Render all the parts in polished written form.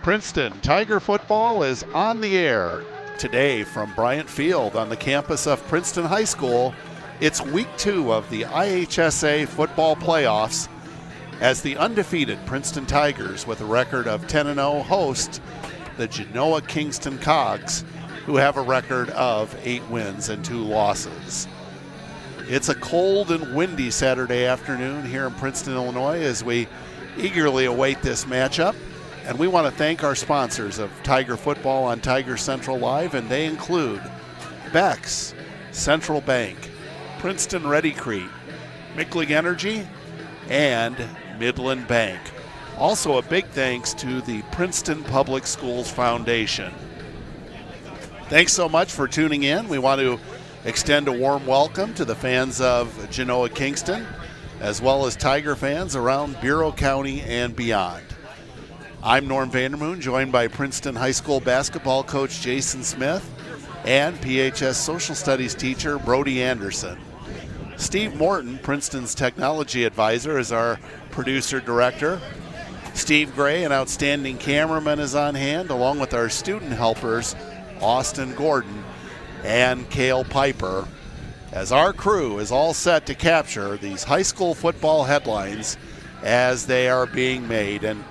Princeton Tiger football is on the air today from Bryant Field on the campus of Princeton High School. It's week 2 of the IHSA football playoffs as the undefeated Princeton Tigers with a record of 10-0 host the Genoa Kingston Cogs, who have a record of 8 wins and 2 losses. It's a cold and windy Saturday afternoon here in Princeton, Illinois as we eagerly await this matchup. And we want to thank our sponsors of Tiger football on Tiger Central Live, and they include Becks, Central Bank, Princeton Redi-Crete, Michlig Energy, and Midland Bank. Also a big thanks to the Princeton Public Schools Foundation. Thanks so much for tuning in. We want to extend a warm welcome to the fans of Genoa Kingston, as well as Tiger fans around Bureau County and beyond. I'm Norm Vandermoon, joined by Princeton High School basketball coach Jason Smith and PHS social studies teacher Brody Anderson. Steve Morton, Princeton's technology advisor, is our producer-director. Steve Gray, an outstanding cameraman, is on hand, along with our student helpers, Austin Gordon and Cail Piper, as our crew is all set to capture these high school football headlines as they are being made. And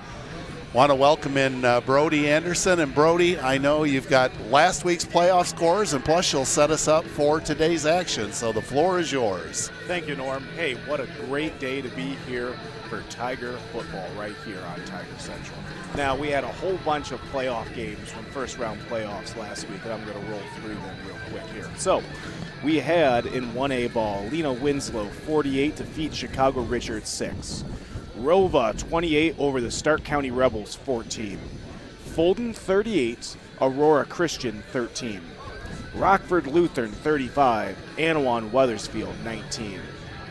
want to welcome in Brody Anderson. And Brody, I know you've got last week's playoff scores, and plus you'll set us up for today's action, so the floor is yours. Thank you, Norm. Hey, what a great day to be here for Tiger football right here on Tiger Central. Now, we had a whole bunch of playoff games from first-round playoffs last week, and I'm going to roll through them real quick here. So, we had in 1A ball, Lena Winslow, 48, defeat Chicago Richards, 6. Rova, 28 over the Stark County Rebels, 14. Fulton, 38, Aurora Christian, 13. Rockford Lutheran, 35, Anawan Weathersfield, 19.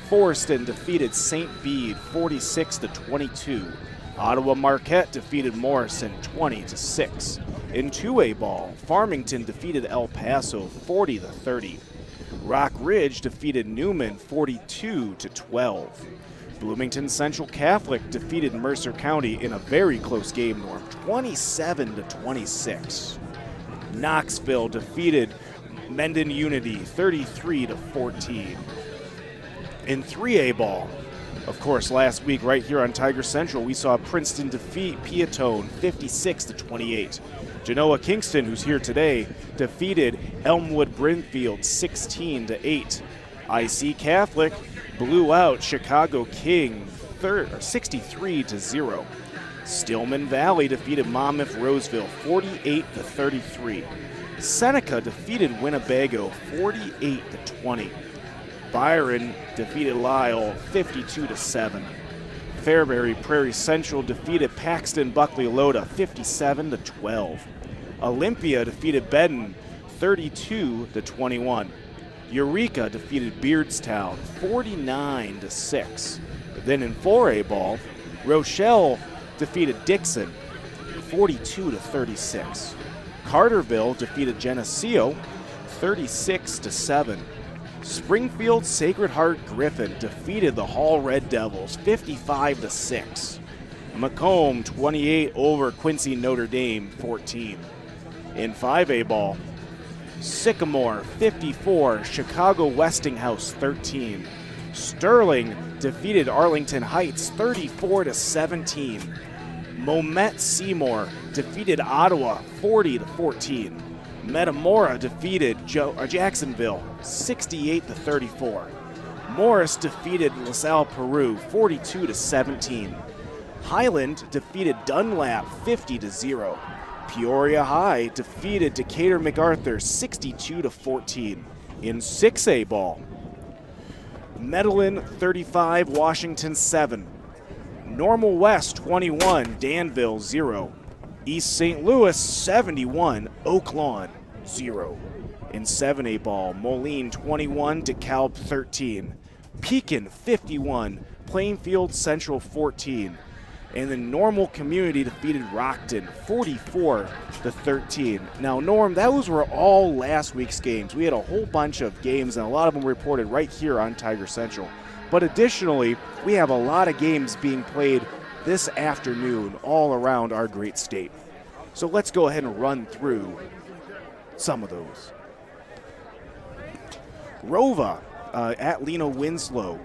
Forreston defeated St. Bede, 46-22. Ottawa Marquette defeated Morrison, 20-6. In 2A ball, Farmington defeated El Paso, 40-30. Rock Ridge defeated Newman, 42-12. Bloomington Central Catholic defeated Mercer County in a very close game, Norm, 27-26. Knoxville defeated Mendon Unity, 33-14. In 3A ball, of course, last week right here on Tiger Central, we saw Princeton defeat Piatone, 56-28. Genoa Kingston, who's here today, defeated Elmwood Brinfield, 16-8. IC Catholic blew out Chicago King 63-0. Stillman Valley defeated Monmouth Roseville 48-33. Seneca defeated Winnebago 48-20. Byron defeated Lyle 52-7. Fairbury Prairie Central defeated Paxton Buckley Loda 57-12. Olympia defeated Bedden 32-21. Eureka defeated Beardstown 49-6. Then in 4A ball, Rochelle defeated Dixon 42-36. Carterville defeated Geneseo 36-7. Springfield Sacred Heart Griffin defeated the Hall Red Devils 55-6. Macomb 28 over Quincy Notre Dame 14. In 5A ball, Sycamore 54, Chicago Westinghouse 13. Sterling defeated Arlington Heights 34-17. Momet Seymour defeated Ottawa 40-14. Metamora defeated Jacksonville 68-34. Morris defeated LaSalle Peru 42-17. Highland defeated Dunlap 50-0. Peoria High defeated Decatur MacArthur 62-14. In 6A ball, Medellin 35, Washington 7. Normal West 21, Danville 0. East St. Louis 71, Oak Lawn 0. In 7A ball, Moline 21, DeKalb 13. Pekin 51, Plainfield Central 14. And the Normal Community defeated Rockton 44-13. Now, Norm, those were all last week's games. We had a whole bunch of games, and a lot of them reported right here on Tiger Central. But additionally, we have a lot of games being played this afternoon all around our great state. So let's go ahead and run through some of those. Rova at Lena Winslow.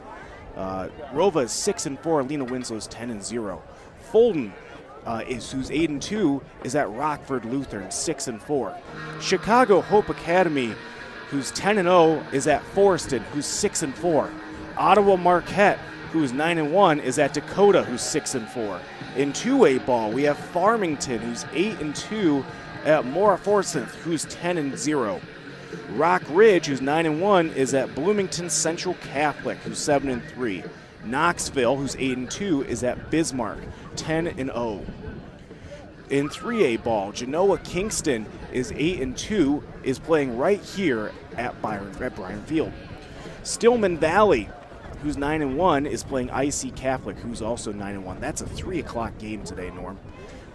Rova is 6-4. Lena Winslow is 10-0. Fulton, who's 8-2, is at Rockford Lutheran, 6-4. Chicago Hope Academy, who's 10-0, is at Forreston, who's 6-4. Ottawa Marquette, who's 9-1, is at Dakota, who's 6-4. In 2A ball, we have Farmington, who's 8-2, at Mora Forsyth, who's 10-0. Rock Ridge, who's 9-1, is at Bloomington Central Catholic, who's 7-3. Knoxville, who's 8-2, is at Bismarck, 10-0. In 3A ball, Genoa Kingston is 8-2, is playing right here at Bryant Field. Stillman Valley, who's 9-1, is playing IC Catholic, who's also 9-1. That's a 3 o'clock game today, Norm.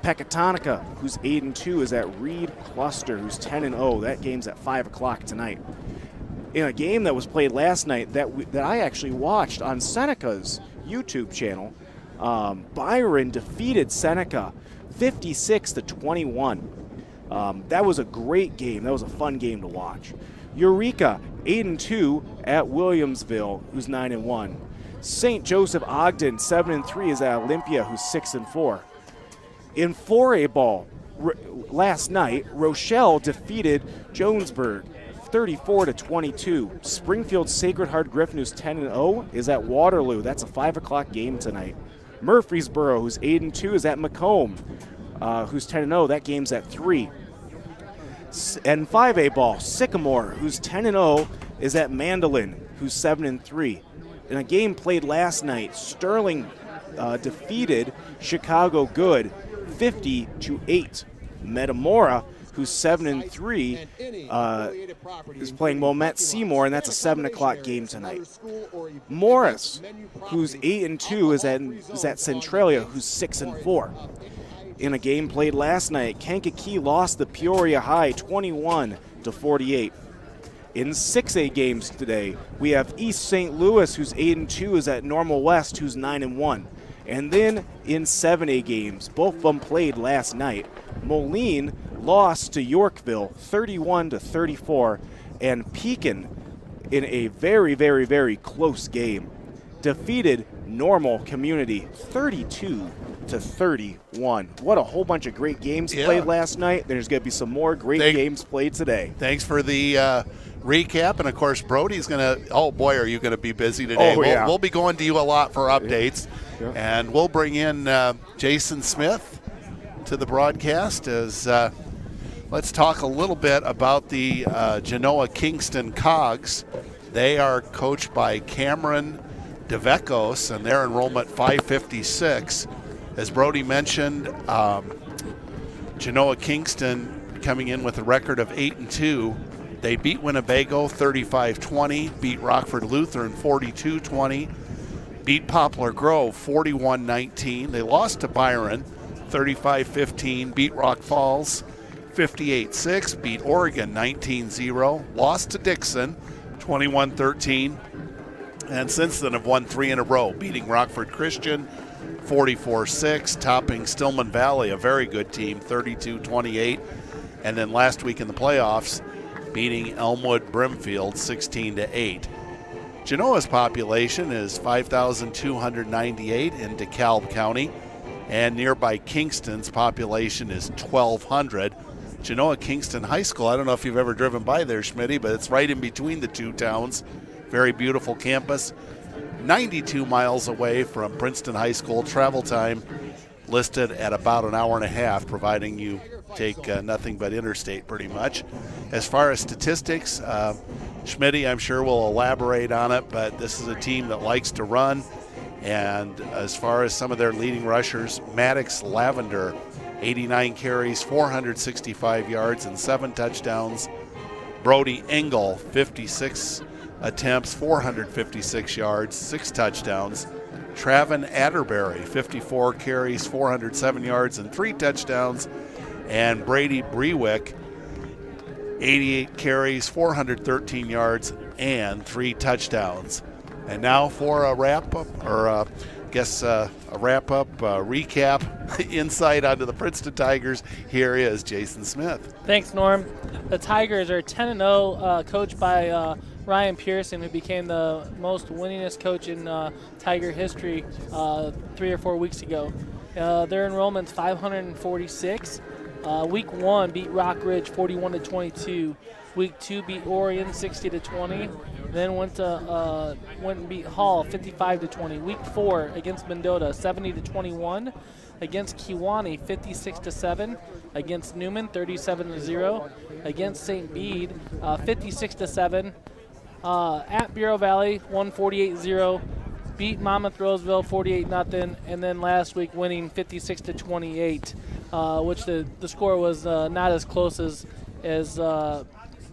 Pecatonica, who's 8-2, is at Reed Cluster, who's 10-0. That game's at 5 o'clock tonight. In a game that was played last night that I actually watched on Seneca's YouTube channel, Byron defeated Seneca 56-21. That was a great game. That was a fun game to watch. Eureka, 8-2 at Williamsville, who's 9-1. St. Joseph Ogden, 7-3, is at Olympia, who's 6-4. In 4A ball, last night, Rochelle defeated Jonesburg 34-22. Springfield Sacred Heart Griffin, who's 10-0, is at Waterloo. That's a 5 o'clock game tonight. Murfreesboro, who's 8-2, is at Macomb, who's 10-0. That game's at 3. And 5A ball, Sycamore, who's 10-0, is at Mandolin, who's 7-3. In a game played last night, Sterling defeated Chicago Good 50-8. Metamora, who's 7-3, is playing Wilmette Seymour, and that's a 7 o'clock game tonight. Morris, who's 8-2, is at Centralia, who's 6-4. In a game played last night, Kankakee lost to Peoria High 21-48. In 6A games today, we have East St. Louis, who's 8-2, is at Normal West, who's 9-1. And then in 7A games, both of them played last night. Moline lost to Yorkville 31-34, and Pekin, in a very, very, very close game, defeated Normal Community 32-31. What a whole bunch of great games played last night. There's going to be some more great games played today. Thanks for the recap. And, of course, Brody's going to – oh, boy, are you going to be busy today. We'll be going to you a lot for updates. Yeah. And we'll bring in Jason Smith to the broadcast as let's talk a little bit about the Genoa Kingston Cogs. They are coached by Cameron DeVecos, and their enrollment 556. As Brody mentioned, Genoa Kingston coming in with a record of 8-2. They beat Winnebago 35-20, beat Rockford Lutheran 42-20, beat Poplar Grove 41-19. They lost to Byron 35-15, beat Rock Falls 58-6, beat Oregon 19-0, lost to Dixon 21-13, and since then have won 3 in a row, beating Rockford Christian 44-6, topping Stillman Valley, a very good team, 32-28, and then last week in the playoffs, beating Elmwood Brimfield 16-8. Genoa's population is 5,298 in DeKalb County, and nearby Kingston's population is 1,200. Genoa Kingston High School, I don't know if you've ever driven by there, Schmitty, but it's right in between the two towns. Very beautiful campus. 92 miles away from Princeton High School. Travel time listed at about an hour and a half, providing you take nothing but interstate pretty much. As far as statistics, Schmitty, I'm sure, will elaborate on it, but this is a team that likes to run. And as far as some of their leading rushers, Maddox Lavender, 89 carries, 465 yards, and 7 touchdowns. Brody Engel, 56 attempts, 456 yards, 6 touchdowns. Travin Atterbury, 54 carries, 407 yards, and 3 touchdowns. And Brady Brewick, 88 carries, 413 yards, and 3 touchdowns. And now for a wrap-up, or guess a wrap-up, recap, insight onto the Princeton Tigers. Here is Jason Smith. Thanks, Norm. The Tigers are 10-0, coached by Ryan Pearson, who became the most winningest coach in Tiger history 3 or 4 weeks ago. Their enrollment's 546. Week 1 beat Rock Ridge 41-22. Week 2 beat Orion 60-20. Then went and beat Hall 55-20. Week 4 against Mendota 70-21. Against Kewanee 56-7. Against Newman 37-0. Against St. Bede 56-7. At Bureau Valley 148-0. Beat Monmouth Roseville 48-0, and then last week winning 56-28, which the score was not as close as the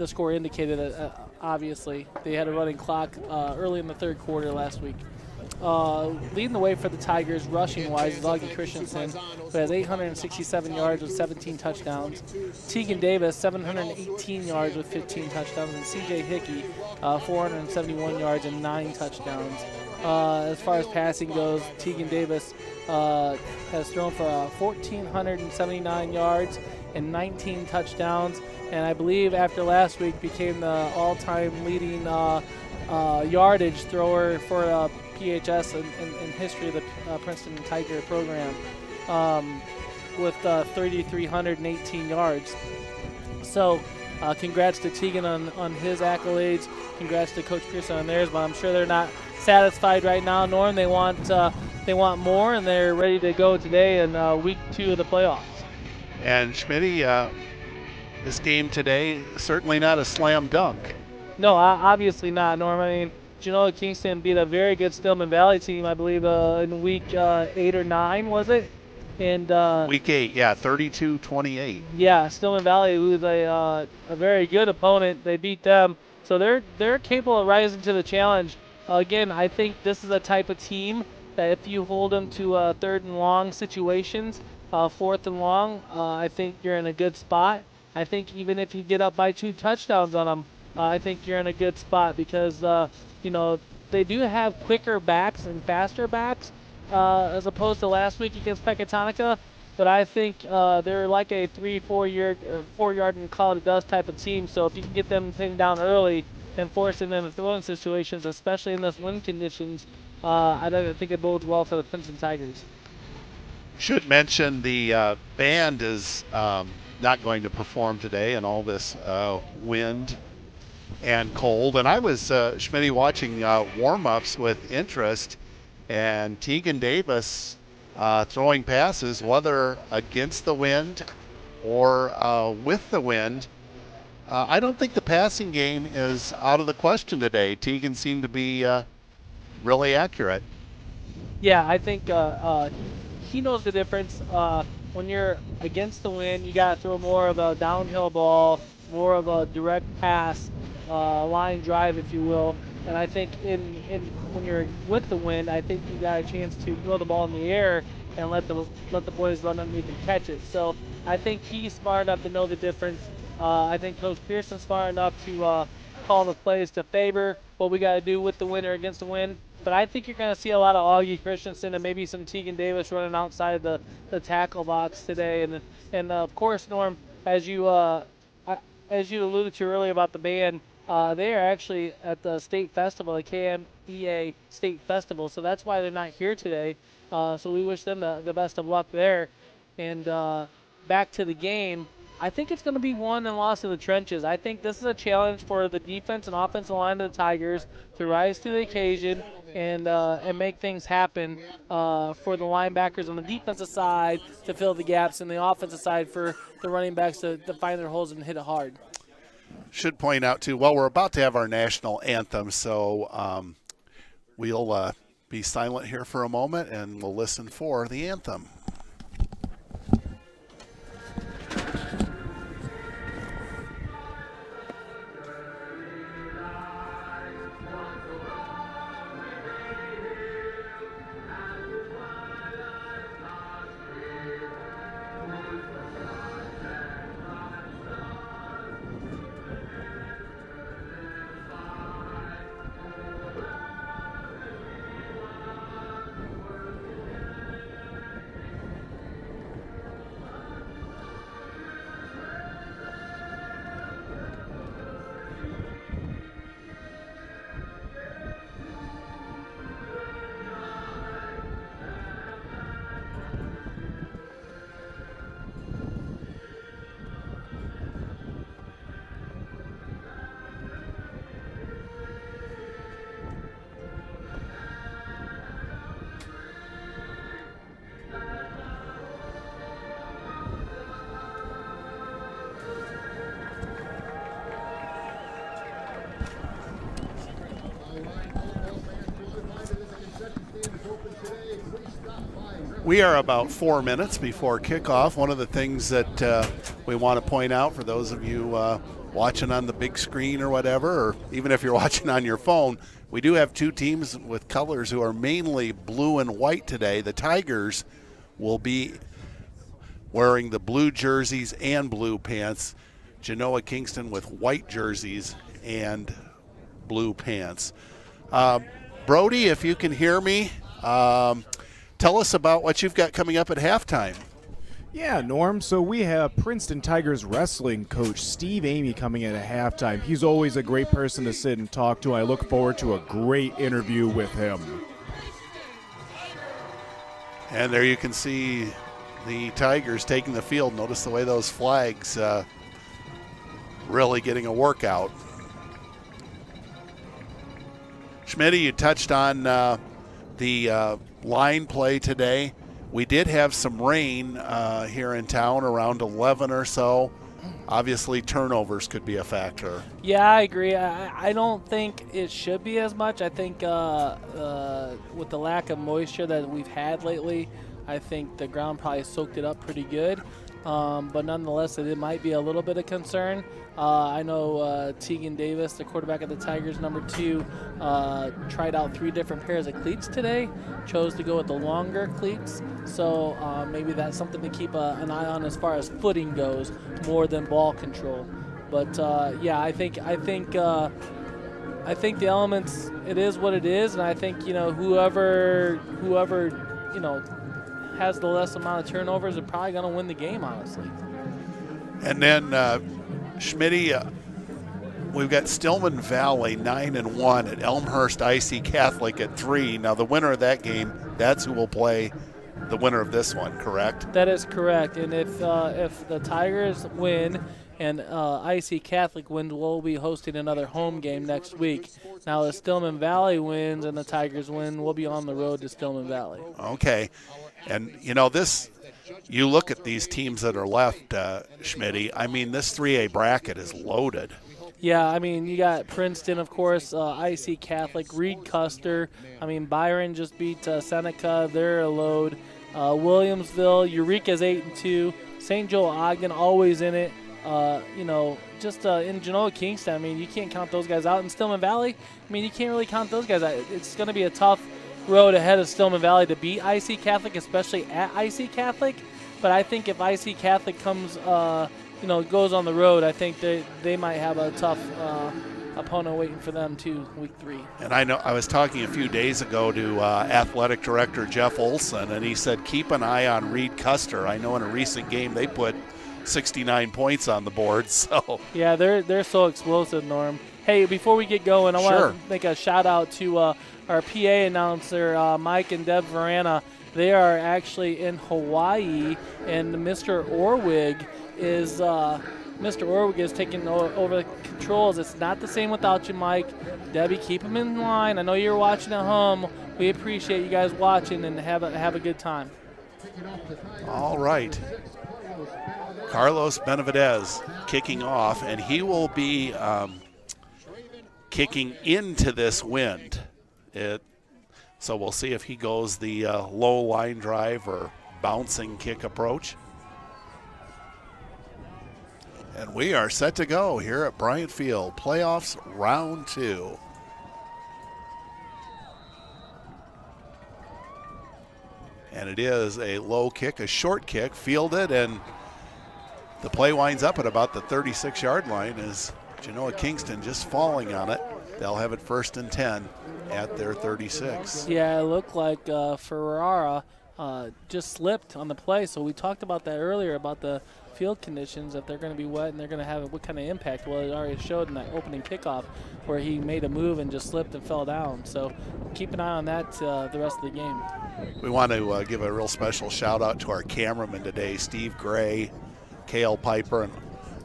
score indicated. Obviously, they had a running clock early in the third quarter last week. Leading the way for the Tigers, rushing-wise, is Augie Christensen, who has 867 yards with 17 touchdowns. Tegan Davis, 718 yards with 15 touchdowns. And C.J. Hickey, 471 yards and 9 touchdowns. As far as passing goes, Tegan Davis has thrown for 1,479 yards and 19 touchdowns. And I believe after last week became the all-time leading yardage thrower for PHS in history of the Princeton Tiger program with 3,318 yards. So congrats to Tegan on his accolades. Congrats to Coach Pearson on theirs, but I'm sure they're not satisfied right now, Norm. They want more, and they're ready to go today in week 2 of the playoffs. And Schmitty, this game today, certainly not a slam dunk. No, obviously not, Norm. I mean, Genoa Kingston beat a very good Stillman Valley team, I believe, in week 8 or 9, was it? And week 8, yeah, 32-28. Yeah, Stillman Valley was a very good opponent. They beat them, so they're capable of rising to the challenge. Again, I think this is a type of team that if you hold them to third and long situations, fourth and long, I think you're in a good spot. I think even if you get up by 2 touchdowns on them, I think you're in a good spot because, they do have quicker backs and faster backs as opposed to last week against Pecatonica. But I think they're like a 4-yard and call it dust type of team. So if you can get them pinned down early and forcing them to throwing situations, especially in this wind conditions, I think it bodes well for the Princeton Tigers. Should mention the band is not going to perform today in all this wind and cold. And I was, Schmitty, watching warm-ups with interest, and Tegan Davis throwing passes, whether against the wind or with the wind. I don't think the passing game is out of the question today. Tegan seemed to be really accurate. Yeah, I think he knows the difference. When you're against the wind, you got to throw more of a downhill ball, more of a direct pass, line drive, if you will. And I think when you're with the wind, I think you got a chance to throw the ball in the air and let the boys run underneath and catch it. So I think he's smart enough to know the difference. I think Coach Pearson's smart enough to call the plays to favor what we got to do with the wind or against the wind. But I think you're going to see a lot of Augie Christensen and maybe some Tegan Davis running outside the tackle box today. And of course, Norm, as you alluded to earlier about the band, they are actually at the state festival, the KMEA State Festival. So that's why they're not here today. So we wish them the best of luck there. And back to the game. I think it's going to be won and lost in the trenches. I think this is a challenge for the defense and offensive line of the Tigers to rise to the occasion and make things happen for the linebackers on the defensive side to fill the gaps, and the offensive side for the running backs to find their holes and hit it hard. Should point out, too, well, we're about to have our national anthem, so we'll be silent here for a moment, and we'll listen for the anthem. We are about 4 minutes before kickoff. One of the things that we want to point out for those of you watching on the big screen or whatever, or even if you're watching on your phone, we do have two teams with colors who are mainly blue and white today. The Tigers will be wearing the blue jerseys and blue pants. Genoa Kingston with white jerseys and blue pants. Brody, if you can hear me, tell us about what you've got coming up at halftime. Yeah, Norm. So we have Princeton Tigers wrestling coach Steve Amy coming in at halftime. He's always a great person to sit and talk to. I look forward to a great interview with him. And there you can see the Tigers taking the field. Notice the way those flags really getting a workout. Schmitty, you touched on the line play today. We did have some rain here in town around 11 or so. Obviously, turnovers could be a factor. Yeah, I agree. I don't think it should be as much. I think with the lack of moisture that we've had lately, I think the ground probably soaked it up pretty good. But nonetheless, it might be a little bit of concern. I know Tegan Davis, the quarterback of the Tigers, number 2, tried out 3 different pairs of cleats today, chose to go with the longer cleats. So maybe that's something to keep an eye on as far as footing goes, more than ball control. But yeah, I think the elements, it is what it is, and I think whoever has the less amount of turnovers are probably going to win the game, honestly. And then Schmitty, we've got Stillman Valley 9-1 at Elmhurst IC Catholic at 3. Now the winner of that game, that's who will play the winner of this one, correct? That is correct. And if the Tigers win and IC Catholic wins, we'll be hosting another home game next week. Now if Stillman Valley wins and the Tigers win, we'll be on the road to Stillman Valley. Okay. And, you look at these teams that are left, Schmitty. I mean, this 3A bracket is loaded. Yeah, I mean, you got Princeton, of course, IC Catholic, Reed-Custer. I mean, Byron just beat Seneca. They're a load. Williamsville, Eureka's 8-2. St. Joe Ogden always in it. Just in Genoa Kingston, I mean, you can't count those guys out. In Stillman Valley, I mean, you can't really count those guys out. It's going to be a tough road ahead of Stillman Valley to beat IC Catholic, especially at IC Catholic. But I think if IC Catholic comes, goes on the road, I think they might have a tough opponent waiting for them too, week 3. And I know I was talking a few days ago to athletic director Jeff Olson, and he said keep an eye on Reed-Custer. I know in a recent game they put 69 points on the board. So yeah, they're so explosive, Norm. Hey, before we get going, I want to make a shout out to our PA announcer, Mike and Deb Verana. They are actually in Hawaii, and Mr. Orwig is taking over the controls. It's not the same without you, Mike. Debbie, keep him in line. I know you're watching at home. We appreciate you guys watching, and have a good time. All right. Carlos Benavidez kicking off, and he will be kicking into this wind. So we'll see if he goes the low line drive or bouncing kick approach. And we are set to go here at Bryant Field, playoffs round 2. And it is a low kick, a short kick, fielded, and the play winds up at about the 36-yard line as Genoa Kingston just falling on it. They'll have it 1st and 10 at their 36. Yeah, it looked like Ferrara just slipped on the play. So we talked about that earlier about the field conditions, that they're going to be wet and they're going to have what kind of impact. Well, it already showed in that opening kickoff where he made a move and just slipped and fell down. So keep an eye on that the rest of the game. We want to give a real special shout out to our cameraman today, Steve Gray, Cail Piper, and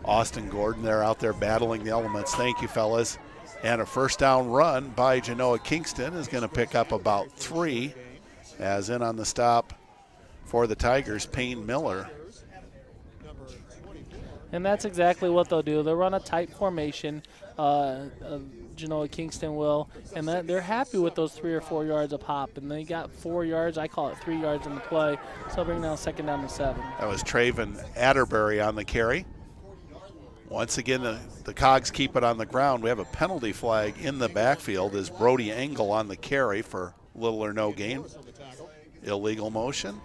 Austin Gordon. They're out there battling the elements. Thank you, fellas. And a first down run by Genoa Kingston is going to pick up about 3, as in on the stop for the Tigers, Payne Miller. And that's exactly what they'll do. They'll run a tight formation. Genoa Kingston will, and that they're happy with those 3 or 4 yards a pop. And they got 4 yards. I call it 3 yards in the play. So bring down 2nd down to 7. That was Traven Atterbury on the carry. Once again, the Cogs keep it on the ground. We have a penalty flag in the backfield as Brody Engel on the carry for little or no gain. Illegal motion.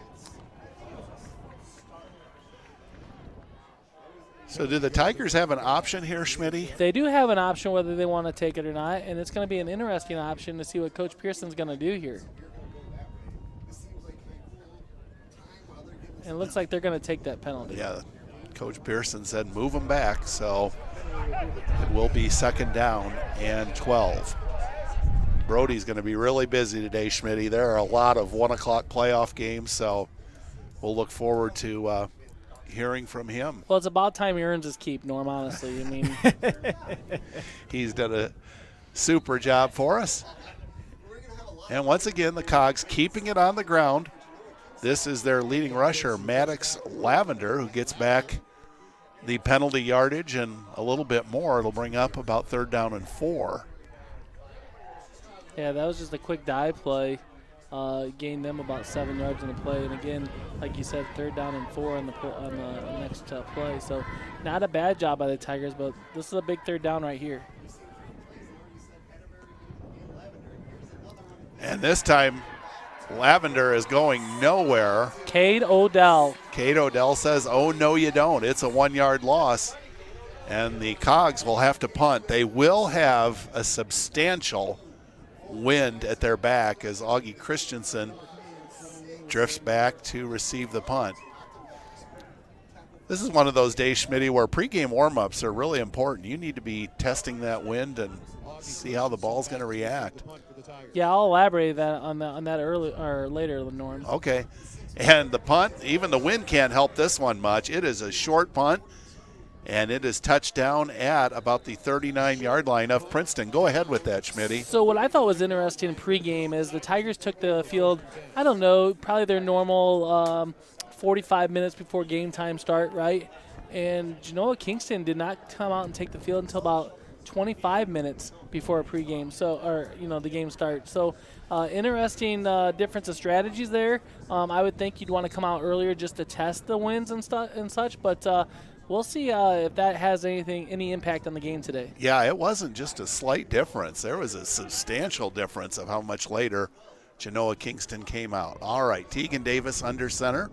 So do the Tigers have an option here, Schmitty? They do have an option whether they want to take it or not, and it's going to be an interesting option to see what Coach Pearson's going to do here. And it looks like they're going to take that penalty. Yeah, Coach Pearson said move them back, so it will be 2nd down and 12. Brody's going to be really busy today, Schmitty. There are a lot of 1 o'clock playoff games, so we'll look forward to hearing from him. Well, it's about time he earns his keep, Norm, honestly. I mean, he's done a super job for us. And once again, the Cogs keeping it on the ground. This is their leading rusher, Maddox Lavender, who gets back the penalty yardage and a little bit more. It'll bring up about 3rd down and 4. Yeah, that was just a quick dive play. Gained them about 7 yards in the play. And again, like you said, 3rd down and 4 on the next play. So not a bad job by the Tigers, but this is a big 3rd down right here. And this time, Lavender is going nowhere. Cade Odell. Cade Odell says, oh, no, you don't. It's a 1-yard loss. And the Cogs will have to punt. They will have a substantial wind at their back as Augie Christensen drifts back to receive the punt. This is one of those days, Schmitty, where pregame warm-ups are really important. You need to be testing that wind and see how the ball's going to react. Yeah, I'll elaborate on that early or later, Norm. Okay. And the punt, even the wind can't help this one much. It is a short punt, and it is touched down at about the 39-yard line of Princeton. Go ahead with that, Schmitty. So what I thought was interesting pregame is the Tigers took the field, I don't know, probably their normal 45 minutes before game time start, right? And Genoa Kingston did not come out and take the field until about 25 minutes before a pregame, the game starts. So interesting difference of strategies there. I would think you'd want to come out earlier just to test the winds and such, but we'll see if that has any impact on the game today. Yeah, it wasn't just a slight difference. There was a substantial difference of how much later Genoa Kingston came out. All right, Tegan Davis under center.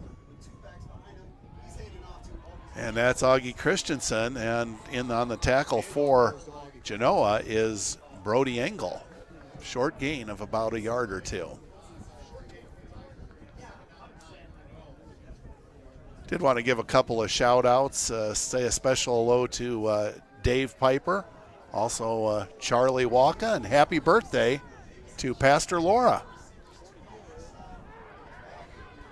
And that's Augie Christensen, and on the tackle for Genoa is Brody Engel. Short gain of about 1 yard or 2. Did want to give a couple of shout outs, say a special hello to Dave Piper, also Charlie Walker, and happy birthday to Pastor Laura.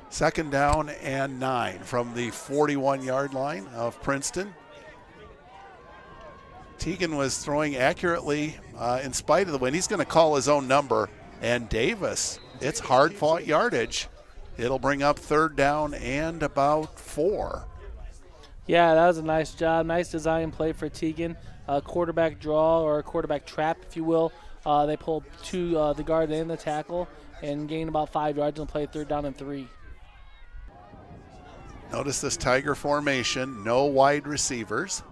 2nd down and 9 from the 41-yard line of Princeton. Tegan was throwing accurately in spite of the wind. He's going to call his own number. And Davis, it's hard-fought yardage. It'll bring up 3rd down and about 4. Yeah, that was a nice job. Nice design play for Tegan. A quarterback draw or a quarterback trap, if you will. They pulled the guard and the tackle and gained about 5 yards and played 3rd down and 3. Notice this Tiger formation, no wide receivers.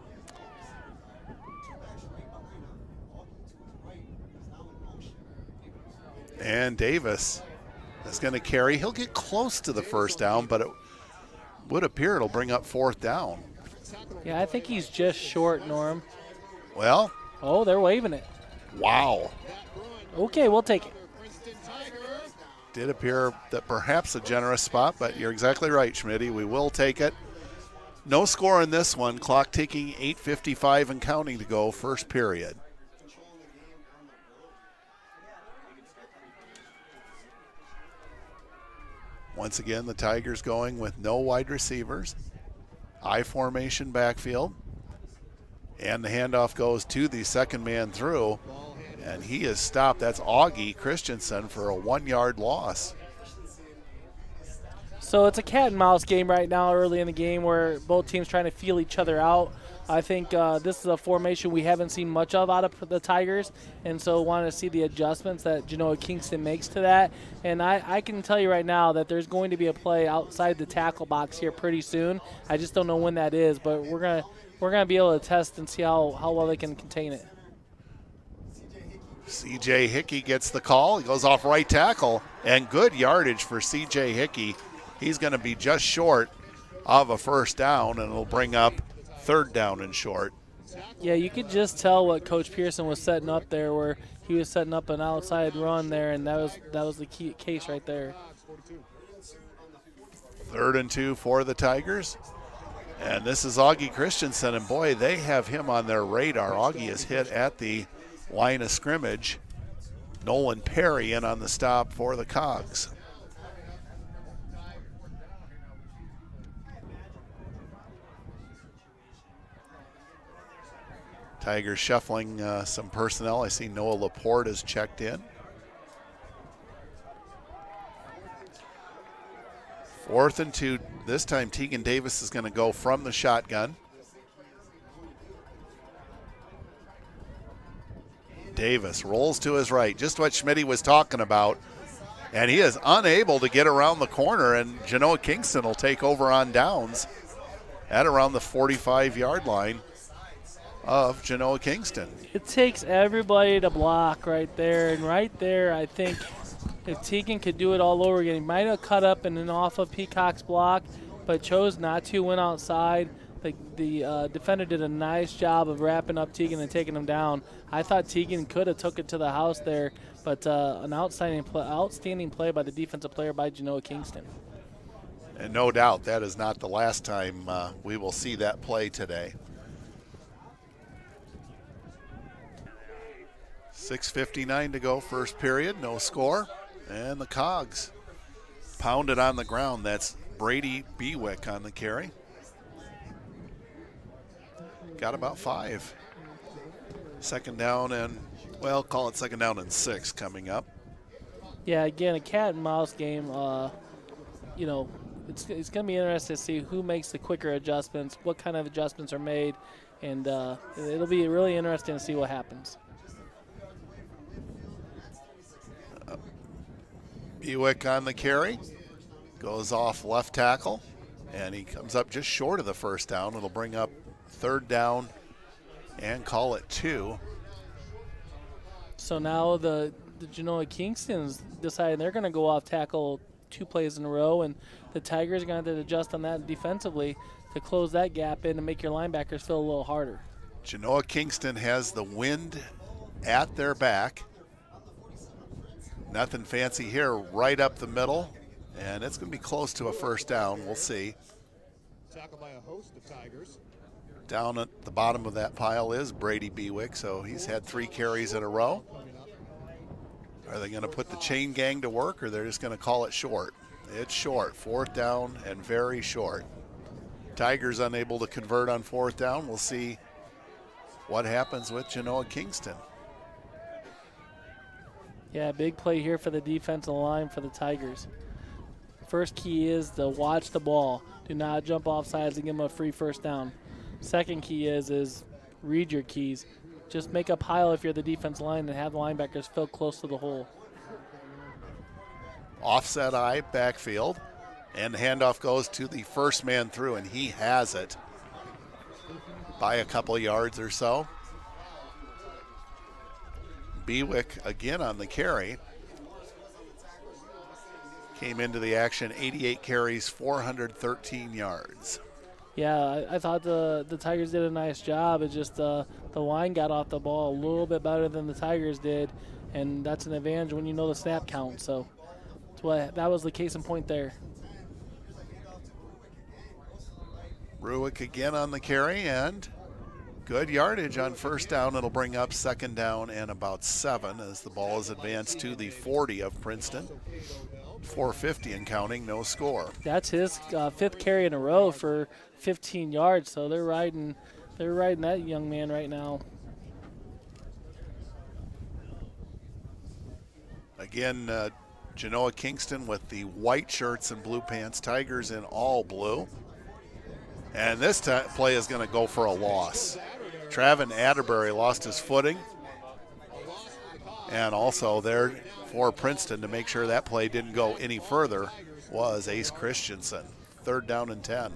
And Davis is going to carry. He'll get close to the 1st down, but it would appear it'll bring up 4th down. Yeah, I think he's just short, Norm. Well. Oh, they're waving it. Wow. Okay, we'll take it. Did appear that perhaps a generous spot, but you're exactly right, Schmitty. We will take it. No score in this one. Clock ticking, 8:55 and counting to go, 1st period. Once again, the Tigers going with no wide receivers. I formation backfield. And the handoff goes to the 2nd man through. And he is stopped. That's Augie Christensen for a 1-yard loss. So it's a cat and mouse game right now early in the game where both teams trying to feel each other out. I think this is a formation we haven't seen much of out of the Tigers, and so wanted to see the adjustments that Genoa Kingston makes to that. And I can tell you right now that there's going to be a play outside the tackle box here pretty soon. I just don't know when that is, but we're gonna be able to test and see how well they can contain it. C.J. Hickey gets the call. He goes off right tackle, and good yardage for C.J. Hickey. He's going to be just short of a first down, and it'll bring up third down and short. Yeah, you could just tell what Coach Pearson was setting up there, where he was setting up an outside run there, and that was the key case right there. 3rd and 2 for the Tigers. And this is Augie Christensen, and boy, they have him on their radar. Augie is hit at the line of scrimmage. Nolan Perry in on the stop for the Cogs. Tigers shuffling some personnel. I see Noah Laporte has checked in. 4th and 2. This time Tegan Davis is going to go from the shotgun. Davis rolls to his right, just what Schmitty was talking about. And he is unable to get around the corner, and Genoa Kingston will take over on downs at around the 45-yard line of Genoa Kingston. It takes everybody to block right there, and right there I think if Tegan could do it all over again, he might have cut up and then off of Peacock's block, but chose not to, went outside. The defender did a nice job of wrapping up Tegan and taking him down. I thought Tegan could have took it to the house there, but an outstanding play by the defensive player by Genoa Kingston. And no doubt that is not the last time we will see that play today. 6:59 to go, first period, no score. And the Cogs pounded on the ground. That's Brady Bewick on the carry. Got about 5. Second down and, well, call it second down and 6 coming up. Yeah, again, a cat and mouse game. You know, it's going to be interesting to see who makes the quicker adjustments, what kind of adjustments are made, and it'll be really interesting to see what happens. Bewick on the carry, goes off left tackle, and he comes up just short of the first down. It'll bring up third down and call it 2. So now the Genoa Kingstons deciding they're going to go off tackle 2 plays in a row, and the Tigers are going to have to adjust on that defensively to close that gap in and make your linebackers feel a little harder. Genoa Kingston has the wind at their back. Nothing fancy here, right up the middle, and it's going to be close to a first down. We'll see. Tackled by a host of Tigers. Down at the bottom of that pile is Brady Bewick, so he's had 3 carries in a row. Are they going to put the chain gang to work, or they're just going to call it short? It's short, 4th down and very short. Tigers unable to convert on 4th down. We'll see what happens with Genoa Kingston. Yeah, big play here for the defensive line for the Tigers. First key is to watch the ball. Do not jump off sides and give them a free first down. Second key is read your keys. Just make a pile if you're the defense line and have the linebackers fill close to the hole. Offset eye backfield, and the handoff goes to the first man through, and he has it by a couple yards or so. Bewick again on the carry. Came into the action, 88 carries, 413 yards. Yeah, I thought the Tigers did a nice job. It's just the line got off the ball a little bit better than the Tigers did, and that's an advantage when you know the snap count. So that was the case in point there. Ruick again on the carry, and good yardage on first down. It'll bring up second down and about 7 as the ball is advanced to the 40 of Princeton. 450 and counting, no score. That's his 5th carry in a row for 15 yards. So they're riding that young man right now. Again, Genoa Kingston with the white shirts and blue pants. Tigers in all blue. And this play is going to go for a loss. Traven Atterbury lost his footing. And also there for Princeton to make sure that play didn't go any further was Ace Christensen. 3rd down and 10.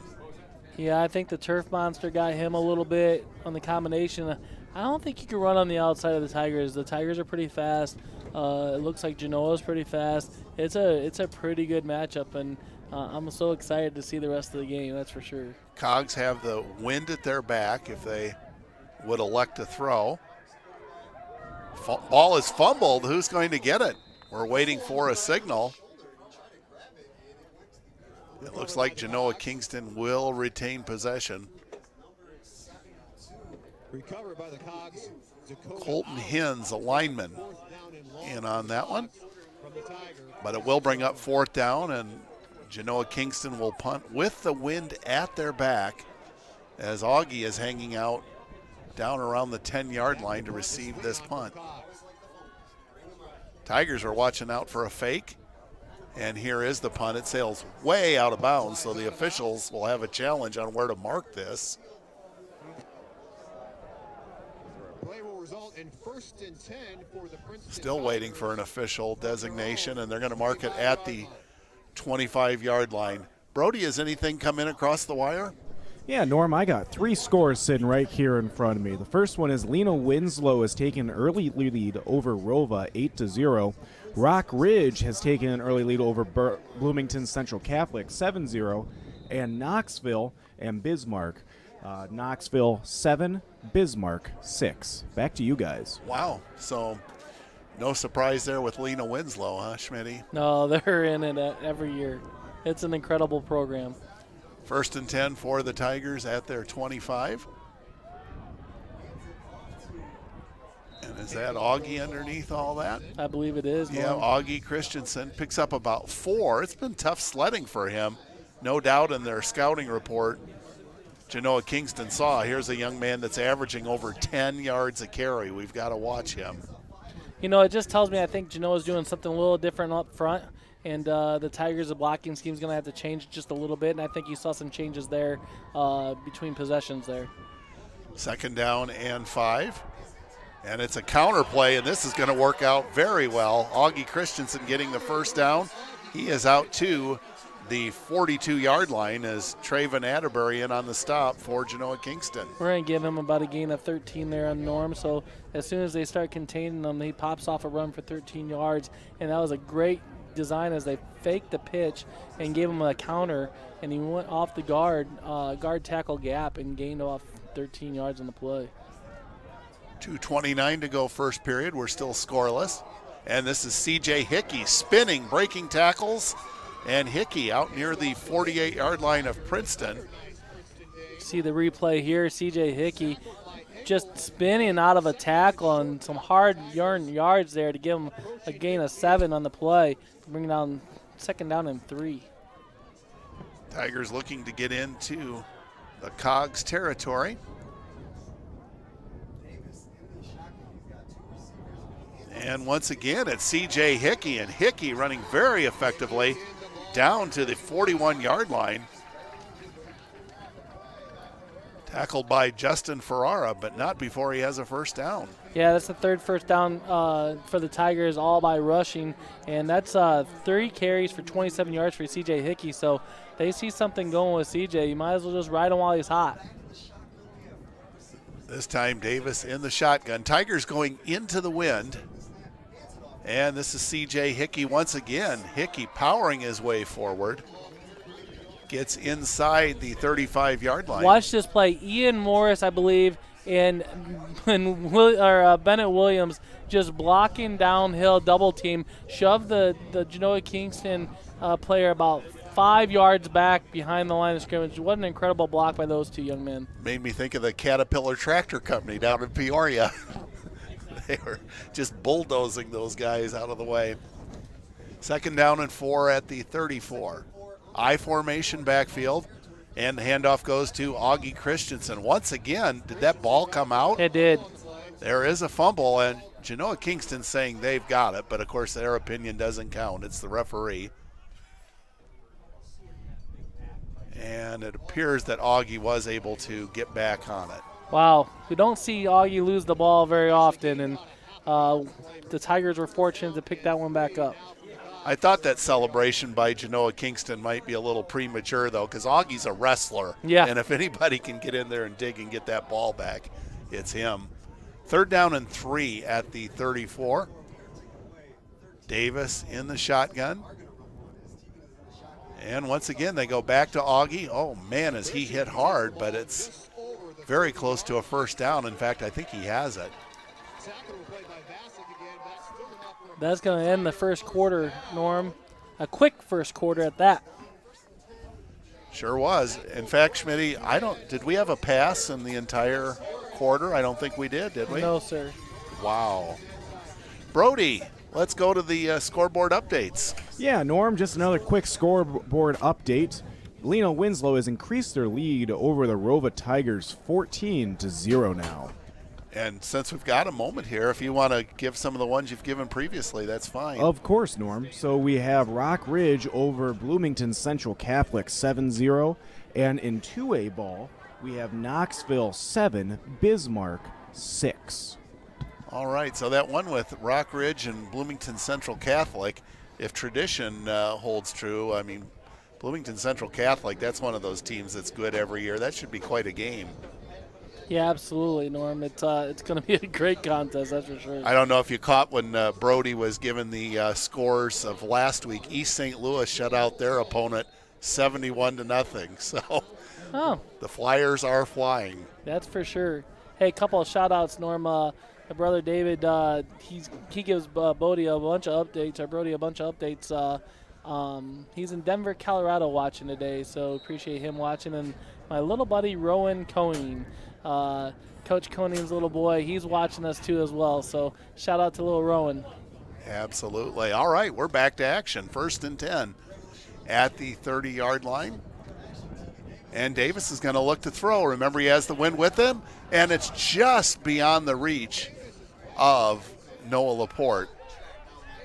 Yeah, I think the turf monster got him a little bit on the combination. I don't think he can run on the outside of the Tigers. The Tigers are pretty fast. It looks like Genoa's pretty fast. It's a pretty good matchup, and I'm so excited to see the rest of the game, that's for sure. Cogs have the wind at their back if they would elect to throw. Ball is fumbled. Who's going to get it? We're waiting for a signal. It looks like Genoa Kingston will retain possession. Recovered by the Cogs. Colton Hins, a lineman, in on that one. But it will bring up 4th down, and Genoa Kingston will punt with the wind at their back as Augie is hanging out down around the 10-yard line to receive this punt. Tigers are watching out for a fake, and here is the punt. It sails way out of bounds, so the officials will have a challenge on where to mark this. Play will result in 1st and 10 for the Princeton Still waiting for an official designation, and they're going to mark it at the 25-yard line. Brody, has anything come in across the wire? Yeah, Norm, I got 3 scores sitting right here in front of me. The first one is Lena Winslow has taken an early lead over Rova 8-0. Rock Ridge has taken an early lead over Bloomington Central Catholic 7-0. And Knoxville and Bismarck. Knoxville 7, Bismarck 6. Back to you guys. Wow. So no surprise there with Lena Winslow, huh, Schmitty? No, they're in it every year. It's an incredible program. 1st and 10 for the Tigers at their 25. And is that Augie underneath all that? I believe it is. Yeah, Augie Christensen picks up about 4. It's been tough sledding for him. No doubt in their scouting report, Genoa Kingston saw, here's a young man that's averaging over 10 yards a carry. We've got to watch him. You know, it just tells me I think Genoa's doing something a little different up front. And the Tigers' blocking scheme is going to have to change just a little bit, and I think you saw some changes there between possessions there. 2nd down and 5. And it's a counter play, and this is going to work out very well. Augie Christensen getting the 1st down. He is out to the 42-yard line as Traven Atterbury in on the stop for Genoa Kingston. We're going to give him about a gain of 13 there on Norm, so as soon as they start containing him, he pops off a run for 13 yards, and that was a great design as they faked the pitch and gave him a counter, and he went off the guard tackle gap and gained off 13 yards on the play. 2:29 to go first period. We're still scoreless. And this is C.J. Hickey spinning, breaking tackles, and Hickey out near the 48-yard line of Princeton. See the replay here, C.J. Hickey just spinning out of a tackle and some hard yards there to give him a gain of 7 on the play to bring down 2nd down and 3. Tigers looking to get into the Cogs territory. And once again, it's C.J. Hickey, and Hickey running very effectively down to the 41-yard line. Tackled by Justin Ferrara, but not before he has a 1st down. Yeah, that's the 3rd first down for the Tigers, all by rushing. And that's 30 carries for 27 yards for C.J. Hickey. So they see something going with C.J. You might as well just ride him while he's hot. This time Davis in the shotgun. Tigers going into the wind. And this is C.J. Hickey once again. Hickey powering his way forward. Gets inside the 35-yard line. Watch this play. Ian Morris, I believe, and Bennett Williams just blocking downhill double team, shoved the Genoa Kingston player about 5 yards back behind the line of scrimmage. What an incredible block by those two young men. Made me think of the Caterpillar Tractor Company down in Peoria. They were just bulldozing those guys out of the way. 2nd down and 4 at the 34. I formation backfield, and the handoff goes to Augie Christensen. Once again, did that ball come out? It did. There is a fumble, and Genoa Kingston saying they've got it, but of course their opinion doesn't count. It's the referee. And it appears that Augie was able to get back on it. Wow, we don't see Augie lose the ball very often, and the Tigers were fortunate to pick that one back up. I thought that celebration by Genoa Kingston might be a little premature, though, because Augie's a wrestler. Yeah. And if anybody can get in there and dig and get that ball back, it's him. 3rd down and 3 at the 34. Davis in the shotgun. And once again, they go back to Augie. Oh, man, is he hit hard, but it's very close to a 1st down. In fact, I think he has it. That's going to end the first quarter, Norm. A quick first quarter at that. Sure was. In fact, Schmitty, did we have a pass in the entire quarter? I don't think we did we? No, sir. Wow. Brody, let's go to the scoreboard updates. Yeah, Norm, just another quick scoreboard update. Lena Winslow has increased their lead over the Rova Tigers 14-0 now. And since we've got a moment here, if you want to give some of the ones you've given previously, that's fine. Of course, Norm. So we have Rock Ridge over Bloomington Central Catholic 7-0. And in 2A ball, we have Knoxville 7, Bismarck 6. All right, so that one with Rock Ridge and Bloomington Central Catholic, if tradition holds true, I mean, Bloomington Central Catholic, that's one of those teams that's good every year. That should be quite a game. Yeah, absolutely, Norm. It's going to be a great contest, that's for sure. I don't know if you caught when Brody was given the scores of last week. East St. Louis shut out their opponent 71-0. So the Flyers are flying. That's for sure. Hey, a couple of shout-outs, Norm. My brother David, he gives Brody a bunch of updates. He's in Denver, Colorado watching today, so appreciate him watching. And my little buddy Rowan Cohen, Coach Coning's little boy, he's watching us too as well. So shout out to little Rowan. Absolutely. All right, we're back to action. 1st and 10 at the 30-yard line. And Davis is going to look to throw. Remember, he has the wind with him, and it's just beyond the reach of Noah Laporte.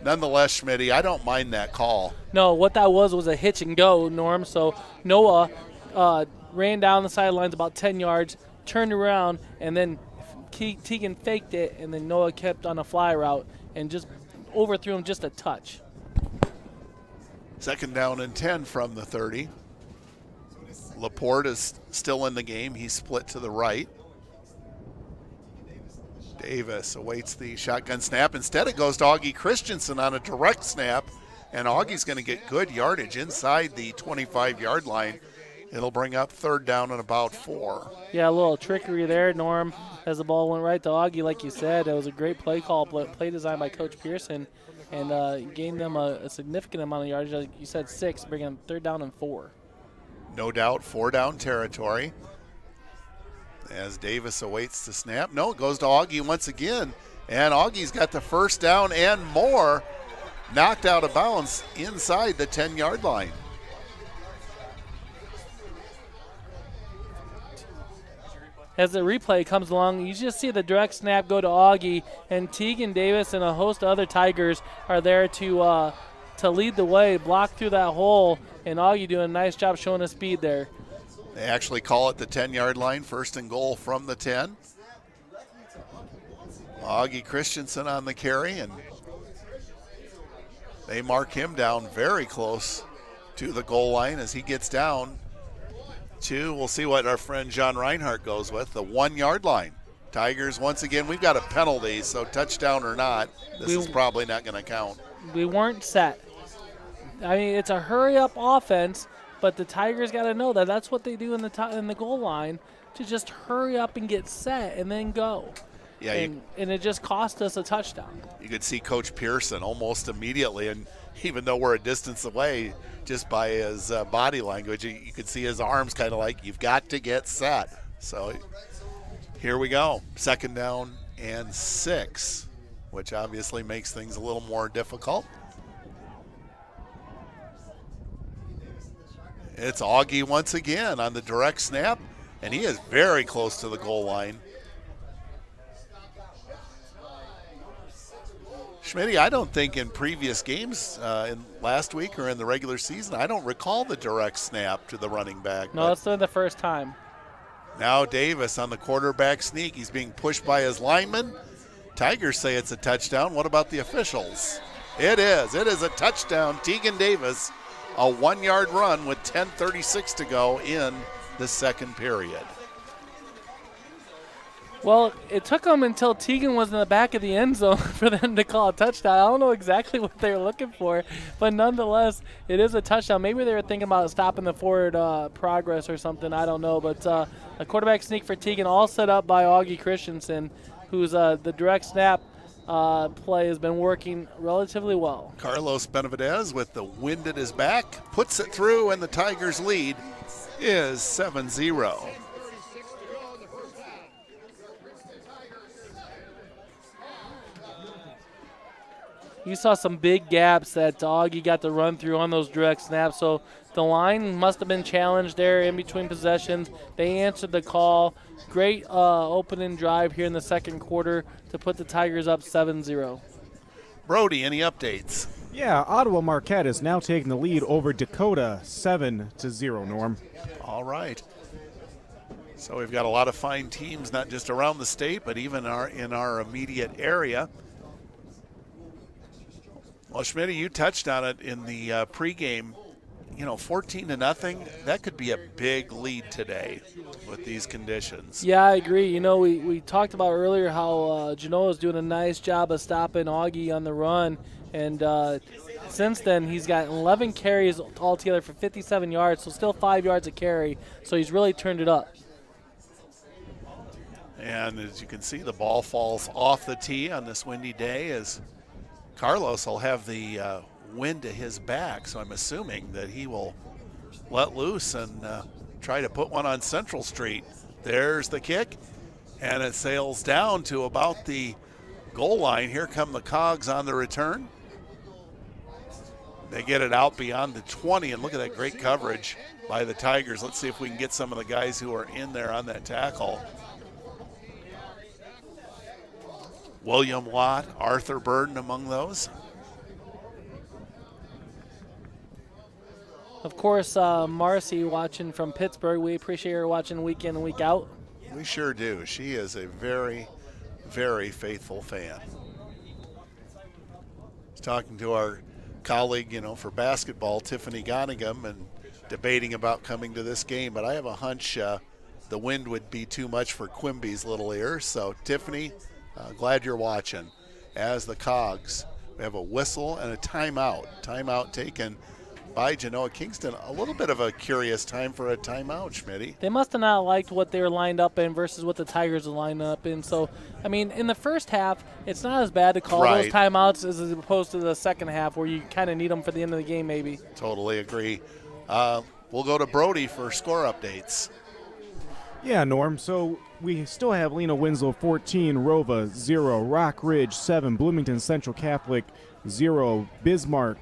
Nonetheless, Schmitty, I don't mind that call. No, what that was a hitch and go, Norm. So Noah ran down the sidelines about 10 yards, turned around, and then Tegan faked it, and then Noah kept on a fly route and just overthrew him just a touch. 2nd down and 10 from the 30. Laporte is still in the game. He's split to the right. Davis awaits the shotgun snap. Instead, it goes to Augie Christensen on a direct snap, and Augie's going to get good yardage inside the 25-yard line. It'll bring up 3rd down and about 4. Yeah, a little trickery there, Norm, as the ball went right to Augie, like you said. It was a great play call, play design by Coach Pearson, and gained them a significant amount of yardage. Like you said, 6, bringing them 3rd down and 4. No doubt, 4-down territory. As Davis awaits the snap. No, it goes to Augie once again. And Augie's got the 1st down and more. Knocked out of bounds inside the 10-yard line. As the replay comes along, you just see the direct snap go to Augie, and Tegan Davis and a host of other Tigers are there to lead the way, block through that hole, and Augie doing a nice job showing his speed there. They actually call it the 10-yard line, 1st and goal from the 10. Augie Christensen on the carry, and they mark him down very close to the goal line as he gets down to, we'll see what our friend John Reinhardt goes with, the 1-yard line. Tigers, once again, we've got a penalty, so touchdown or not, this is probably not going to count. We weren't set. I mean, it's a hurry-up offense, but the Tigers got to know that that's what they do in the goal line, to just hurry up and get set and then go. Yeah, and it just cost us a touchdown. You could see Coach Pearson almost immediately, and even though we're a distance away, just by his body language, you could see his arms kind of like, you've got to get set. So here we go, 2nd down and 6, which obviously makes things a little more difficult. It's Augie once again on the direct snap, and he is very close to the goal line. Schmitty, I don't think in previous games in last week or in the regular season, I don't recall the direct snap to the running back. No, it's the first time. Now Davis on the quarterback sneak. He's being pushed by his lineman. Tigers say it's a touchdown. What about the officials? It is. It is a touchdown. Tegan Davis, a 1-yard run with 10:36 to go in the second period. Well, it took them until Tegan was in the back of the end zone for them to call a touchdown. I don't know exactly what they were looking for, but nonetheless, it is a touchdown. Maybe they were thinking about stopping the forward progress or something. I don't know, but a quarterback sneak for Tegan, all set up by Augie Christensen, who's the direct snap play has been working relatively well. Carlos Benavidez with the wind at his back, puts it through, and the Tigers' lead is 7-0. You saw some big gaps that Augie got to run through on those direct snaps, so the line must have been challenged there in between possessions. They answered the call. Great opening drive here in the second quarter to put the Tigers up 7-0. Brody, any updates? Yeah, Ottawa Marquette is now taking the lead over Dakota 7-0, Norm. All right. So we've got a lot of fine teams, not just around the state, but even in our immediate area. Well, Schmitty, you touched on it in the pregame. 14-0, that could be a big lead today with these conditions. Yeah, I agree. We talked about earlier how Genoa is doing a nice job of stopping Augie on the run, and since then he's got 11 carries altogether for 57 yards, so still 5 yards a carry, so he's really turned it up. And as you can see, the ball falls off the tee on this windy day as Carlos will have the wind to his back, so I'm assuming that he will let loose and try to put one on Central Street. There's the kick, and it sails down to about the goal line. Here come the Cogs on the return. They get it out beyond the 20, and look at that great coverage by the Tigers. Let's see if we can get some of the guys who are in there on that tackle. William Watt, Arthur Burden among those. Of course, Marcy watching from Pittsburgh. We appreciate her watching week in and week out. We sure do. She is a very, very faithful fan. I was talking to our colleague, for basketball, Tiffany Gonigam, and debating about coming to this game, but I have a hunch the wind would be too much for Quimby's little ears. So, Tiffany, glad you're watching. As the Cogs, we have a whistle and a timeout. Timeout taken by Genoa Kingston. A little bit of a curious time for a timeout, Schmitty. They must have not liked what they were lined up in versus what the Tigers are lined up in. So, in the first half, it's not as bad to call those timeouts as opposed to the second half where you kind of need them for the end of the game maybe. Totally agree. We'll go to Brody for score updates. Yeah, Norm. So we still have Lena Winslow 14, Rova 0, Rock Ridge 7, Bloomington Central Catholic 0, Bismarck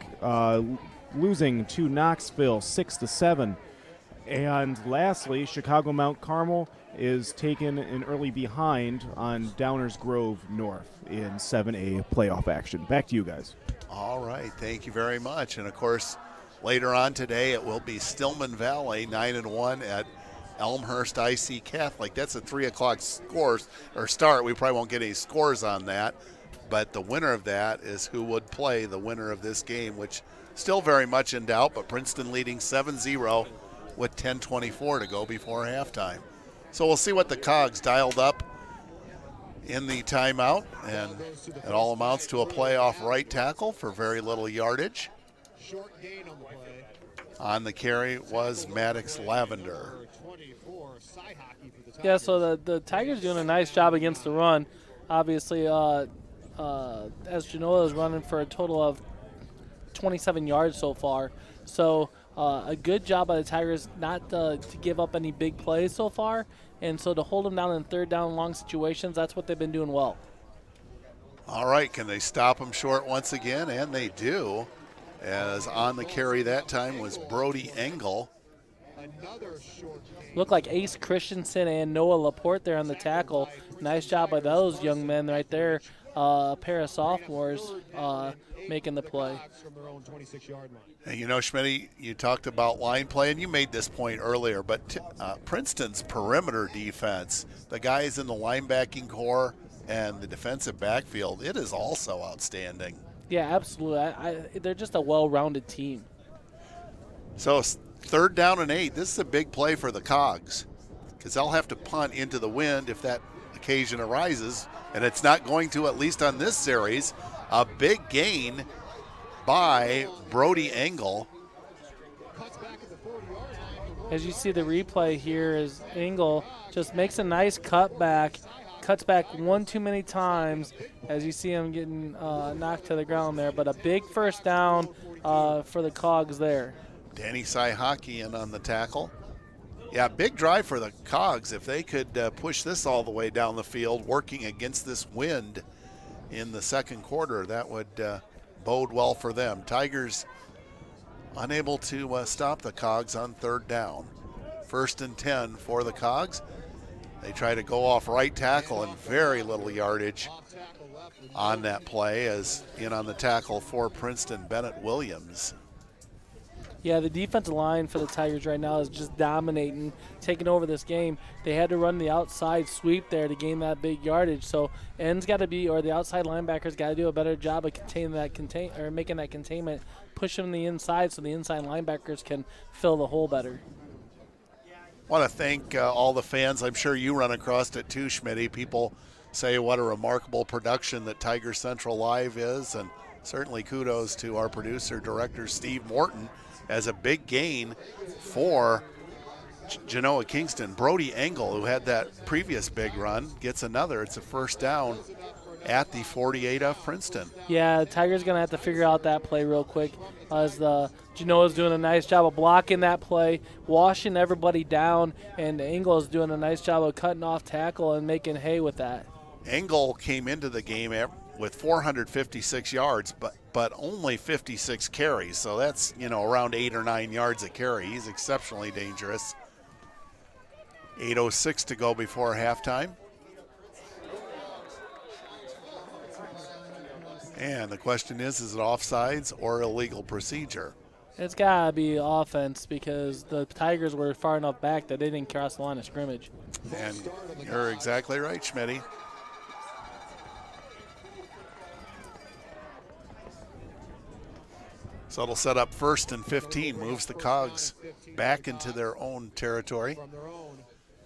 losing to Knoxville 6-7. And lastly, Chicago Mount Carmel is taken an early behind on Downers Grove North in 7A playoff action. Back to you guys. All right, thank you very much. And of course, later on today it will be Stillman Valley 9-1 at Elmhurst IC Catholic. That's a 3 o'clock start. We probably won't get any scores on that, but the winner of that is who would play the winner of this game, which still very much in doubt, but Princeton leading 7-0 with 10:24 to go before halftime. So we'll see what the Cogs dialed up in the timeout, and it all amounts to a playoff right tackle for very little yardage. Short gain on the play. On the carry was Maddox Lavender. 24, side hockey for the Tigers. Yeah, so the Tigers doing a nice job against the run. Obviously, as Genoa is running for a total of 27 yards so far. So a good job by the Tigers not to give up any big plays so far. And so to hold them down in third down long situations, that's what they've been doing well. All right, can they stop them short once again? And they do, as on the carry that time was Brody Engel. Another short gain. Looked like Ace Christensen and Noah Laporte there on the tackle. Nice job by those young men right there. pair of sophomores making the play. And you know, Schmitty, you talked about line play, and you made this point earlier, but Princeton's perimeter defense, the guys in the linebacking core and the defensive backfield, it is also outstanding. Yeah, absolutely. They're just a well-rounded team. So 3rd down and 8. This is a big play for the Cogs because they'll have to punt into the wind if that occasion arises, and it's not going to, at least on this series. A big gain by Brody Engel. As you see the replay here, is Engel just makes a nice cutback, cuts back one too many times as you see him getting knocked to the ground there. But a big first down for the Cogs there. Danny Saihaki in on the tackle. Yeah, big drive for the Cogs. If they could push this all the way down the field, working against this wind in the second quarter, that would bode well for them. Tigers unable to stop the Cogs on 3rd down. 1st and 10 for the Cogs. They try to go off right tackle and very little yardage on that play, as in on the tackle for Princeton, Bennett Williams. Yeah, the defensive line for the Tigers right now is just dominating, taking over this game. They had to run the outside sweep there to gain that big yardage. So ends got to be, or the outside linebackers got to do a better job of containing that or making that containment, push them the inside so the inside linebackers can fill the hole better. I want to thank all the fans. I'm sure you run across it too, Schmitty. People say what a remarkable production that Tiger Central Live is, and certainly kudos to our producer, director Steve Morton, as a big gain for Genoa Kingston. Brody Engel, who had that previous big run, gets another. It's a first down at the 48 of Princeton. Yeah, the Tigers going to have to figure out that play real quick, as Genoa's doing a nice job of blocking that play, washing everybody down, and Engel is doing a nice job of cutting off tackle and making hay with that. Engel came into the game with 456 yards, but only 56 carries. So that's, around 8 or 9 yards a carry. He's exceptionally dangerous. 8:06 to go before halftime. And the question is it offsides or illegal procedure? It's got to be offense because the Tigers were far enough back that they didn't cross the line of scrimmage. And you're exactly right, Schmitty. So it'll set up 1st and 15, moves the Cogs back into their own territory.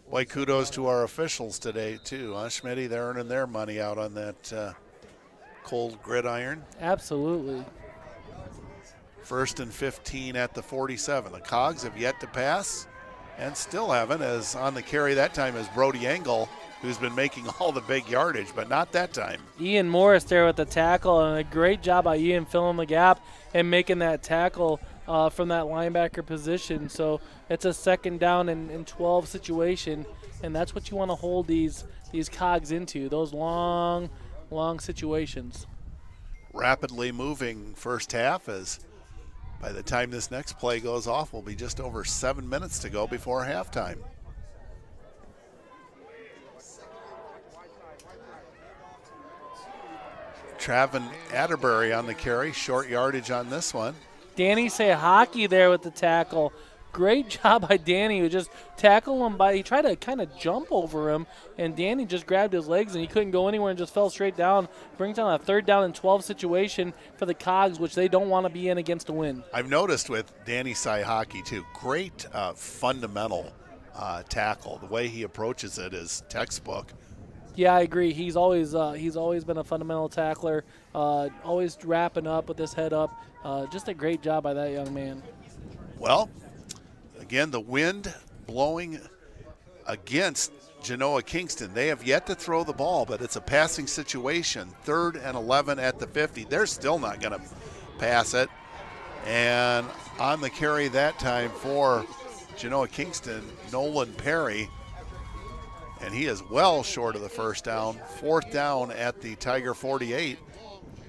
Boy, kudos to our officials today, too, huh, Schmitty? They're earning their money out on that cold gridiron. Absolutely. 1st and 15 at the 47. The Cogs have yet to pass and still haven't, as on the carry that time is Brody Engel, who's been making all the big yardage, but not that time. Ian Morris there with the tackle, and a great job by Ian filling the gap and making that tackle from that linebacker position. So it's a 2nd down and 12 situation, and that's what you want to hold these Cogs into, those long situations. Rapidly moving first half, as by the time this next play goes off, will be just over 7 minutes to go before halftime. Travin Atterbury on the carry, short yardage on this one. Danny Saihaki there with the tackle. Great job by Danny, who just tackled him he tried to kind of jump over him, and Danny just grabbed his legs and he couldn't go anywhere and just fell straight down. Brings down a 3rd down and 12 situation for the Cogs, which they don't want to be in against a win. I've noticed with Danny Saihaki too, great fundamental tackle. The way he approaches it is textbook. Yeah, I agree. He's always been a fundamental tackler, always wrapping up with his head up. Just a great job by that young man. Well, again, the wind blowing against Genoa Kingston. They have yet to throw the ball, but it's a passing situation. 3rd and 11 at the 50. They're still not going to pass it. And on the carry that time for Genoa Kingston, Nolan Perry. And he is well short of the first down. 4th down at the Tiger 48.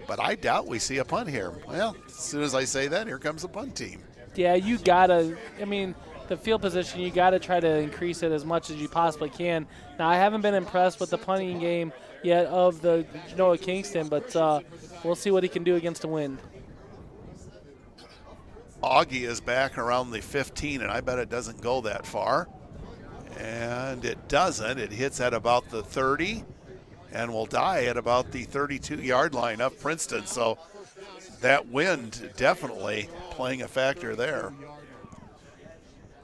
But I doubt we see a punt here. Well, as soon as I say that, here comes the punt team. Yeah, you got to, the field position, you got to try to increase it as much as you possibly can. Now, I haven't been impressed with the punting game yet of the Genoa Kingston, but we'll see what he can do against the wind. Augie is back around the 15, and I bet it doesn't go that far. And it doesn't. It hits at about the 30 and will die at about the 32-yard line of Princeton. So that wind definitely playing a factor there.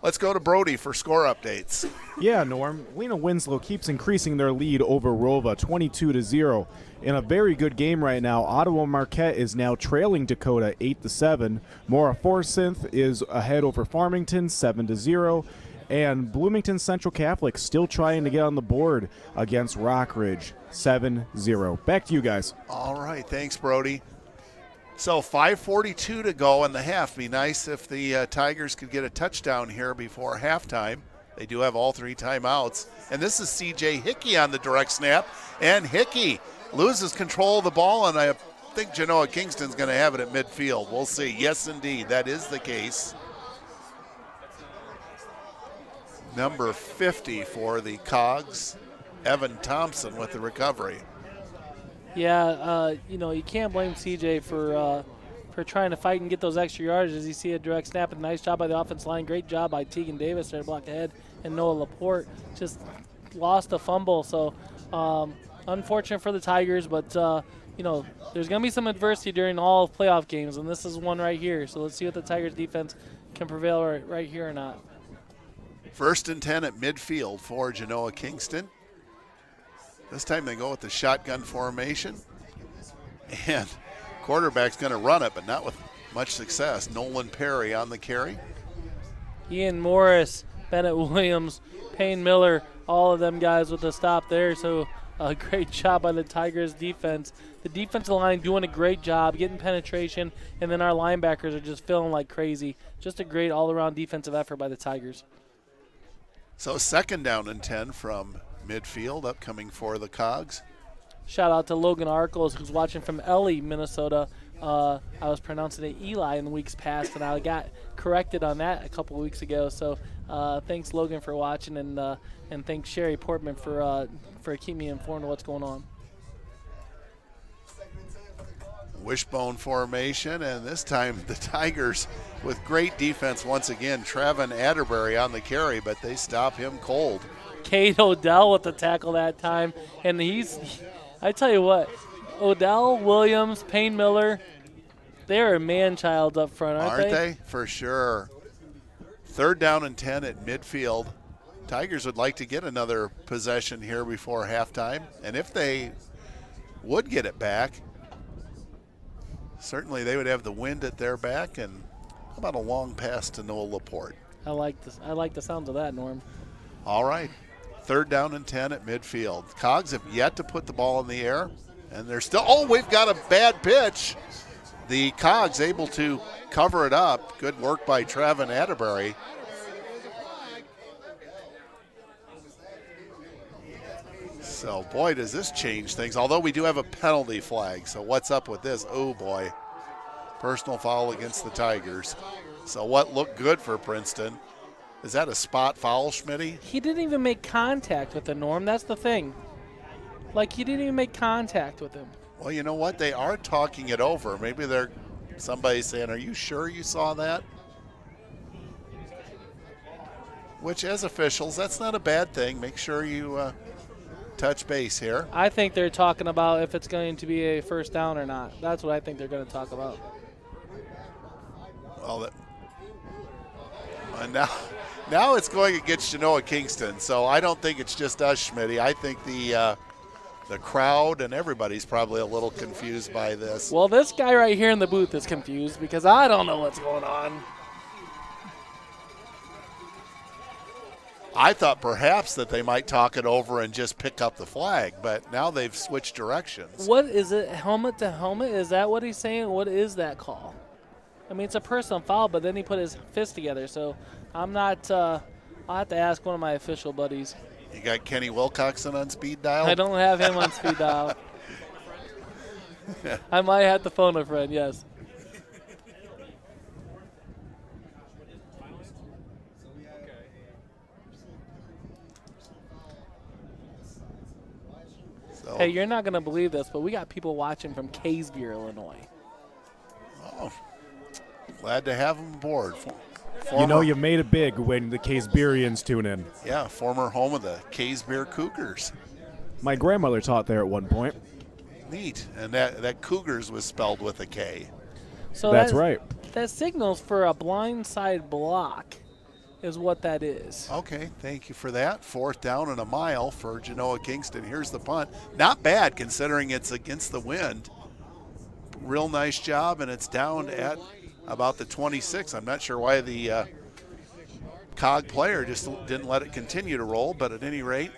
Let's go to Brody for score updates. Yeah, Norm. Lena Winslow keeps increasing their lead over Rova, 22-0. In a very good game right now, Ottawa Marquette is now trailing Dakota 8-7. Mora Forsyth is ahead over Farmington 7-0. And Bloomington Central Catholic still trying to get on the board against Rockridge 7-0. Back to you guys. All right, thanks, Brody. So 5:42 to go in the half. Be nice if the Tigers could get a touchdown here before halftime. They do have all 3 timeouts. And this is C.J. Hickey on the direct snap. And Hickey loses control of the ball, and I think Genoa Kingston's going to have it at midfield. We'll see. Yes, indeed, that is the case. Number 50 for the Cogs, Evan Thompson with the recovery. Yeah, you can't blame CJ for trying to fight and get those extra yards. As you see a direct snap, and nice job by the offense line. Great job by Tegan Davis there to block ahead, and Noah Laporte just lost a fumble. So unfortunate for the Tigers, but there's going to be some adversity during all playoff games, and this is one right here. So let's see what the Tigers defense can prevail right here or not. 1st and 10 at midfield for Genoa Kingston. This time they go with the shotgun formation. And quarterback's going to run it, but not with much success. Nolan Perry on the carry. Ian Morris, Bennett Williams, Payne Miller, all of them guys with the stop there. So a great job by the Tigers defense. The defensive line doing a great job, getting penetration, and then our linebackers are just filling like crazy. Just a great all-around defensive effort by the Tigers. So 2nd down and 10 from midfield, upcoming for the Cogs. Shout out to Logan Arkles, who's watching from Ellie, Minnesota. I was pronouncing it Eli in the weeks past, and I got corrected on that a couple of weeks ago. So thanks, Logan, for watching, and thanks Sherry Portman for keeping me informed of what's going on. Wishbone formation, and this time the Tigers with great defense once again. Trevin Atterbury on the carry, but they stop him cold. Cade Odell with the tackle that time, and I tell you what, Odell, Williams, Payne Miller, they're man-childs up front, aren't they? For sure. 3rd down and 10 at midfield. Tigers would like to get another possession here before halftime, and if they would get it back, certainly they would have the wind at their back. And how about a long pass to Noah Laporte? I like the sounds of that, Norm. All right. 3rd down and 10 at midfield. Cogs have yet to put the ball in the air, and they're still – oh, we've got a bad pitch. The Cogs able to cover it up. Good work by Trevin Atterbury. So, boy, does this change things. Although we do have a penalty flag, so what's up with this? Oh, boy. Personal foul against the Tigers. So what looked good for Princeton. Is that a spot foul, Schmitty? He didn't even make contact with the Norm. That's the thing. Like, he didn't even make contact with him. Well, you know what? They are talking it over. Maybe somebody's saying, are you sure you saw that? Which, as officials, that's not a bad thing. Make sure you touch base here. I think they're talking about if it's going to be a first down or not. That's what I think they're going to talk about. Well, now it's going against Genoa Kingston, so I don't think it's just us, Schmitty. I think the crowd and everybody's probably a little confused by this. Well, this guy right here in the booth is confused because I don't know what's going on. I thought perhaps that they might talk it over and just pick up the flag, but now they've switched directions. What is it, helmet to helmet? Is that what he's saying? What is that call? I mean, it's a personal foul, but then he put his fist together, so I'm not I'll have to ask one of my official buddies. You got Kenny Wilcoxon on speed dial? I don't have him on speed dial. I might have to phone a friend, yes. So So, Hey, you're not going to believe this, but we got people watching from Kaysville, Illinois. oh, glad to have them aboard. You know you made it big when the Kaysberians tune in. Yeah, former home of the Kaysbere Cougars. My grandmother taught there at one point. Neat. And that Cougars was spelled with a K. So That's right. That signals for a blindside block is what that is. Okay, thank you for that. 4th down and a mile for Genoa Kingston. Here's the punt. Not bad considering it's against the wind. Real nice job, and it's down at about the 26. I'm not sure why the Cog player just didn't let it continue to roll, but at any rate,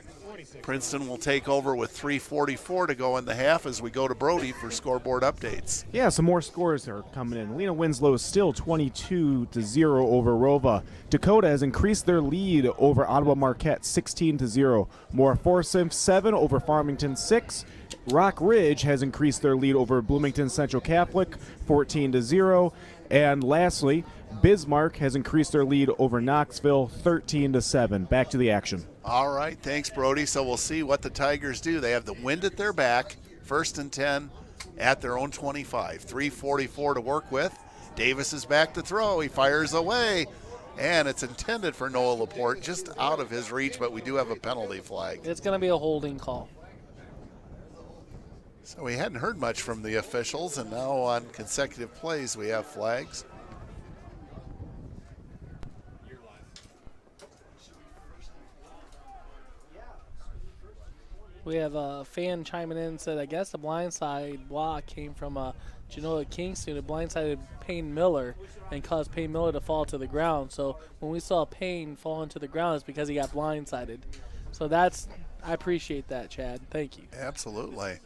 Princeton will take over with 3:44 to go in the half as we go to Brody for scoreboard updates. Yeah, some more scores are coming in. Lena Winslow is still 22-0 over Rova. Dakota has increased their lead over Ottawa Marquette 16-0. Moore Forsyth 7 over Farmington 6. Rock Ridge has increased their lead over Bloomington Central Catholic 14-0. And lastly, Bismarck has increased their lead over Knoxville 13-7. Back to the action. All right, thanks, Brody. So we'll see what the Tigers do. They have the wind at their back, 1st and 10 at their own 25. 3:44 to work with. Davis is back to throw. He fires away, and it's intended for Noah Laporte, just out of his reach, but we do have a penalty flag. It's going to be a holding call. So we hadn't heard much from the officials, and now on consecutive plays we have flags. We have a fan chiming in and said, I guess the blindside block came from Genoa Kingston. It blindsided Payne Miller and caused Payne Miller to fall to the ground. So when we saw Payne fall into the ground, it's because he got blindsided. So I appreciate that, Chad. Thank you. Absolutely.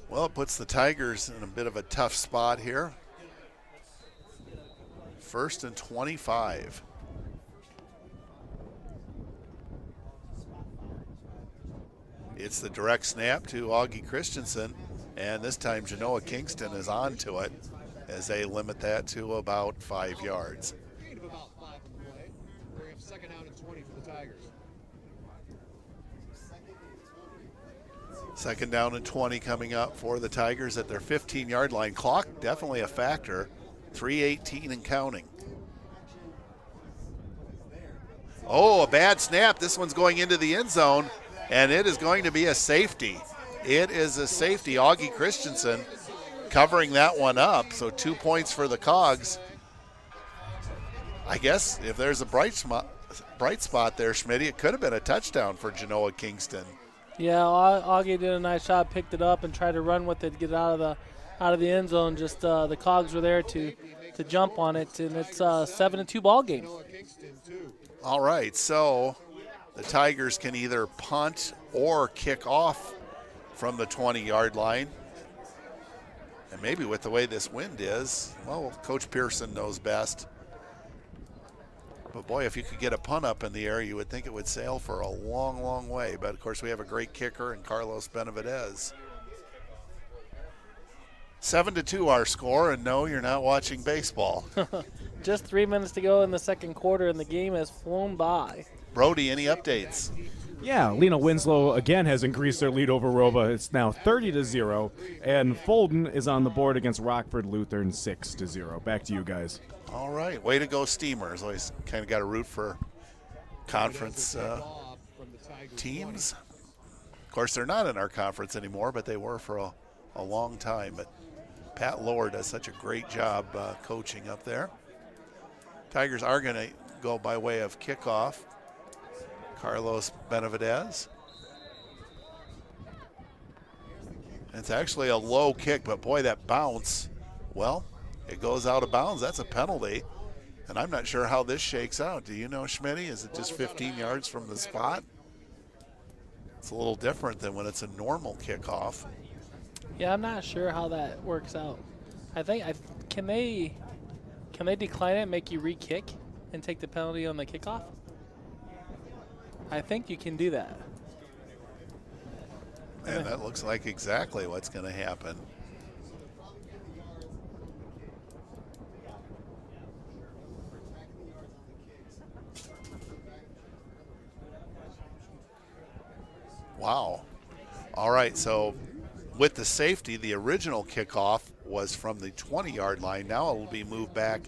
Well, it puts the Tigers in a bit of a tough spot here. 1st and 25. It's the direct snap to Augie Christensen, and this time Genoa Kingston is on to it as they limit that to about 5 yards. Gain of about 5 on the play. We have 2nd down and 20 for the Tigers. 2nd down and 20 coming up for the Tigers at their 15-yard line. Clock definitely a factor. 3:18 and counting. Oh, a bad snap. This one's going into the end zone, and it is going to be a safety. It is a safety. Augie Christensen covering that one up, so 2 points for the Cogs. I guess if there's a bright spot there, Schmitty, it could have been a touchdown for Genoa Kingston. Yeah, Augie did a nice job, picked it up and tried to run with it, get it out of the end zone. Just the Cogs were there to jump on it, and it's a 7-2 ball game. All right, so the Tigers can either punt or kick off from the 20-yard line. And maybe with the way this wind is, well, Coach Pearson knows best. But boy, if you could get a punt up in the air, you would think it would sail for a long, long way. But of course, we have a great kicker in Carlos Benavidez. 7-2 our score, and no, you're not watching baseball. Just 3 minutes to go in the second quarter, and the game has flown by. Brody, any updates? Yeah, Lena Winslow again has increased their lead over Rova. It's now 30-0, and Fulton is on the board against Rockford Lutheran 6-0. Back to you guys. All right, way to go, Steamers. Always kind of got to root for conference teams. Of course, they're not in our conference anymore, but they were for a long time. But Pat Lower does such a great job coaching up there. Tigers are going to go by way of kickoff. Carlos Benavidez. It's actually a low kick, but boy, that bounce, well, it goes out of bounds. That's a penalty. And I'm not sure how this shakes out. Do you know, Schmitty? Is it just 15 yards from the spot? It's a little different than when it's a normal kickoff. Yeah, I'm not sure how that works out. Can they decline it and make you re-kick and take the penalty on the kickoff? I think you can do that. And that looks like exactly what's going to happen. Wow. All right, so with the safety, the original kickoff was from the 20-yard line. Now it will be moved back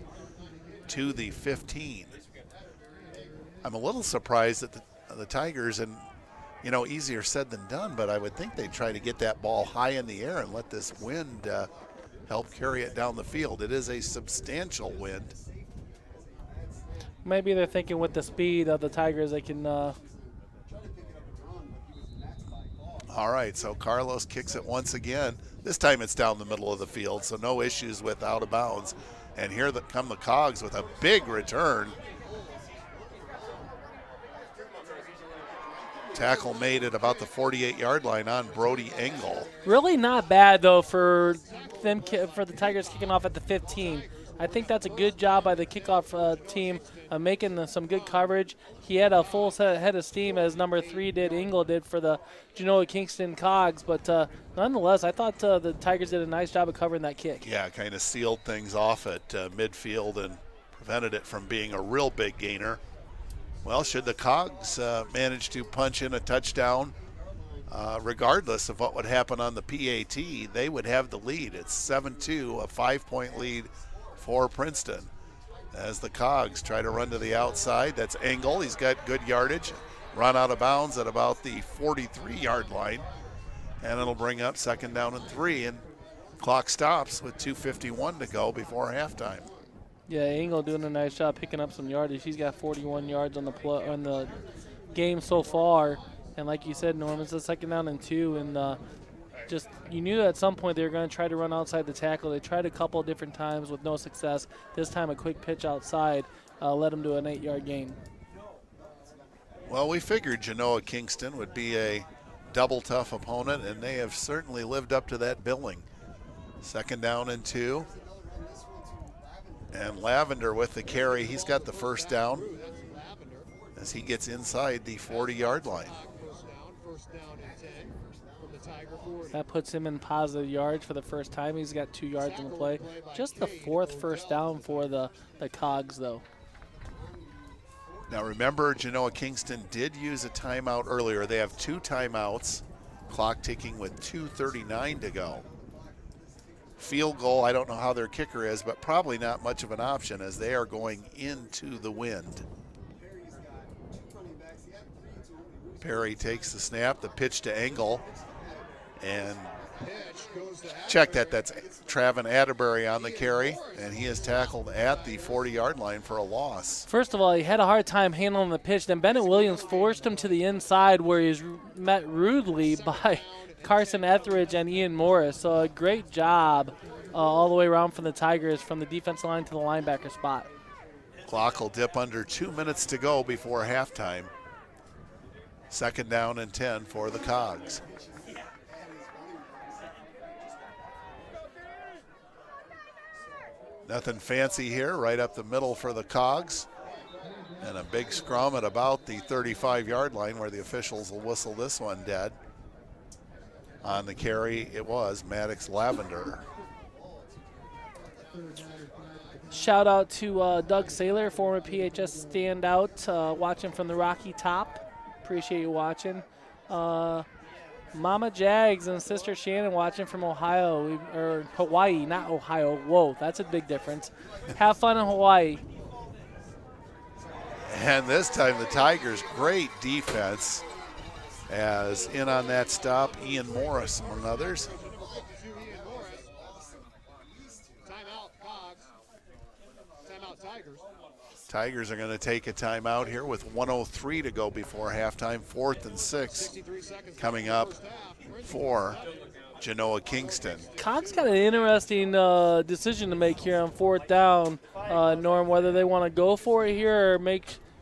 to the 15. I'm a little surprised that the Tigers, and easier said than done, but I would think they'd try to get that ball high in the air and let this wind help carry it down the field. It is a substantial wind. Maybe they're thinking with the speed of the Tigers, they can. All right, so Carlos kicks it once again. This time it's down the middle of the field, so no issues with out of bounds. And here come the Cogs with a big return. Tackle made at about the 48-yard line on Brody Engel. Really not bad, though, for the Tigers kicking off at the 15. I think that's a good job by the kickoff team making some good coverage. He had a full head of steam, as number 3 Engel did for the Genoa Kingston Cogs. But nonetheless, I thought the Tigers did a nice job of covering that kick. Yeah, kind of sealed things off at midfield and prevented it from being a real big gainer. Well, should the Cogs manage to punch in a touchdown, regardless of what would happen on the PAT, they would have the lead. It's 7-2, a 5-point lead for Princeton. As the Cogs try to run to the outside, that's Engel. He's got good yardage. Run out of bounds at about the 43-yard line. And it'll bring up 2nd down and 3. And clock stops with 2:51 to go before halftime. Yeah, Engel doing a nice job picking up some yardage. He's got 41 yards on the game so far. And like you said, Norm, it's a 2nd down and 2. And just you knew at some point they were going to try to run outside the tackle. They tried a couple of different times with no success. This time a quick pitch outside led them to an 8-yard gain. Well, we figured Genoa Kingston would be a double tough opponent, and they have certainly lived up to that billing. 2nd down and 2. And Lavender with the carry. He's got the 1st down as he gets inside the 40-yard line. That puts him in positive yards for the first time. He's got 2 yards in the play. Just the 4th first down for the Cogs, though. Now remember, Genoa Kingston did use a timeout earlier. They have 2 timeouts, clock ticking with 2:39 to go. Field goal, I don't know how their kicker is, but probably not much of an option as they are going into the wind. Perry takes the snap, the pitch to Engel, and check that. That's Traven Atterbury on the carry, and he is tackled at the 40-yard line for a loss. First of all, he had a hard time handling the pitch. Then Bennett Williams forced him to the inside where he was met rudely by Carson Etheridge and Ian Morris. So a great job all the way around from the Tigers from the defensive line to the linebacker spot. Clock will dip under 2 minutes to go before halftime. 2nd down and 10 for the Cogs. Nothing fancy here, right up the middle for the Cogs. And a big scrum at about the 35-yard line where the officials will whistle this one dead. On the carry, it was Maddox Lavender. Shout out to Doug Saylor, former PHS standout, watching from the Rocky Top. Appreciate you watching. Mama Jags and Sister Shannon watching from Ohio, or Hawaii, not Ohio. Whoa, that's a big difference. Have fun in Hawaii. And this time the Tigers, great defense, as in on that stop, Ian Morris, among others. Timeout, Cogs. Timeout, Tigers. Tigers are going to take a timeout here with 1:03 to go before halftime. 4th and 6 coming up for Genoa Kingston. Cogs got an interesting decision to make here on 4th down, Norm, whether they want to go for it here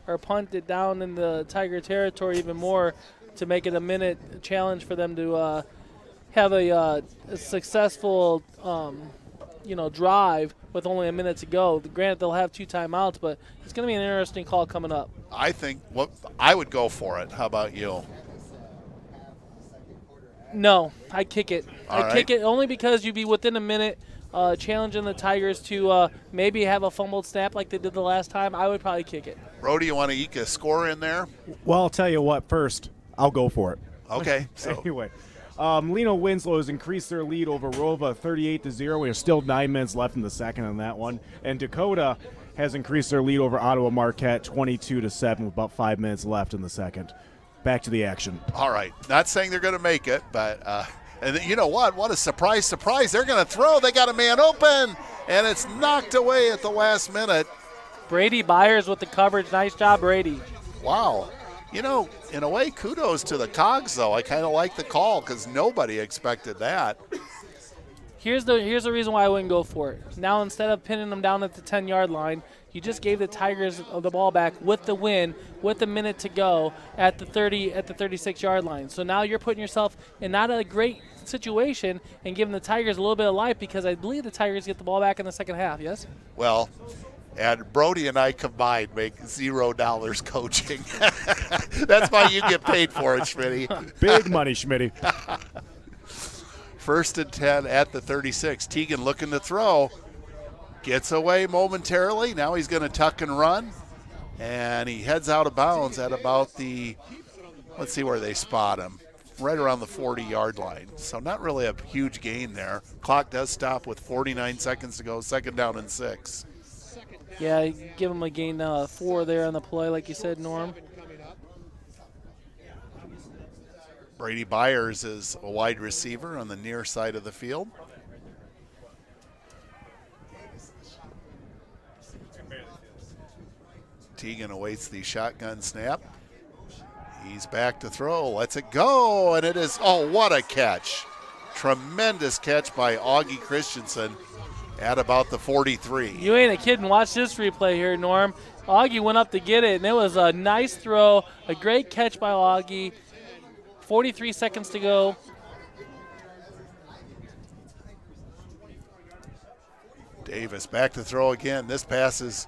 or punt it down in the Tiger territory even more to make it a minute challenge for them to have a successful drive with only a minute to go. Granted, they'll have 2 timeouts, but it's going to be an interesting call coming up. I think I would go for it. How about you? No, I kick it. All kick it only because you'd be within a minute challenging the Tigers to maybe have a fumbled snap like they did the last time. I would probably kick it. Brody, you want to eke a score in there? Well, I'll tell you what first. I'll go for it. Okay. So Anyway, Lino Winslow has increased their lead over Rova 38-0. There's still 9 minutes left in the second on that one. And Dakota has increased their lead over Ottawa Marquette 22-7 with about 5 minutes left in the second. Back to the action. All right. Not saying they're going to make it, but and you know what? What a surprise. They're going to throw. They got a man open, and it's knocked away at the last minute. Brady Byers with the coverage. Nice job, Brady. Wow. You know, in a way, kudos to the Cogs, though. I kind of like the call because nobody expected that. Here's the reason why I wouldn't go for it. Now, instead of pinning them down at the 10-yard line, you just gave the Tigers the ball back with the win, with a minute to go at the 36-yard line. So now you're putting yourself in not a great situation and giving the Tigers a little bit of life, because I believe the Tigers get the ball back in the second half, yes? Well, and Brody and I combined make $0 coaching. That's why you get paid for it, Schmitty. Big money, Schmitty. 1st and 10 at the 36. Teagan looking to throw. Gets away momentarily. Now he's going to tuck and run. And he heads out of bounds at about the, let's see where they spot him, right around the 40-yard line. So not really a huge gain there. Clock does stop with 49 seconds to go, 2nd down and 6. Yeah, give him a gain 4 there on the play, like you said, Norm. Brady Byers is a wide receiver on the near side of the field. Teagan awaits the shotgun snap. He's back to throw. Lets it go, and it is, oh, what a catch. Tremendous catch by Augie Christensen at about the 43. You ain't a kidding. Watch this replay here, Norm. Augie went up to get it, and it was a nice throw, a great catch by Augie. 43 seconds to go. Davis back to throw again. This pass is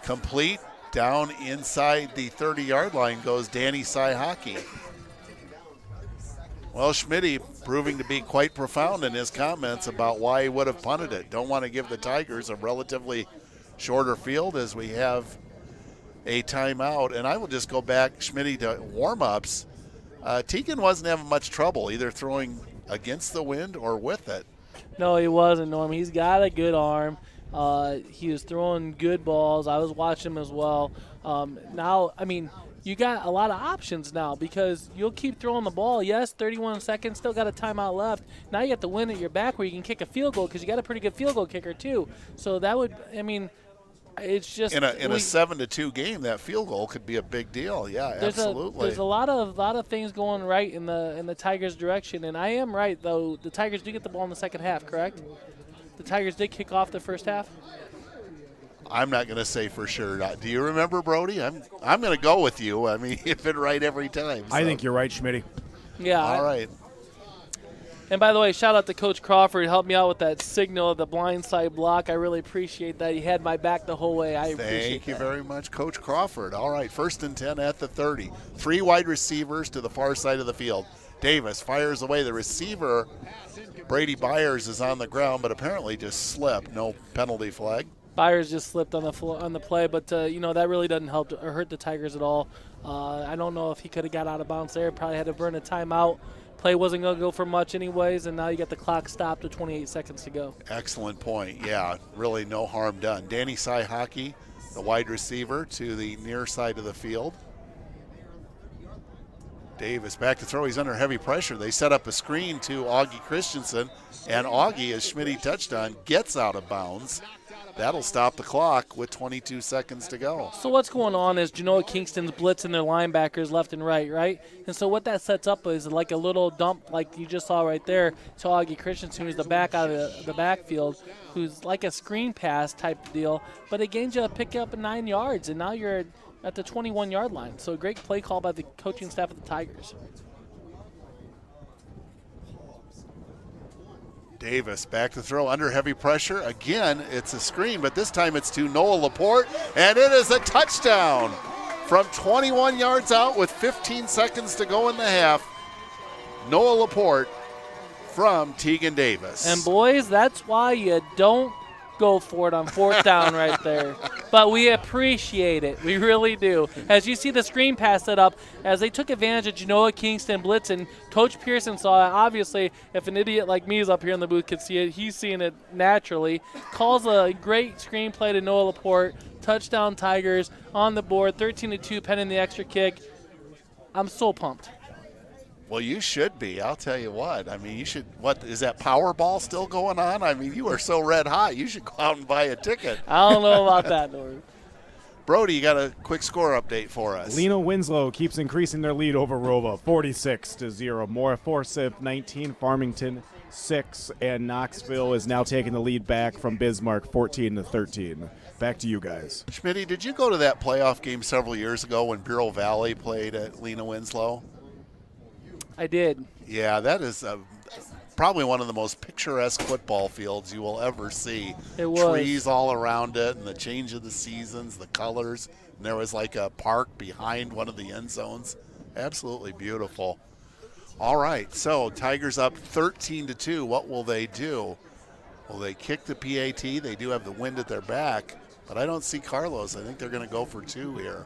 complete. Down inside the 30-yard line goes Danny Saihaki. Well, Schmitty proving to be quite profound in his comments about why he would have punted it. Don't want to give the Tigers a relatively shorter field as we have a timeout. And I will just go back, Schmitty, to warm-ups. Teagan wasn't having much trouble either throwing against the wind or with it. No, he wasn't, Norm. He's got a good arm. He was throwing good balls. I was watching him as well. Now, I mean, you got a lot of options now because you'll keep throwing the ball. Yes, 31 seconds, still got a timeout left. Now you got the wind at your back where you can kick a field goal because you got a pretty good field goal kicker too. So that would, I mean, it's just in a 7-2 game, that field goal could be a big deal. Yeah, absolutely. There's a lot of things going right in the Tigers' direction, and I am right though. The Tigers do get the ball in the second half, correct? The Tigers did kick off the first half. I'm not going to say for sure. Do you remember, Brody? I'm going to go with you. I mean, you've been right every time. So. I think you're right, Schmitty. Yeah. All right. And by the way, shout out to Coach Crawford. He helped me out with that signal of the blindside block. I really appreciate that. He had my back the whole way. I appreciate that. Thank you very much, Coach Crawford. All right, 1st and 10 at the 30. 3 wide receivers to the far side of the field. Davis fires away. The receiver, Brady Byers, is on the ground, but apparently just slipped. No penalty flag. Byers just slipped on the play, but you know that really doesn't help or hurt the Tigers at all. I don't know if he could have got out of bounds there. Probably had to burn a timeout. Play wasn't going to go for much anyways, and now you got the clock stopped with 28 seconds to go. Excellent point. Yeah, really no harm done. Danny Saihaki, the wide receiver, to the near side of the field. Davis back to throw. He's under heavy pressure. They set up a screen to Augie Christensen, and Augie, as Schmitty touched on, gets out of bounds. That'll stop the clock with 22 seconds to go. So what's going on is Genoa Kingston's blitzing their linebackers left and right? And so what that sets up is like a little dump like you just saw right there to Augie Christensen, who's the back out of the backfield, who's like a screen pass type deal, but it gains you a pick up 9 yards, and now you're at the 21-yard line. So a great play call by the coaching staff of the Tigers. Davis back to throw under heavy pressure. Again, it's a screen, but this time it's to Noah Laporte, and it is a touchdown from 21 yards out with 15 seconds to go in the half. Noah Laporte from Teagan Davis. And boys, that's why you don't go for it on 4th down right there. But we appreciate it. We really do. As you see the screen pass set up, as they took advantage of Genoa Kingston blitzing, Coach Pearson saw it. Obviously, if an idiot like me is up here in the booth could see it, he's seeing it naturally. Calls a great screen play to Noah Laporte. Touchdown Tigers on the board, 13-2 pending the extra kick. I'm so pumped. Well, you should be. I'll tell you what. I mean, you should. What is that Powerball still going on? I mean, you are so red hot. You should go out and buy a ticket. I don't know about that, Norm. Brody, you got a quick score update for us. Lena Winslow keeps increasing their lead over Rova, 46-0. Mora Forsyth 19, Farmington 6, and Knoxville is now taking the lead back from Bismarck 14-13. Back to you guys. Schmitty, did you go to that playoff game several years ago when Bureau Valley played at Lena Winslow? I did. Yeah, that is probably one of the most picturesque football fields you will ever see. It was. Trees all around it and the change of the seasons, the colors. And there was like a park behind one of the end zones. Absolutely beautiful. All right, so Tigers up 13-2. What will they do? Will they kick the PAT? They do have the wind at their back, but I don't see Carlos. I think they're going to go for 2 here.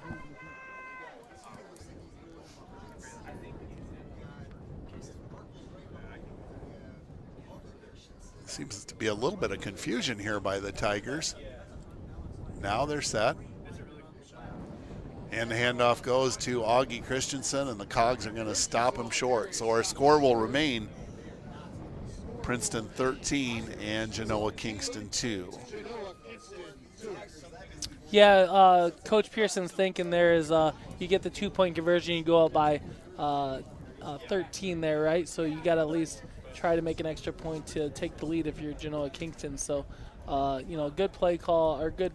Seems to be a little bit of confusion here by the Tigers. Now they're set. And the handoff goes to Augie Christensen, and the Cogs are going to stop him short. So our score will remain Princeton 13 and Genoa Kingston 2. Yeah, Coach Pearson's thinking there is you get the 2-point conversion, you go up by 13 there, right? So you got to at least try to make an extra point to take the lead if you're Genoa Kingston. So, good play call or good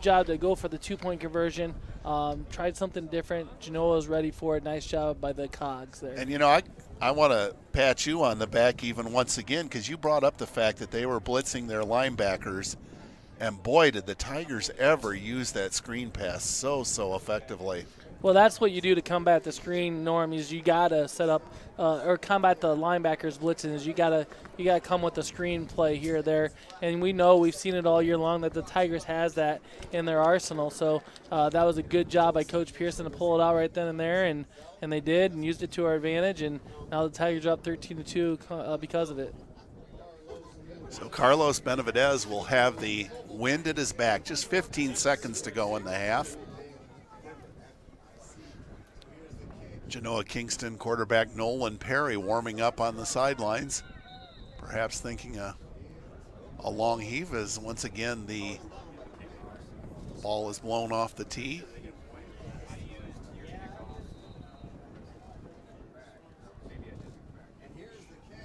job to go for the 2-point conversion. Tried something different. Genoa's ready for it. Nice job by the Cogs there. And, I want to pat you on the back even once again because you brought up the fact that they were blitzing their linebackers. And, boy, did the Tigers ever use that screen pass so effectively. Well, that's what you do to combat the screen, Norm, is you got to set up or combat the linebackers blitzing is you got to come with a screen play here or there. And we've seen it all year long that the Tigers has that in their arsenal. So that was a good job by Coach Pearson to pull it out right then and there, and they did and used it to our advantage. And now the Tigers are up 13-2 because of it. So Carlos Benavidez will have the wind at his back. Just 15 seconds to go in the half. Genoa Kingston quarterback Nolan Perry warming up on the sidelines, perhaps thinking a long heave as once again the ball is blown off the tee.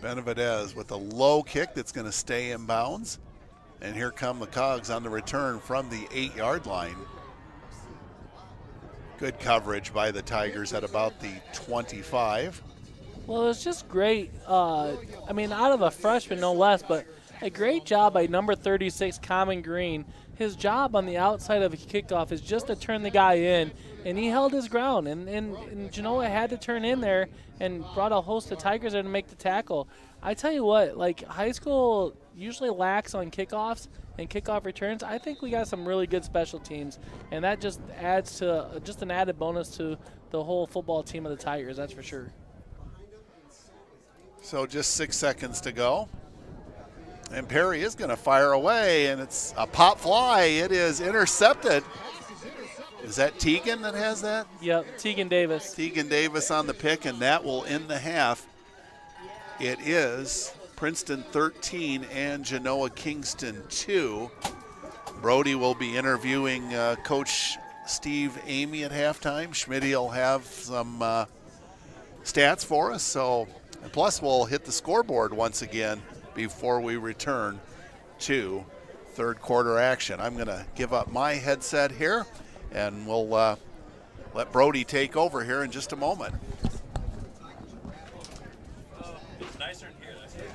Benavidez with a low kick that's going to stay in bounds. And here come the Cogs on the return from the 8-yard line. Good coverage by the Tigers at about the 25. Well, it was just great. Out of a freshman, no less, but a great job by number 36, Common Green. His job on the outside of a kickoff is just to turn the guy in, and he held his ground. And Genoa had to turn in there and brought a host of Tigers in to make the tackle. I tell you what, high school usually lacks on kickoffs and kickoff returns. I think we got some really good special teams, and that just adds to just an added bonus to the whole football team of the Tigers, that's for sure. So just 6 seconds to go. And Perry is going to fire away, and it's a pop fly. It is intercepted. Is that Tegan that has that? Yep, Tegan Davis. Tegan Davis on the pick, and that will end the half. It is Princeton 13 and Genoa Kingston 2. Brody will be interviewing Coach Steve Amy at halftime. Schmitty will have some stats for us. So, and plus we'll hit the scoreboard once again before we return to third quarter action. I'm going to give up my headset here, and we'll let Brody take over here in just a moment. It's nicer in here. That's it.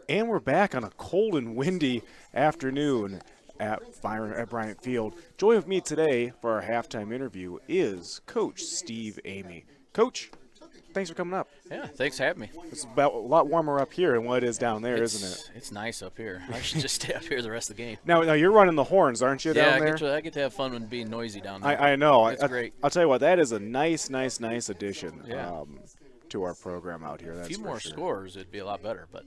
And we're back on a cold and windy afternoon at Bryant Field. Joining with me today for our halftime interview is Coach Steve Amy. Coach, thanks for coming up. Yeah, thanks for having me. It's about a lot warmer up here than what it is down there, isn't it? It's nice up here. I should just stay up here the rest of the game. Now you're running the horns, aren't you, Yeah, down there? I get to have fun when being noisy down there. I know. It's great. I'll tell you what, that is a nice addition to our program out here. That's a few for more sure. scores, it'd be a lot better. But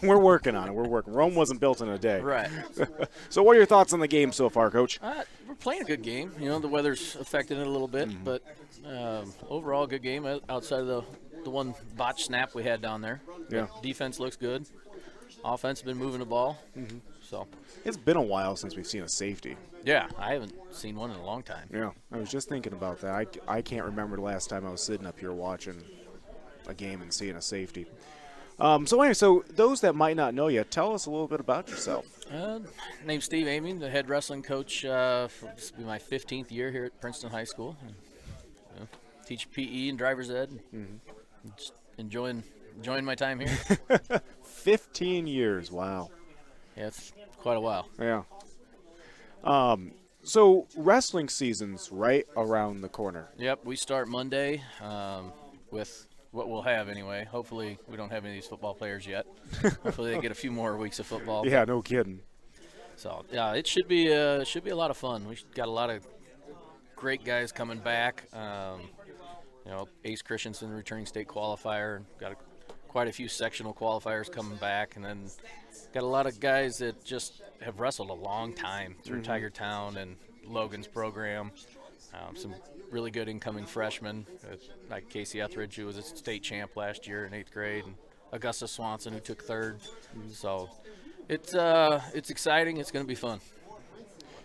We're working on it. Rome wasn't built in a day. right. So what are your thoughts on the game so far, Coach? We're playing a good game. You know, the weather's affecting it a little bit, but overall, good game outside of the one botch snap we had down there. Yeah. Defense looks good. Offense has been moving the ball. So It's been a while since we've seen a safety. yeah, I haven't seen one in a long time. Yeah, I was just thinking about that. I can't remember the last time I was sitting up here watching a game and seeing a safety. So those that might not know you, tell us a little bit about yourself. Name's Steve Amy, the head wrestling coach. This will be my 15th year here at Princeton High School. And, teach PE and driver's ed. Just enjoying my time here. 15 years, wow. Yeah, it's quite a while. Yeah. So wrestling season's right around the corner. Yep, we start Monday with what we'll have anyway. Hopefully we don't have any of these football players yet. Hopefully they get a few more weeks of football. Yeah, no kidding. So yeah, it should be a lot of fun. We got a lot of great guys coming back. Ace Christensen, returning state qualifier. Got quite a few sectional qualifiers coming back, and then got a lot of guys that just have wrestled a long time through Tiger Town and Logan's program. Some really good incoming freshmen, like Casey Etheridge, who was a state champ last year in 8th grade, and Augusta Swanson, who took 3rd. So it's exciting. It's going to be fun.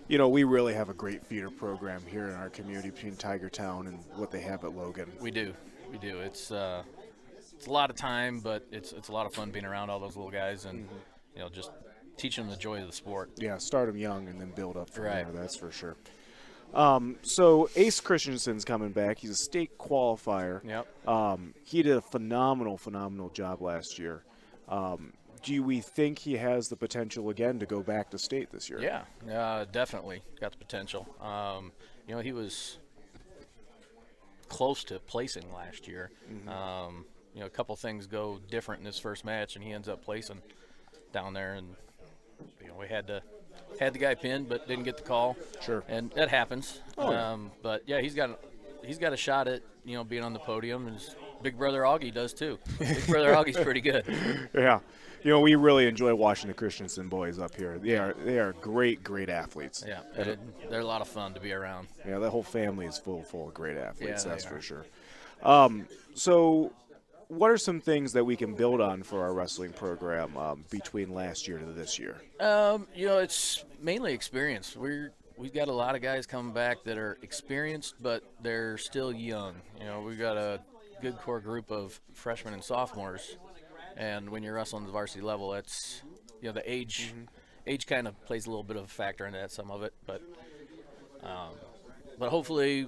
You know, we really have a great feeder program here in our community between Tiger Town and what they have at Logan. We do. It's a lot of time, but it's a lot of fun being around all those little guys and just teaching them the joy of the sport. Yeah, start them young and then build up from Right. there. That's for sure. So Ace Christensen's coming back. He's a state qualifier. Yep. He did a phenomenal job last year. Do we think he has the potential again to go back to state this year? Yeah, definitely got the potential. He was close to placing last year. A couple things go different in his first match, and he ends up placing down there. And we had the guy pinned, but didn't get the call. Sure. And that happens. Oh, yeah. But yeah, he's got a shot at being on the podium, and his big brother Augie does too. Big brother Augie's pretty good. Yeah. We really enjoy watching the Christensen boys up here. They are great athletes. Yeah, they're a lot of fun to be around. Yeah, the whole family is full of great athletes, Yeah, that's they for are. sure. So what are some things that we can build on for our wrestling program between last year to this year? It's mainly experience. We've got a lot of guys coming back that are experienced, but they're still young. We've got a good core group of freshmen and sophomores. And when you're wrestling at the varsity level, it's the age kind of plays a little bit of a factor in that, some of it. But hopefully,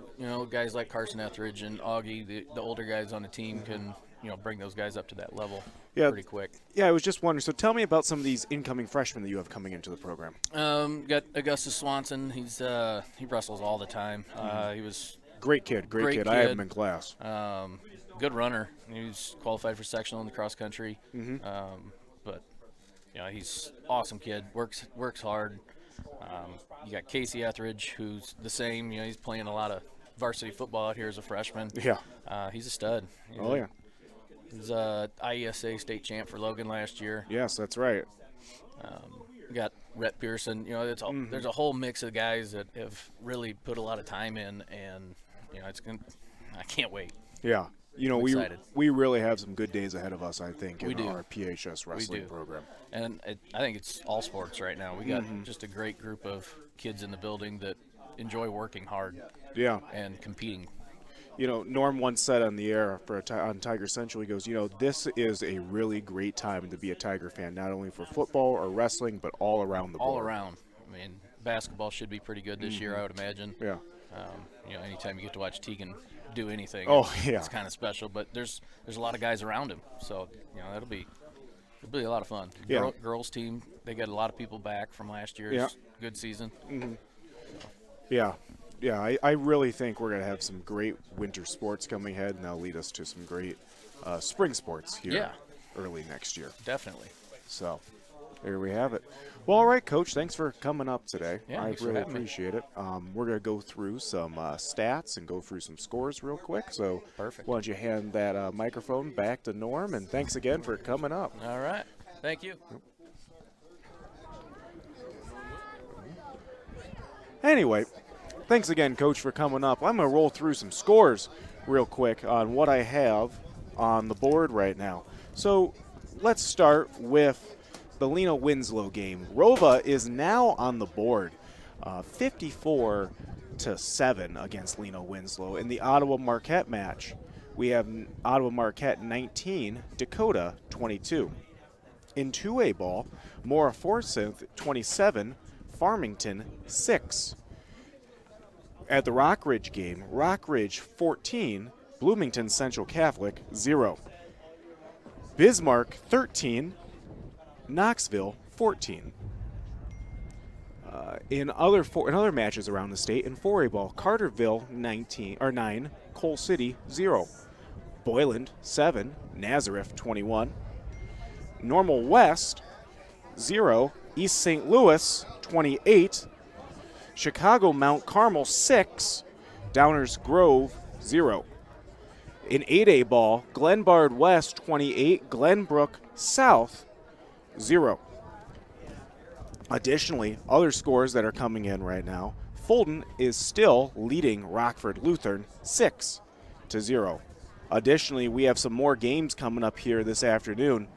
guys like Carson Etheridge and Augie, the older guys on the team, can bring those guys up to that level pretty quick. Yeah, I was just wondering. So tell me about some of these incoming freshmen that you have coming into the program. Got Augustus Swanson. He wrestles all the time. He was Great kid. I have him in class. good runner. He was qualified for sectional in the cross country. But he's awesome kid. Works hard. You got Casey Etheridge, who's the same. He's playing a lot of varsity football out here as a freshman. Yeah. He's a stud. He's a IHSA state champ for Logan last year. Yes, that's right. We got Rhett Pearson. There's a whole mix of guys that have really put a lot of time in, and I can't wait. Yeah. excited. We really have some good days ahead of us, I think, in We do. our PHS wrestling do. program. And I think it's all sports right now. We got just a great group of kids in the building that enjoy working hard Yeah. and competing. Norm once said on the air on Tiger Central, he goes, this is a really great time to be a Tiger fan, not only for football or wrestling, but all around the board. All around. I mean, basketball should be pretty good this year, I would imagine. Yeah. Anytime you get to watch Tegan do anything, Oh, yeah. it's kind of special. But there's a lot of guys around him, so that'll be It'll be a lot of fun. Yeah. Girls team, they got a lot of people back from last year's Yeah. good season. Yeah. Yeah, I really think we're going to have some great winter sports coming ahead, and that'll lead us to some great spring sports here Yeah. early next year. Definitely. So there we have it. Well, all right, Coach, thanks for coming up today. Yeah, I thanks for really having me. appreciate it. We're going to go through some stats and go through some scores real quick. So Perfect. why don't you hand that microphone back to Norm, and thanks again for coming up. All right. Thank you. Anyway, thanks again, Coach, for coming up. I'm going to roll through some scores real quick on what I have on the board right now. So let's start with the Lena Winslow game. Rova is now on the board, 54-7 against Lena Winslow. In the Ottawa Marquette match, we have Ottawa Marquette 19, Dakota 22. In 2A ball, Mora Forsyth 27, Farmington 6. At the Rockridge game, Rockridge 14, Bloomington Central Catholic 0. Bismarck 13, Knoxville 14. In other matches around the state, in 4A ball, Carterville 9, Coal City 0. Boyland 7, Nazareth 21. Normal West 0, East St. Louis 28. Chicago Mount Carmel 6, Downers Grove 0. In 8A ball, Glenbard West 28, Glenbrook South 0. Additionally, other scores that are coming in right now, Fulton is still leading Rockford Lutheran 6-0. Additionally, we have some more games coming up here this afternoon.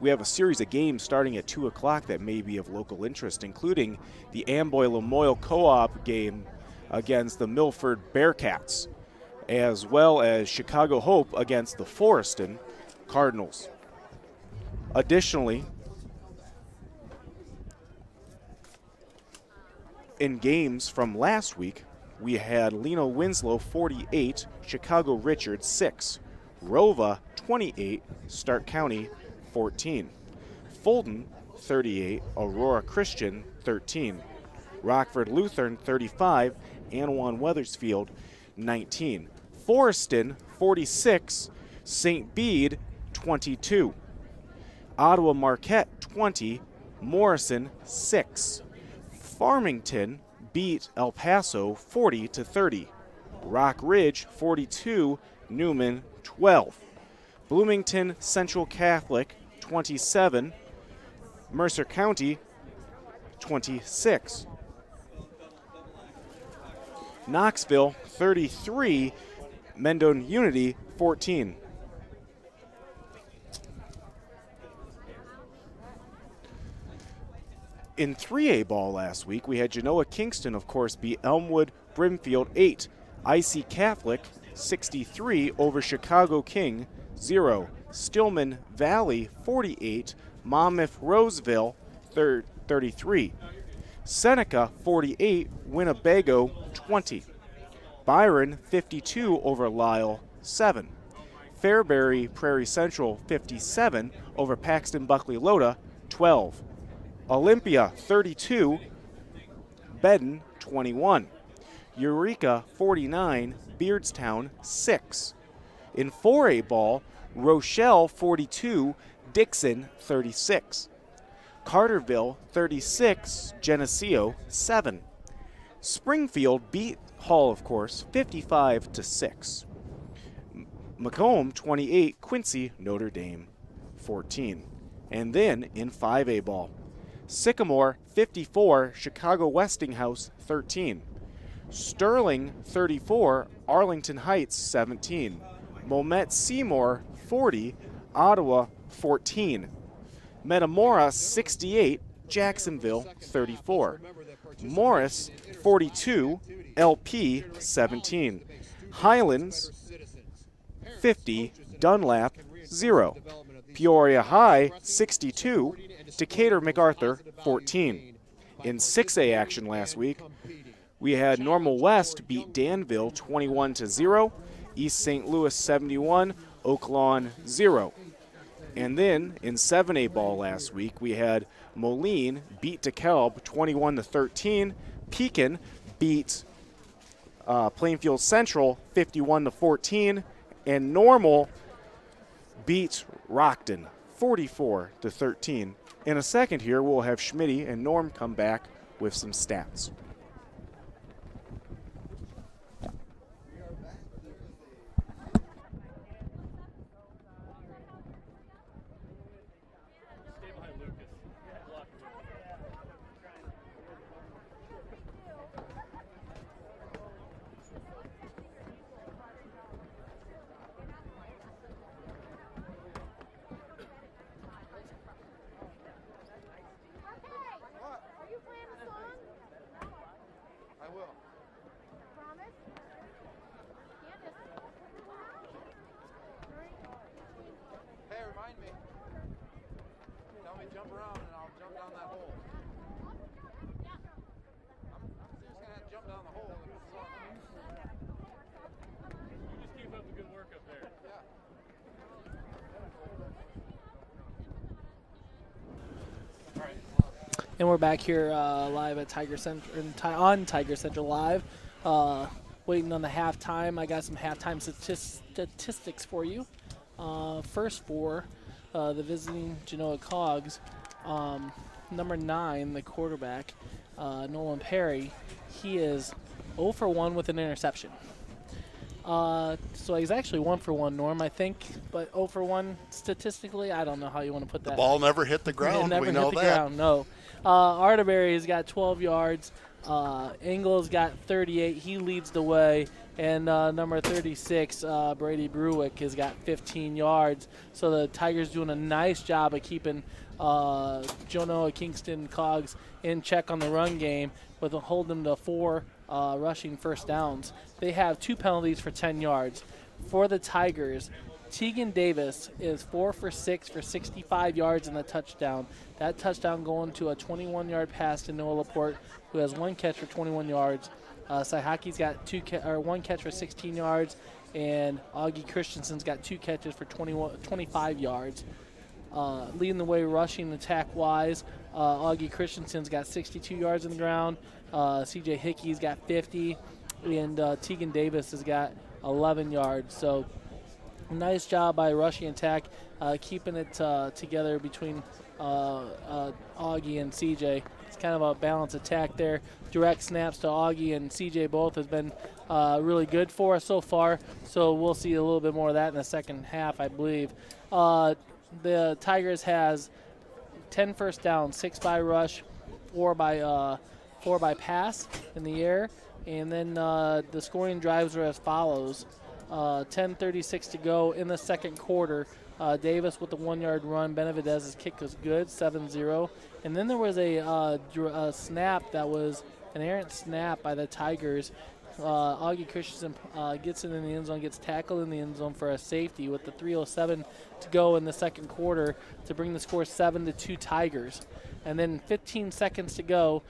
We have a series of games starting at 2 o'clock that may be of local interest, including the Amboy Lamoille Co-op game against the Milford Bearcats, as well as Chicago Hope against the Forreston Cardinals. Additionally, in games from last week, we had Lena Winslow 48, Chicago Richards 6, Rova 28, Stark County 14. Fulton 38, Aurora Christian 13. Rockford Lutheran 35, Anawan Weathersfield 19. Forreston 46, St. Bede 22. Ottawa Marquette 20, Morrison 6. Farmington beat El Paso 40-30. Rock Ridge 42, Newman 12. Bloomington Central Catholic 27, Mercer County 26. Knoxville 33, Mendon Unity 14. In 3A ball last week, we had Genoa Kingston, of course, beat Elmwood Brimfield 8. IC Catholic 63 over Chicago King 0. Stillman Valley 48, Monmouth Roseville 33. Seneca 48, Winnebago 20. Byron 52 over Lisle 7. Fairbury Prairie Central 57 over Paxton Buckley Loda 12. Olympia 32, Bedden 21. Eureka 49, Beardstown 6. In 4A ball, Rochelle 42, Dixon 36. Carterville 36, Geneseo 7. Springfield beat Hull, of course, 55-6. Macomb 28, Quincy Notre Dame 14. And then in 5A ball, Sycamore 54, Chicago Westinghouse 13. Sterling 34, Arlington Heights 17. Momet Seymour 40, Ottawa 14. Metamora 68, Jacksonville 34. Morris 42, LP 17. Highlands 50, Dunlap 0. Peoria High 62, Decatur MacArthur 14. In 6A action last week, we had Normal West beat Danville 21-0, East St. Louis 71, Oak Lawn 0. And then in 7A ball last week, we had Moline beat DeKalb 21-13. Pekin beat Plainfield Central 51-14. And Normal beat Rockton 44-13. In a second here, we'll have Schmitty and Norm come back with some stats. And we're back here live at Tiger Central, on Tiger Central Live, waiting on the halftime. I got some halftime statistics for you. First for the visiting Genoa Cogs, number 9, the quarterback, Nolan Perry. He is 0 for 1 with an interception. So he's actually 1 for 1, Norm, I think, but 0 for 1 statistically. I don't know how you want to put that. The ball never hit the ground. It never we know hit the that. ground, no. Arterberry's got 12 yards. Engel's got 38. He leads the way. And number 36, Brady Bruick, has got 15 yards. So the Tigers doing a nice job of keeping Genoa Kingston Cogs in check on the run game with holding them to 4 rushing first downs. They have 2 penalties for 10 yards. For the Tigers, Tegan Davis is 4 for 6 for 65 yards in the touchdown. That touchdown going to a 21-yard pass to Noah Laporte, who has 1 catch for 21 yards. Saihaki's got 1 catch for 16 yards, and Augie Christensen's got 2 catches for 25 yards. Leading the way rushing attack-wise, Augie Christensen's got 62 yards on the ground. C.J. Hickey's got 50, and Tegan Davis has got 11 yards. So nice job by rushing attack, keeping it together between Augie and C.J. It's kind of a balanced attack there. Direct snaps to Augie and C.J. both has been really good for us so far. So we'll see a little bit more of that in the second half, I believe. The Tigers has 10 first downs, 6 by rush, 4 by pass in the air. And then the scoring drives are as follows. 10:36 to go in the second quarter. Davis with the 1-yard run. Benavidez's kick was good, 7-0. And then there was a snap that was an errant snap by the Tigers. Augie Christensen gets it in the end zone, gets tackled in the end zone for a safety with the 3:07 to go in the second quarter to bring the score 7-2 Tigers. And then 15 seconds to go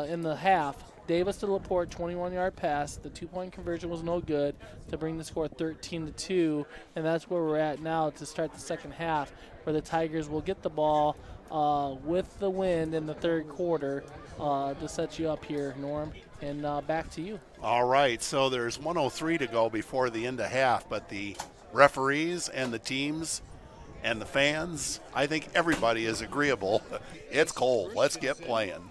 in the half. Davis to Laporte, 21-yard pass. The 2-point conversion was no good to bring the score 13-2, and that's where we're at now to start the second half, where the Tigers will get the ball with the wind in the third quarter to set you up here, Norm. And back to you. All right, so there's 1:03 to go before the end of half, but the referees and the teams and the fans, I think everybody is agreeable. It's cold. Let's get playing.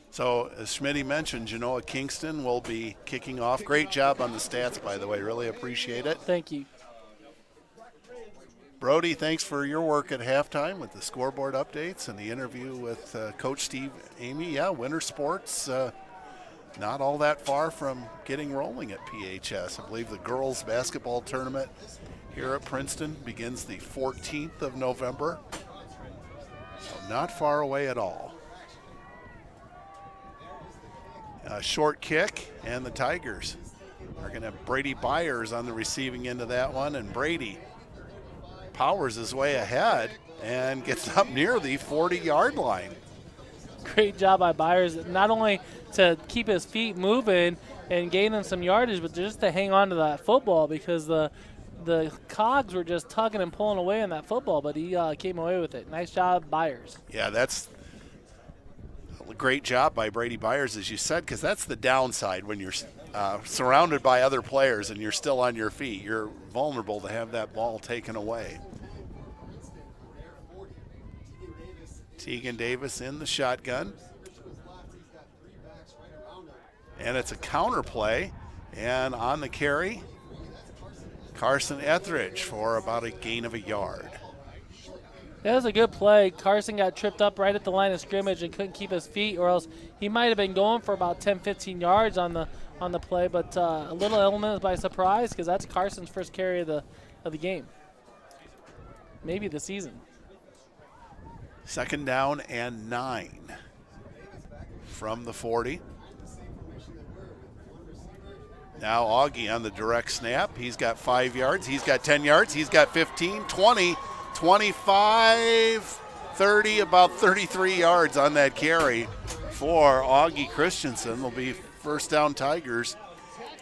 So, as Schmitty mentioned, Genoa Kingston will be kicking off. Great job on the stats, by the way. Really appreciate it. Thank you. Brody, thanks for your work at halftime with the scoreboard updates and the interview with Coach Steve Amy. Yeah, winter sports, not all that far from getting rolling at PHS. I believe the girls' basketball tournament here at Princeton begins the 14th of November. So not far away at all. A short kick, and the Tigers are going to have Brady Byers on the receiving end of that one, and Brady powers his way ahead and gets up near the 40-yard line. Great job by Byers, not only to keep his feet moving and gaining some yardage, but just to hang on to that football, because the the Cogs were just tugging and pulling away on that football, but he came away with it. Nice job, Byers. Yeah, that's a great job by Brady Byers, as you said, because that's the downside when you're surrounded by other players and you're still on your feet. You're vulnerable to have that ball taken away. Tegan Davis in the shotgun. And it's a counter play. And on the carry, Carson Etheridge for about a gain of a yard. That was a good play. Carson got tripped up right at the line of scrimmage and couldn't keep his feet, or else he might have been going for about 10, 15 yards on the play. But a little element by surprise, because that's Carson's first carry of the game, maybe the season. 2nd down and 9 from the 40. Now Augie on the direct snap. He's got 5 yards. He's got 10 yards. He's got 15, 20, 25, 30, about 33 yards on that carry for Augie Christensen. Will be first down Tigers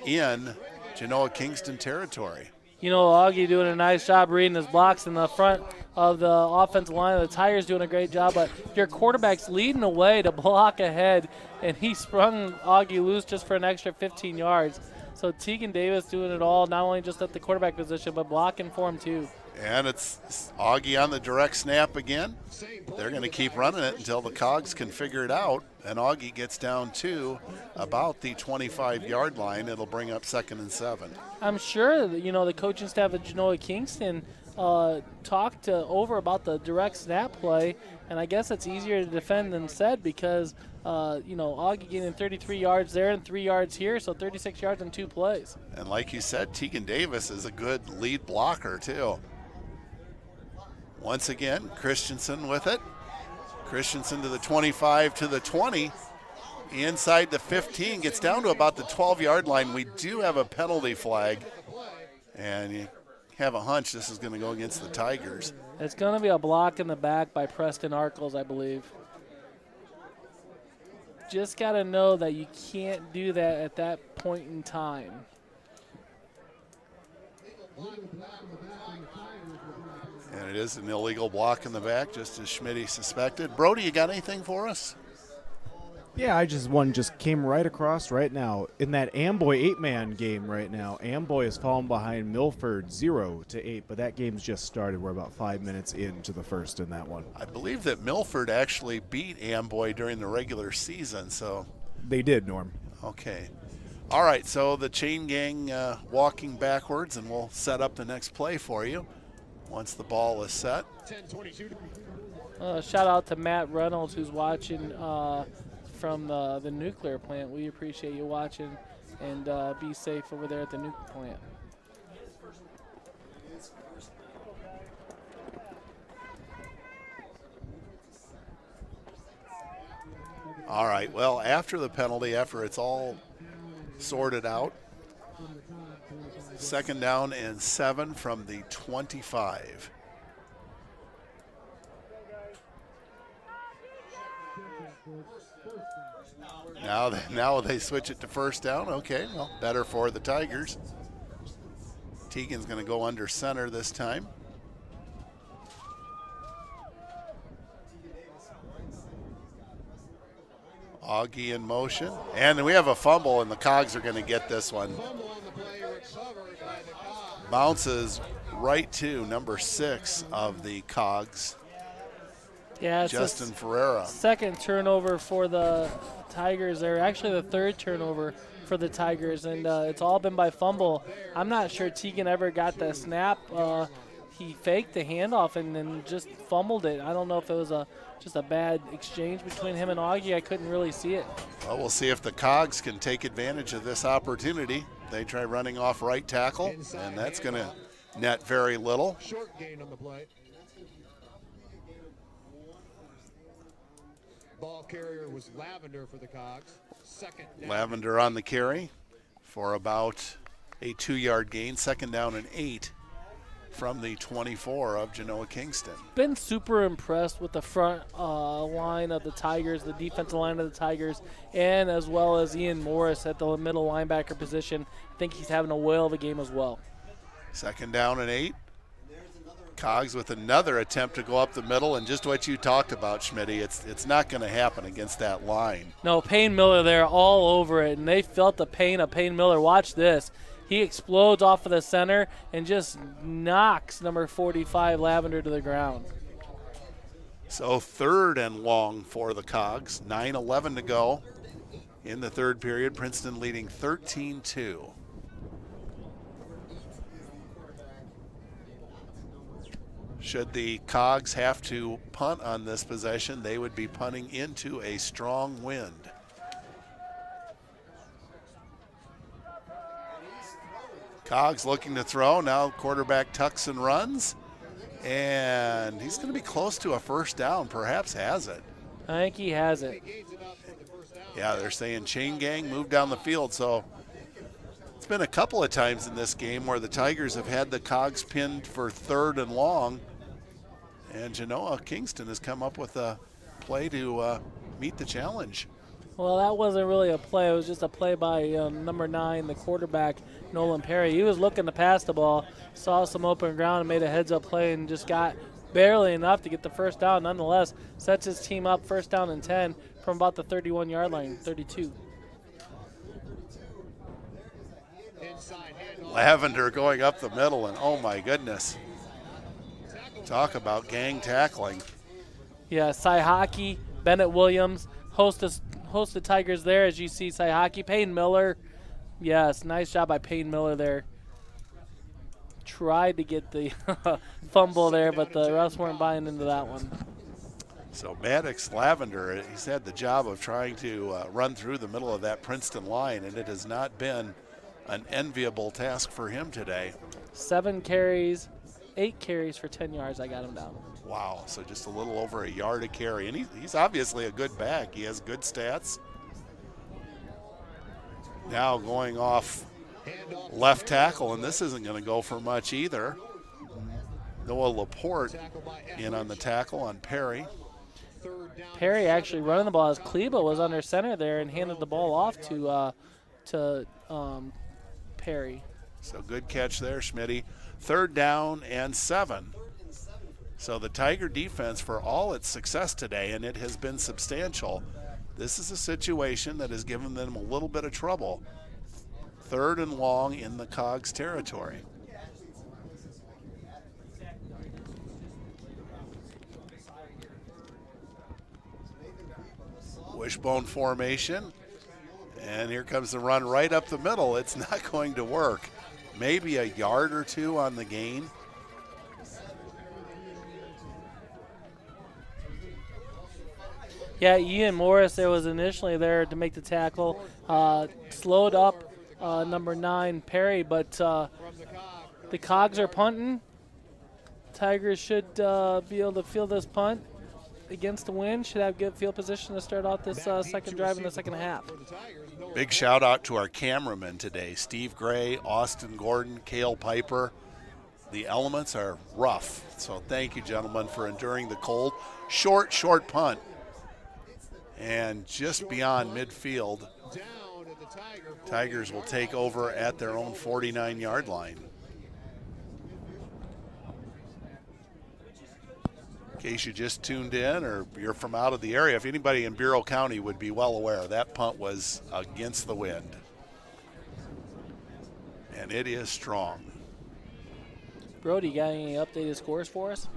in Genoa Kingston territory. You know, Augie doing a nice job reading his blocks in the front of the offensive line. The Tigers doing a great job, but your quarterback's leading the way to block ahead, and he sprung Augie loose just for an extra 15 yards. So Tegan Davis doing it all, not only just at the quarterback position, but blocking for him too. And it's Augie on the direct snap again. They're going to keep running it until the Cogs can figure it out. And Augie gets down to about the 25-yard line. It'll bring up 2nd and 7. I'm sure that, the coaching staff at Genoa Kingston talked over about the direct snap play, and I guess it's easier to defend than said because, Augie getting 33 yards there and 3 yards here, so 36 yards in 2 plays. And like you said, Tegan Davis is a good lead blocker too. Once again, Christensen with it. Christensen to the 25, to the 20. Inside the 15, gets down to about the 12-yard line. We do have a penalty flag, and you have a hunch this is going to go against the Tigers. It's going to be a block in the back by Preston Arkles, I believe. Just got to know that you can't do that at that point in time. And it is an illegal block in the back, just as Schmitty suspected. Brody, you got anything for us? Yeah, one just came right across right now. In that Amboy 8-man game right now, Amboy has fallen behind Milford 0-8, but that game's just started. We're about 5 minutes into the first in that one. I believe that Milford actually beat Amboy during the regular season, so. They did, Norm. Okay. All right, so the chain gang walking backwards, and we'll set up the next play for you once the ball is set. Shout out to Matt Reynolds, who's watching from the nuclear plant. We appreciate you watching, and be safe over there at the nuclear plant. All right, well, after the penalty, after it's all sorted out, 2nd down and 7 from the 25. Now they switch it to first down. Okay, well, better for the Tigers. Tegan's going to go under center this time. Augie in motion. And we have a fumble, and the Cogs are going to get this one. Bounces right to number 6 of the Cogs. Yeah, it's Justin Ferreira. Second turnover for the Tigers there. Actually, the 3rd turnover for the Tigers, and it's all been by fumble. I'm not sure Tegan ever got the snap. He faked the handoff and then just fumbled it. I don't know if it was just a bad exchange between him and Augie. I couldn't really see it. Well, we'll see if the Cogs can take advantage of this opportunity. They try running off right tackle, and that's going to net very little. Short gain on the play. Ball carrier was Lavender for the Cogs. 2nd down. Lavender on the carry for about a 2-yard gain. 2nd down and 8 from the 24 of Genoa Kingston. Been super impressed with the front line of the Tigers, the defensive line of the Tigers, and as well as Ian Morris at the middle linebacker position. I think he's having a whale of a game as well. 2nd down and 8. Cogs with another attempt to go up the middle, and just what you talked about, Schmitty, it's not going to happen against that line. No, Payne Miller there all over it, and they felt the pain of Payne Miller. Watch this. He explodes off of the center and just knocks number 45 Lavender to the ground. So 3rd and long for the Cogs. 9:11 to go in the 3rd period. Princeton leading 13-2. Should the Cogs have to punt on this possession, they would be punting into a strong wind. Cogs looking to throw. Now quarterback tucks and runs. And he's going to be close to a 1st down, perhaps has it. I think he has it. Yeah, they're saying chain gang, move down the field. So it's been a couple of times in this game where the Tigers have had the Cogs pinned for 3rd and long. And Genoa Kingston has come up with a play to meet the challenge. Well, that wasn't really a play. It was just a play by number 9, the quarterback, Nolan Perry. He was looking to pass the ball, saw some open ground, and made a heads-up play and just got barely enough to get the 1st down. Nonetheless, sets his team up 1st down and 10 from about the 31-yard line, 32. Lavender going up the middle, and oh my goodness. Talk about gang tackling. Yeah, Saihaki, Bennett Williams, host the Tigers there, as you see Saihaki. Payne Miller, yes, nice job by Payne Miller there. Tried to get the fumble there, but the refs weren't buying into that one. So Maddox Lavender, he's had the job of trying to run through the middle of that Princeton line, and it has not been an enviable task for him today. 7 carries, 8 carries for 10 yards. I got him down. Wow, so just a little over a yard a carry. And he's obviously a good back. He has good stats. Now going off left tackle, and this isn't going to go for much either. Noah Laporte in on the tackle on Perry. Perry actually running the ball as Kleba was under center there and handed the ball off to Perry. So good catch there, Schmitty. 3rd down and 7. So the Tiger defense, for all its success today, and it has been substantial, this is a situation that has given them a little bit of trouble. 3rd and long in the Cogs territory. Wishbone formation, and here comes the run right up the middle. It's not going to work. Maybe a yard or 2 on the gain. Yeah, Ian Morris there was initially there to make the tackle. Slowed up number 9, Perry, but the Cogs are punting. Tigers should be able to field this punt against the wind. Should have good field position to start out this second drive in the second half. Big shout out to our cameramen today, Steve Gray, Austin Gordon, Cail Piper. The elements are rough, so thank you, gentlemen, for enduring the cold. Short punt. And just beyond midfield, Tigers will take over at their own 49-yard line. In case you just tuned in or you're from out of the area, if anybody in Bureau County would be well aware, that punt was against the wind. And it is strong. Brody, got any updated scores for us?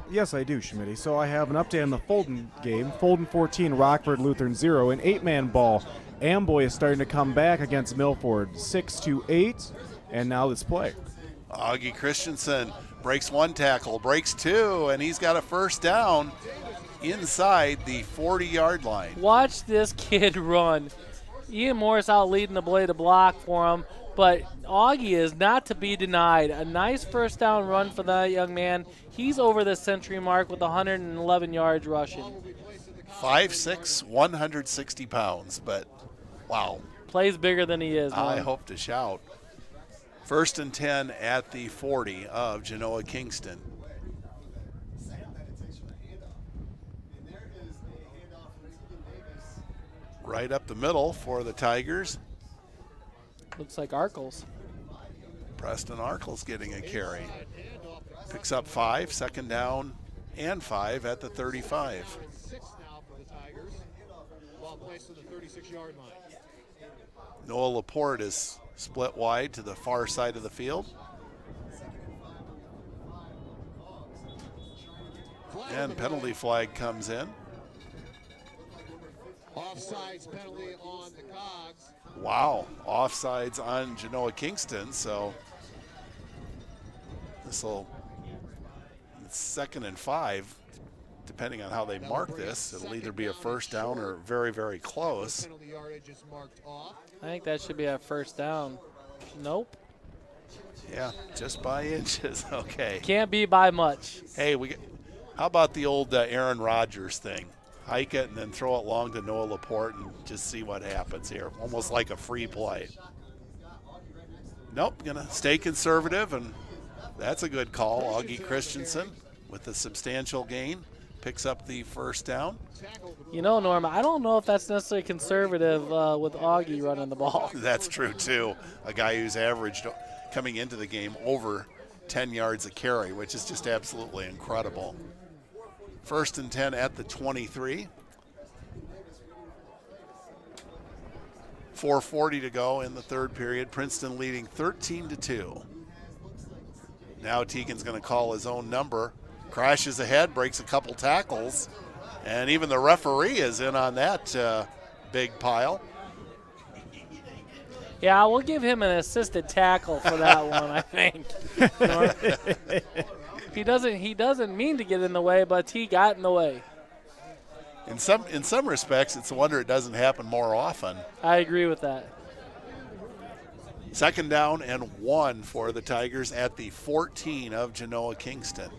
Yes, I do, Schmitty. So I have an update on the Fulton game. Fulton 14, Rockford Lutheran 0. An 8-man ball. Amboy is starting to come back against Milford, 6-8. And now let's play. Augie Christensen breaks 1 tackle, breaks 2, and he's got a 1st down inside the 40-yard line. Watch this kid run. Ian Morris out leading the blade of block for him, but Augie is not to be denied. A nice 1st down run for that young man. He's over the century mark with 111 yards rushing. 5'6", 160 pounds, but wow. Plays bigger than he is. I Man. hope to shout. 1st and 10 at the 40 of Genoa Kingston. Right up the middle for the Tigers. Looks like Arkles. Preston Arkle's getting a carry. Picks up 5, second down and 5 at the 35. 6 now for the Tigers. Ball placed on the 36-yard line. Noah Laporte is split wide to the far side of the field. And penalty flag comes in. Offsides penalty on the Cogs. Wow, offsides on Genoa Kingston, so this'll, it's 2nd and 5. Depending on how they mark this, it'll either be a first down or very, very close. Penalty yardage is marked off. I think that should be a first down. Nope. Yeah, just by inches. Okay. Can't be by much. Hey, how about the old Aaron Rodgers thing? Hike it and then throw it long to Noah Laporte and just see what happens here. Almost like a free play. Nope, gonna stay conservative, and that's a good call. Augie Christensen with a substantial gain picks up the first down. You know, Norm, I don't know if that's necessarily conservative with Augie running the ball. That's true, too. A guy who's averaged coming into the game over 10 yards a carry, which is just absolutely incredible. 1st and 10 at the 23. 4:40 to go in the third period. Princeton leading 13-2. Now Teagan's going to call his own number. Crashes ahead, breaks a couple tackles, and even the referee is in on that big pile. Yeah, we'll give him an assisted tackle for that one, I think. He doesn't mean to get in the way, but he got in the way. In some respects, it's a wonder it doesn't happen more often. I agree with that. 2nd down and 1 for the Tigers at the 14 of Genoa Kingston.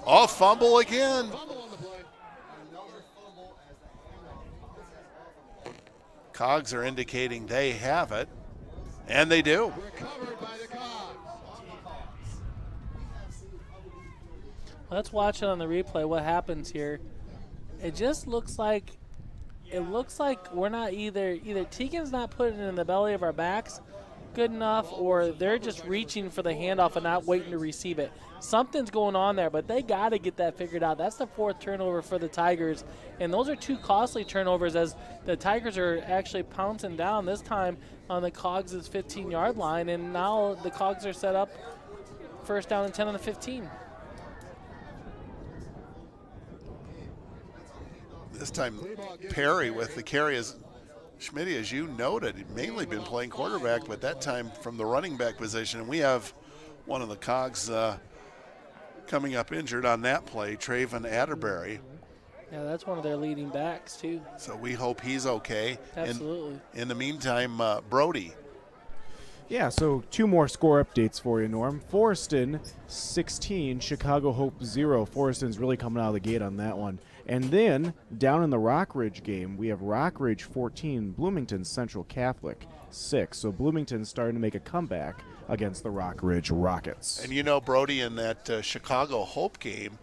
Oh, fumble again. Cogs are indicating they have it, and they do. Recovered by the Cogs. Let's watch it on the replay. What happens here? It just looks like we're not either Teagan's not putting it in the belly of our backs good enough, or they're just reaching for the handoff and not waiting to receive it. Something's going on there, but they got to get that figured out. That's the 4th turnover for the Tigers, and those are 2 costly turnovers as the Tigers are actually pouncing down this time on the Cogs' 15-yard line, and now the Cogs are set up 1st down and 10 on the 15. This time Perry with the carry. As Schmitty, as you noted, he'd mainly been playing quarterback, but that time from the running back position. And we have one of the Cogs coming up injured on that play, Traven Atterbury. Yeah, that's one of their leading backs, too. So we hope he's okay. Absolutely. In the meantime, Brody. Yeah, so 2 more score updates for you, Norm. Forreston 16, Chicago Hope 0. Forreston's really coming out of the gate on that one. And then down in the Rockridge game, we have Rockridge 14, Bloomington Central Catholic 6. So Bloomington's starting to make a comeback against the Rockridge Rockets. And you know, Brody, in that Chicago Hope game,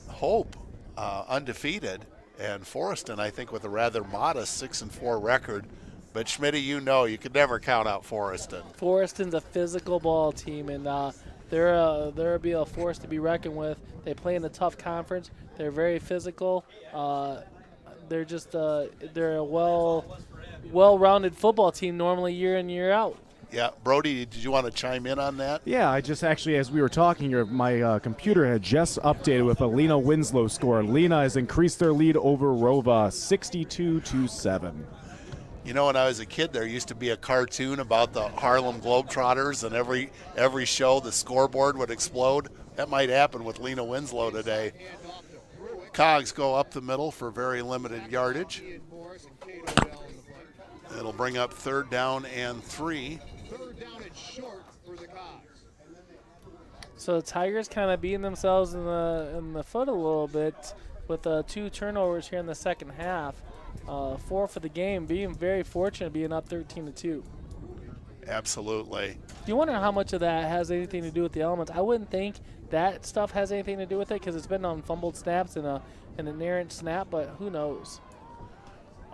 Hope undefeated, and Forreston, I think, with a rather modest 6-4 record. But Schmitty, you know, you could never count out Forreston. Forreston's a physical ball team, and they're be a force to be reckoned with. They play in a tough conference. They're very physical. They're just they're a well-rounded football team normally year in, year out. Yeah, Brody, did you want to chime in on that? Yeah, I just actually, as we were talking here, my computer had just updated with a Lena Winslow score. Lena has increased their lead over Rova 62-7. You know, when I was a kid, there used to be a cartoon about the Harlem Globetrotters, and every show the scoreboard would explode. That might happen with Lena Winslow today. Cogs go up the middle for very limited yardage. It'll bring up 3rd down and 3. 3rd down and short for the Cogs. So the Tigers kind of beating themselves in the foot a little bit with 2 turnovers here in the second half. 4 for the game, being very fortunate being up 13-2. Absolutely. You wonder how much of that has anything to do with the elements. I wouldn't think that stuff has anything to do with it because it's been on fumbled snaps and an errant snap, but who knows?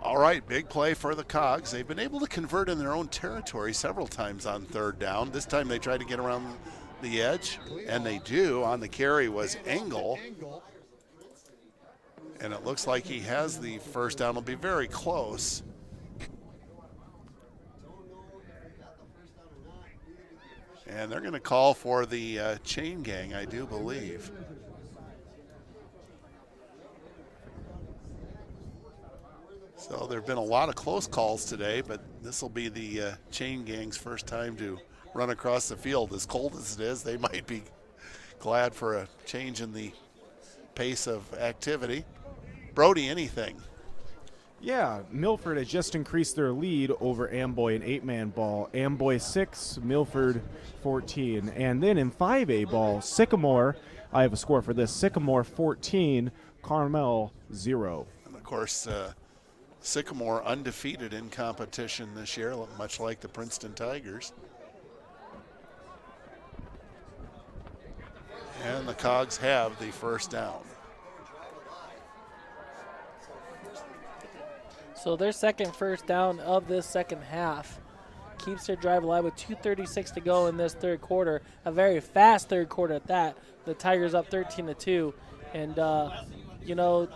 All right, big play for the Cogs. They've been able to convert in their own territory several times on third down. This time they try to get around the edge, and they do. On the carry was Engel. And it looks like he has the first down. It'll be very close. And they're going to call for the chain gang, I do believe. So there have been a lot of close calls today, but this will be the chain gang's first time to run across the field. As cold as it is, they might be glad for a change in the pace of activity. Brody, anything? Yeah, Milford has just increased their lead over Amboy in 8-man ball. Amboy 6, Milford 14. And then in 5A ball, Sycamore, I have a score for this, Sycamore 14, Carmel 0. And of course, Sycamore undefeated in competition this year, much like the Princeton Tigers. And the Cogs have the first down. So their second first down of this second half keeps their drive alive with 2:36 to go in this third quarter. A very fast third quarter at that. The Tigers up 13-2. And, you know,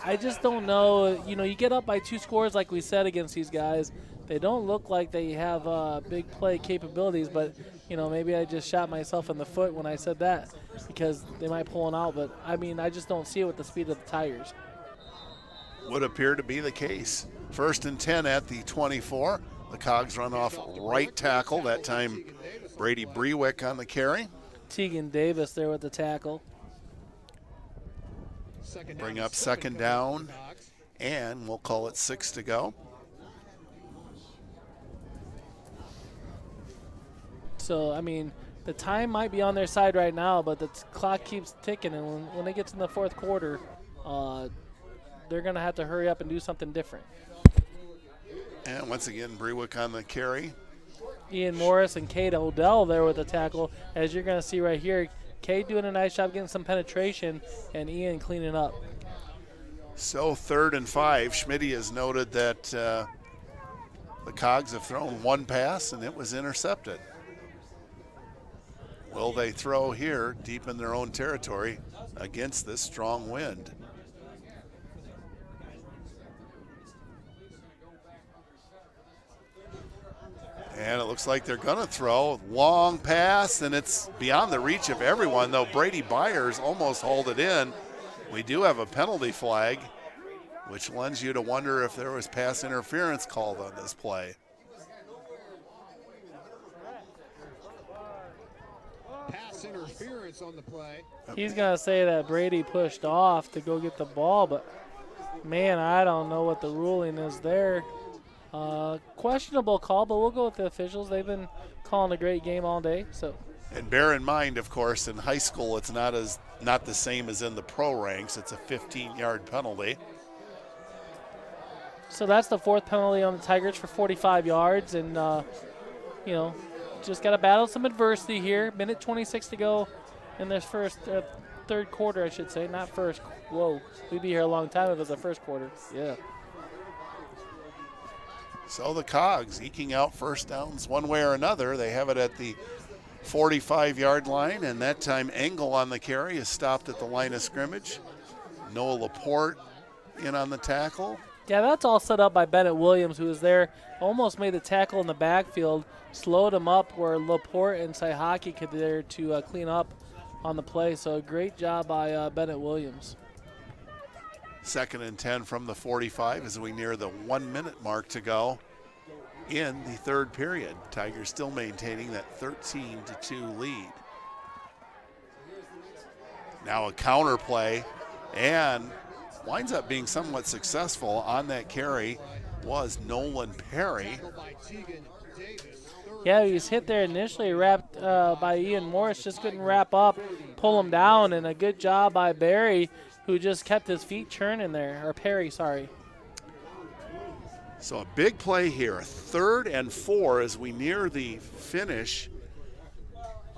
I just don't know. You know, you get up by 2 scores like we said against these guys. They don't look like they have big play capabilities, but, you know, maybe I just shot myself in the foot when I said that because they might pull it out. But, I mean, I just don't see it with the speed of the Tigers. Would appear to be the case. 1st and 10 at the 24. The Cogs run off right tackle. That time Brady Brewick on the carry. Tegan Davis there with the tackle. Bring up second down, and we'll call it 6 to go. So, I mean, the time might be on their side right now, but the clock keeps ticking, and when it gets in the fourth quarter, they're going to have to hurry up and do something different. And once again, Brewick on the carry. Ian Morris and Kate Odell there with the tackle. As you're going to see right here, Kate doing a nice job getting some penetration, and Ian cleaning up. So 3rd and 5. Schmitty has noted that the Cogs have thrown one pass, and it was intercepted. Will they throw here deep in their own territory against this strong wind? And it looks like they're going to throw. Long pass, and it's beyond the reach of everyone, though Brady Byers almost hauled it in. We do have a penalty flag, which lends you to wonder if there was pass interference called on this play. Pass interference on the play. He's going to say that Brady pushed off to go get the ball, but, man, I don't know what the ruling is there. Questionable call, but we'll go with the officials. They've been calling a great game all day. So, and bear in mind, of course, in high school it's not the same as in the pro ranks. It's a 15-yard penalty. So that's the 4th penalty on the Tigers for 45 yards, and you know, just got to battle some adversity here. Minute 26 to go in this third quarter, I should say, not first. Whoa, we'd be here a long time if it was the first quarter. Yeah. So the Cogs eking out first downs one way or another. They have it at the 45-yard line, and that time Engel on the carry is stopped at the line of scrimmage. Noah Laporte in on the tackle. Yeah, that's all set up by Bennett Williams, who was there, almost made the tackle in the backfield, slowed him up where Laporte and Saihaki could there to clean up on the play. So great job by Bennett Williams. 2nd and 10 from the 45 as we near the 1-minute mark to go in the third period. Tigers still maintaining that 13-2 lead. Now a counter play, and winds up being somewhat successful on that carry was Nolan Perry. Yeah, he was hit there initially, wrapped by Ian Morris, just couldn't wrap up, pull him down, and a good job by Barry, who just kept his feet churning there, or Perry, sorry. So a big play here, 3rd and 4 as we near the finish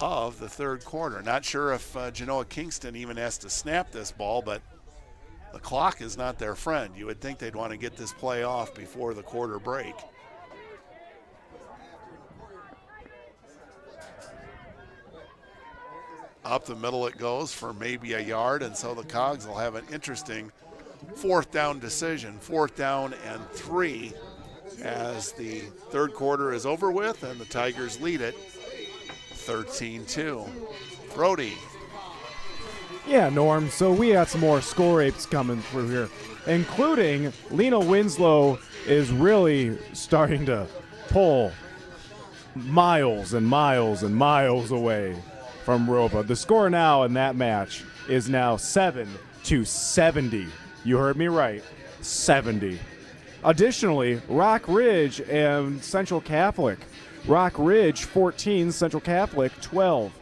of the third quarter. Not sure if Genoa Kingston even has to snap this ball, but The clock is not their friend. You would think they'd want to get this play off before the quarter break. Up the middle it goes for maybe a yard, and so the Cogs will have an interesting fourth down decision. 4th down and 3 as the third quarter is over with, and the Tigers lead it 13-2. Brody. Yeah, Norm, so we got some more score apes coming through here, including Lena Winslow is really starting to pull miles and miles and miles away from Rova. The score now in that match is now 7-70. You heard me right, 70. Additionally, Rock Ridge and Central Catholic. Rock Ridge 14, Central Catholic 12.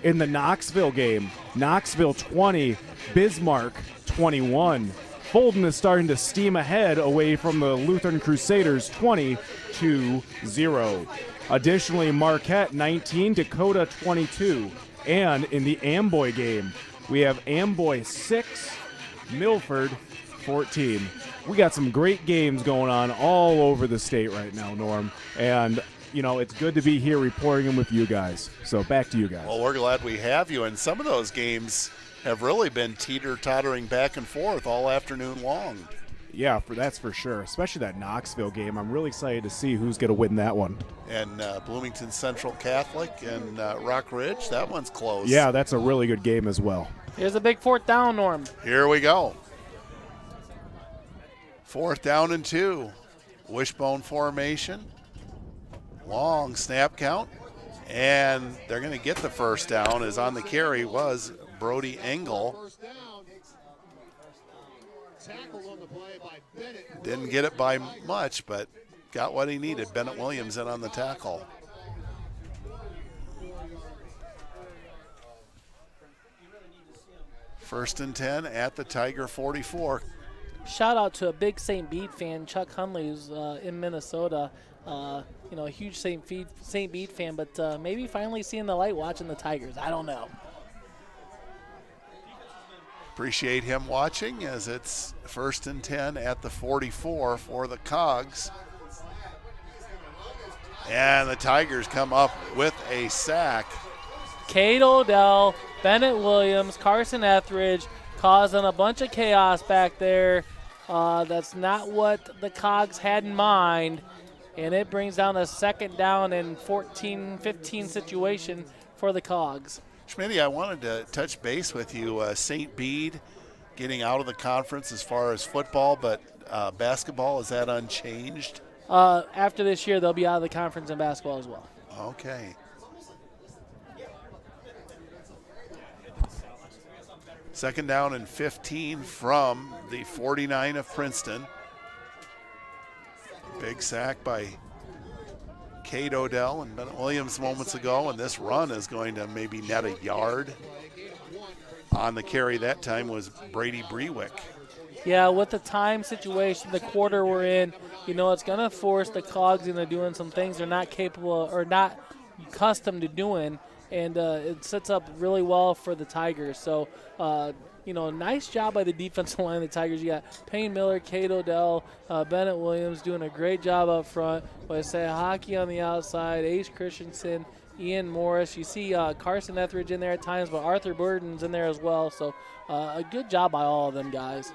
In the Knoxville game, Knoxville 20, Bismarck 21. Fulton is starting to steam ahead away from the Lutheran Crusaders 20-0. Additionally, Marquette 19, Dakota 22. And in the Amboy game, we have Amboy 6, Milford 14. We got some great games going on all over the state right now, Norm. And, you know, it's good to be here reporting them with you guys. So back to you guys. Well, we're glad we have you. And some of those games have really been teeter-tottering back and forth all afternoon long. Yeah, that's for sure, especially that Knoxville game. I'm really excited to see who's going to win that one. And Bloomington Central Catholic and Rock Ridge, that one's close. Yeah, that's a really good game as well. Here's a big 4th down, Norm. Here we go. 4th down and 2. Wishbone formation. Long snap count. And they're going to get the first down, as on the carry was Brody Engel. Didn't get it by much, but got what he needed. Bennett Williams in on the tackle. First and 10 at the Tiger 44. Shout out to a big St. Bede fan, Chuck Hunley, who's in Minnesota. You know, a huge St. Bede fan, but maybe finally seeing the light watching the Tigers. I don't know. Appreciate him watching, as it's first and 10 at the 44 for the Cogs. And the Tigers come up with a sack. Kate Odell, Bennett Williams, Carson Etheridge causing a bunch of chaos back there. That's not what the Cogs had in mind. And it brings down a 2nd down and 14-15 situation for the Cogs. Schmitty, I wanted to touch base with you. St. Bede getting out of the conference as far as football, but basketball, is that unchanged? After this year, they'll be out of the conference in basketball as well. Okay. Second down and 15 from the 49 of Princeton. Big sack by Kate Odell and Bennett Williams moments ago, and this run is going to maybe net a yard. On the carry that time was Brady Brewick. Yeah, with the time situation, the quarter we're in, you know, it's going to force the Cogs into doing some things they're not capable or not accustomed to doing, and it sets up really well for the Tigers. So, you know, nice job by the defensive line of the Tigers. You got Payne Miller, Kate Odell, Bennett Williams doing a great job up front. But I say Hockey on the outside, Ace Christensen, Ian Morris. You see Carson Etheridge in there at times, but Arthur Burden's in there as well. So a good job by all of them guys.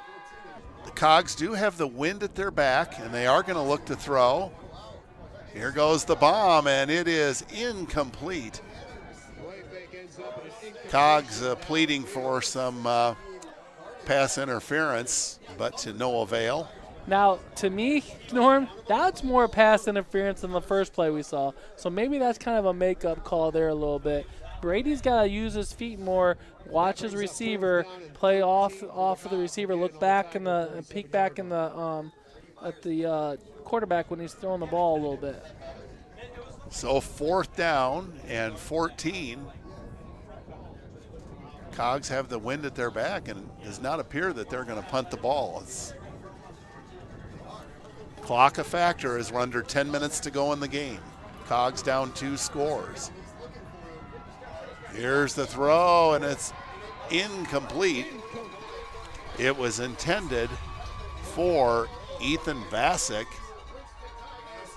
The Cogs do have the wind at their back, and they are going to look to throw. Here goes the bomb, and it is incomplete. Cogs pleading for some pass interference, but to no avail. Now, to me, Norm, that's more pass interference than the first play we saw. So maybe that's kind of a makeup call there a little bit. Brady's got to use his feet more, watch his receiver, play off of the receiver, look back in the peek back in the at the quarterback when he's throwing the ball a little bit. So 4th down and 14. Cogs have the wind at their back, and it does not appear that they're going to punt the ball. Clock a factor as we're under 10 minutes to go in the game. Cogs down 2 scores. Here's the throw, and it's incomplete. It was intended for Ethan Vasic.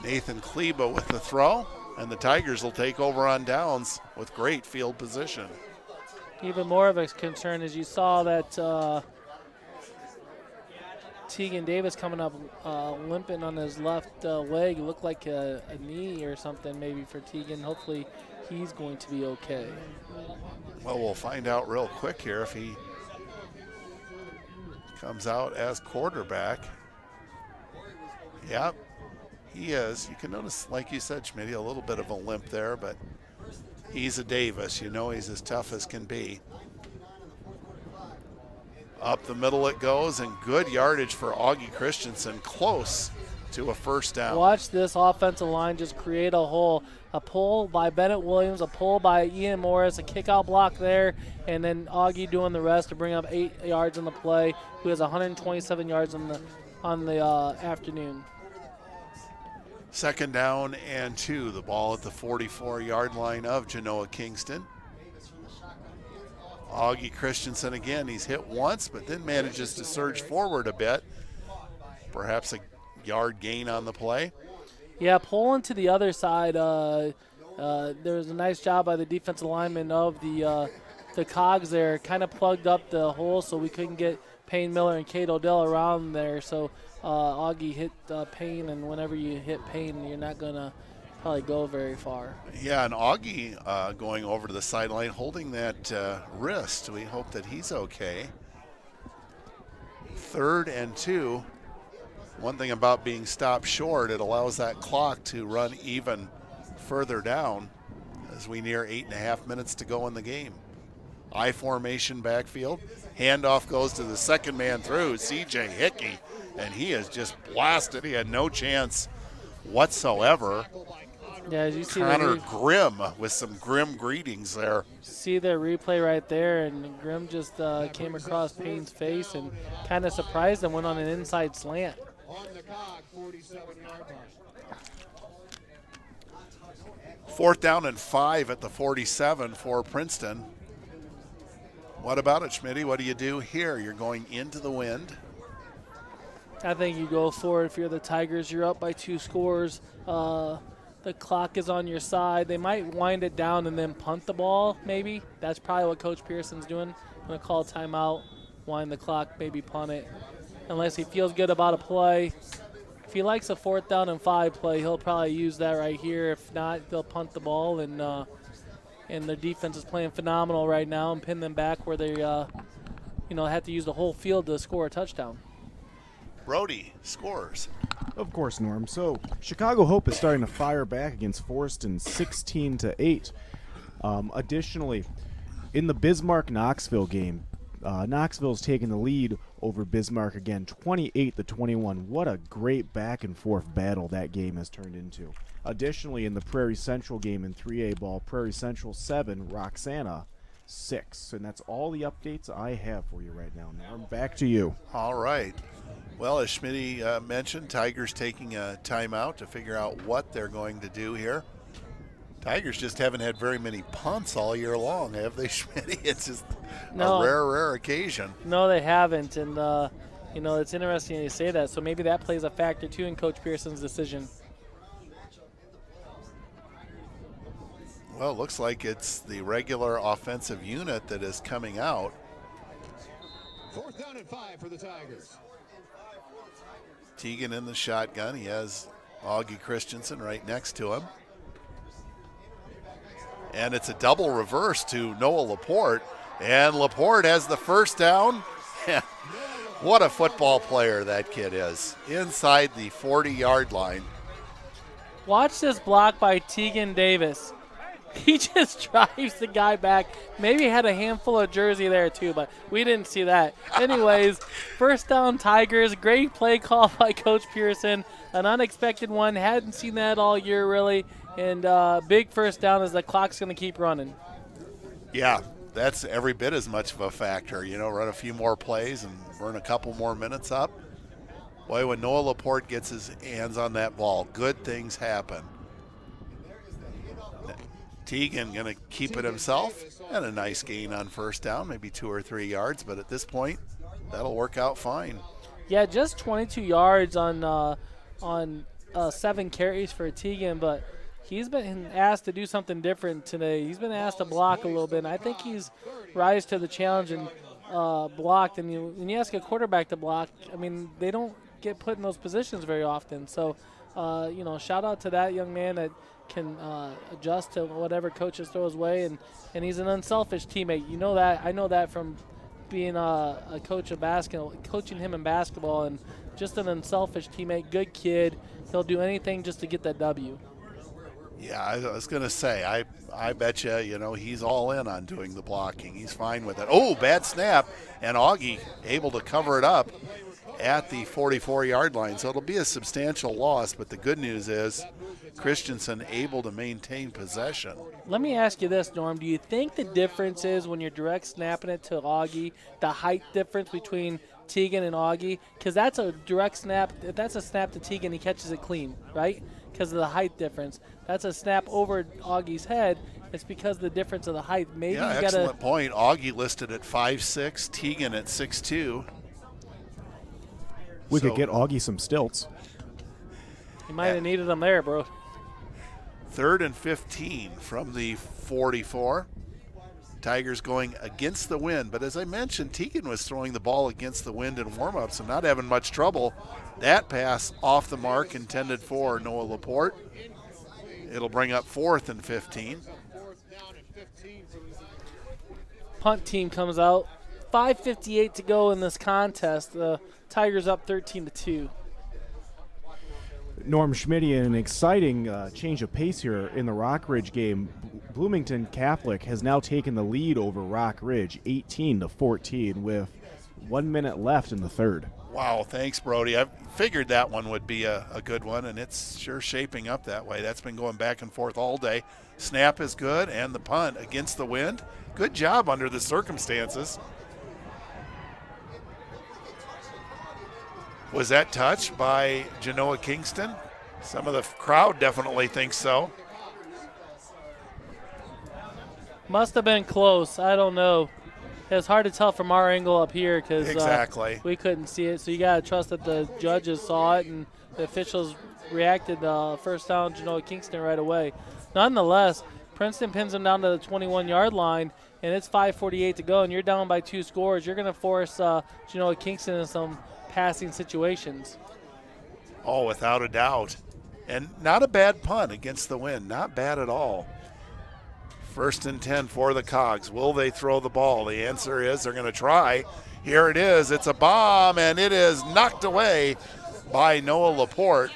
Nathan Kleba with the throw, and the Tigers will take over on downs with great field position. Even more of a concern is you saw that Tegan Davis coming up limping on his left leg. It looked like a knee or something maybe for Tegan. Hopefully he's going to be okay. Well, we'll find out real quick here if he comes out as quarterback. Yep, he is. You can notice, like you said, Schmitty, a little bit of a limp there, but he's a Davis. You know he's as tough as can be. Up the middle it goes, and good yardage for Augie Christensen, close to a first down. Watch this offensive line just create a hole. A pull by Bennett Williams, a pull by Ian Morris, a kick-out block there, and then Augie doing the rest to bring up 8 yards on the play, who has 127 yards on the afternoon. Second down and 2. The ball at the 44-yard line of Genoa Kingston. Augie Christensen again, he's hit once, but then manages to surge forward a bit. Perhaps a yard gain on the play. Yeah, pulling to the other side. There was a nice job by the defensive lineman of the Cogs there. Kind of plugged up the hole so we couldn't get Payne Miller and Kate Odell around there. So Augie hit Payne, and whenever you hit Payne, you're not going to probably go very far. Yeah, and Augie going over to the sideline holding that wrist. We hope that he's okay. 3rd and 2. One thing about being stopped short, it allows that clock to run even further down as we near 8.5 minutes to go in the game. I formation backfield. Handoff goes to the second man through, C.J. Hickey, and he is just blasted. He had no chance whatsoever. Yeah, as you see Connor Grimm with some grim greetings there. See the replay right there, and Grimm just came across Payne's face and kind of surprised him, went on an inside slant. On the Cog, 47-yard line. 4th down and 5 at the 47 for Princeton. What about it, Schmitty? What do you do here? You're going into the wind. I think you go for it. If you're the Tigers, you're up by 2 scores. The clock is on your side. They might wind it down and then punt the ball, maybe. That's probably what Coach Pearson's doing. Going to call a timeout, wind the clock, maybe punt it. Unless he feels good about a play. If he likes a 4th down and 5 play, he'll probably use that right here. If not, they'll punt the ball, and their defense is playing phenomenal right now and pin them back where they have to use the whole field to score a touchdown. Brody scores. Of course, Norm. So Chicago Hope is starting to fire back against Forston 16-8. Additionally, in the Bismarck-Knoxville game, Knoxville's taking the lead over Bismarck again, 28-21. What a great back-and-forth battle that game has turned into. Additionally, in the Prairie Central game in 3A ball, Prairie Central 7, Roxana 6. And that's all the updates I have for you right now. Norm, back to you. All right. Well, as Schmitty mentioned, Tigers taking a timeout to figure out what they're going to do here. Tigers just haven't had very many punts all year long, have they, Schmitty? It's just a rare occasion. No, they haven't, and it's interesting you say that. So maybe that plays a factor too in Coach Pearson's decision. Well, it looks like it's the regular offensive unit that is coming out. 4th down and 5 for the Tigers. Teagan in the shotgun. He has Augie Christensen right next to him. And it's a double reverse to Noah Laporte. And Laporte has the first down. What a football player that kid is. Inside the 40-yard line. Watch this block by Tegan Davis. He just drives the guy back. Maybe had a handful of jersey there too, but we didn't see that. Anyways, first down Tigers. Great play call by Coach Pearson. An unexpected one. Hadn't seen that all year really. And big first down as the clock's going to keep running. Yeah, that's every bit as much of a factor. Run a few more plays and burn a couple more minutes up. Boy, when Noah Laporte gets his hands on that ball, good things happen. Teagan going to keep it himself, and a nice gain on first down, maybe 2 or 3 yards, but at this point, that'll work out fine. Yeah, just 22 yards on 7 carries for Teagan, but he's been asked to do something different today. He's been asked to block a little bit, and I think he's rise to the challenge and blocked. And when you ask a quarterback to block, I mean, they don't get put in those positions very often. So, shout out to that young man that can adjust to whatever coaches throw his way, and he's an unselfish teammate. You know that. I know that from being a coach of basketball, coaching him in basketball, and just an unselfish teammate, good kid. He'll do anything just to get that W. Yeah, I was going to say, I bet you, he's all in on doing the blocking. He's fine with it. Oh, bad snap, and Augie able to cover it up at the 44-yard line. So it'll be a substantial loss, but the good news is Christensen able to maintain possession. Let me ask you this, Norm. Do you think the difference is when you're direct snapping it to Augie, the height difference between Teagan and Augie? Because that's a direct snap. If that's a snap to Teagan, he catches it clean, right? Because of the height difference. That's a snap over Augie's head. It's because of the difference of the height. Maybe yeah, you excellent point. Augie listed at 5'6", Teagan at 6'2". We could get Augie some stilts. He might have needed them there, bro. 3rd and 15 from the 44. Tigers going against the wind. But as I mentioned, Teagan was throwing the ball against the wind in warm-ups and not having much trouble. That pass off the mark, intended for Noah Laporte. It'll bring up 4th and 15. Punt team comes out. 5:58 to go in this contest. The Tigers up 13-2. Norm Schmidt, an exciting change of pace here in the Rock Ridge game. Bloomington Catholic has now taken the lead over Rock Ridge, 18-14, with 1 minute left in the third. Wow, thanks, Brody. I figured that one would be a good one, and it's sure shaping up that way. That's been going back and forth all day. Snap is good, and the punt against the wind. Good job under the circumstances. Was that touched by Genoa Kingston? Some of the crowd definitely thinks so. Must have been close. I don't know. It's hard to tell from our angle up here because exactly. We couldn't see it. So you got to trust that the judges saw it and the officials reacted first down Genoa Kingston right away. Nonetheless, Princeton pins them down to the 21-yard line, and it's 5:48 to go, and you're down by 2 scores. You're going to force Genoa Kingston in some passing situations. Oh, without a doubt. And not a bad punt against the wind. Not bad at all. 1st and 10 for the Cogs. Will they throw the ball? The answer is they're going to try. Here it is. It's a bomb, and it is knocked away by Noah Laporte.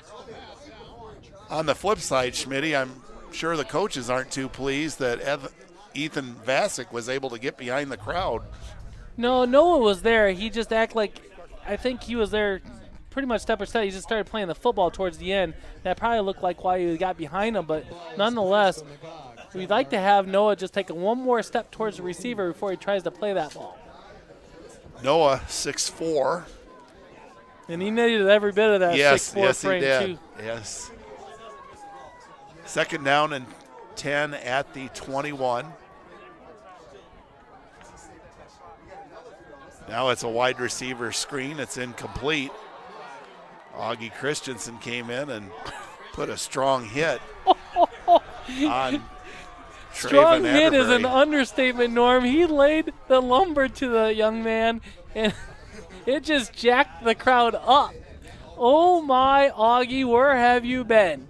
On the flip side, Schmitty, I'm sure the coaches aren't too pleased that Ethan Vasic was able to get behind the crowd. No, Noah was there. He just acted like, I think he was there pretty much step by step. He just started playing the football towards the end. That probably looked like why he got behind him, but nonetheless, we'd like to have Noah just take one more step towards the receiver before he tries to play that ball. Noah, 6'4". And he needed every bit of that 6'4" frame, he did. too. Yes. 2nd down and 10 at the 21. Now it's a wide receiver screen. It's incomplete. Augie Christensen came in and put a strong hit on Strong Traven hit is an Atterbury. understatement, Norm. He laid the lumber to the young man, and it just jacked the crowd up. Oh, my, Augie, where have you been?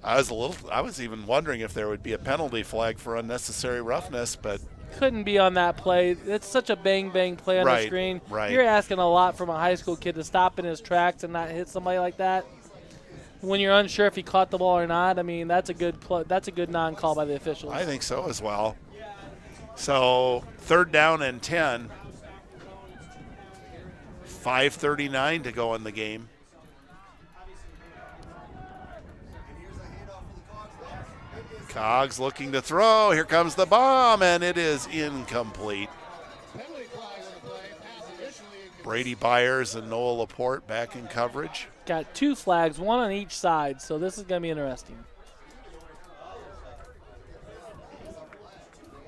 I was even wondering if there would be a penalty flag for unnecessary roughness, but Couldn't be on that play. It's such a bang-bang play on the screen. Right. You're asking a lot from a high school kid to stop in his tracks and not hit somebody like that. When you're unsure if he caught the ball or not, I mean, that's a good non-call by the officials. I think so as well. So 3rd down and 10. 5:39 to go in the game. Cogs looking to throw. Here comes the bomb, and it is incomplete. Brady Byers and Noah Laporte back in coverage. Got 2 flags, 1 on each side, so this is going to be interesting.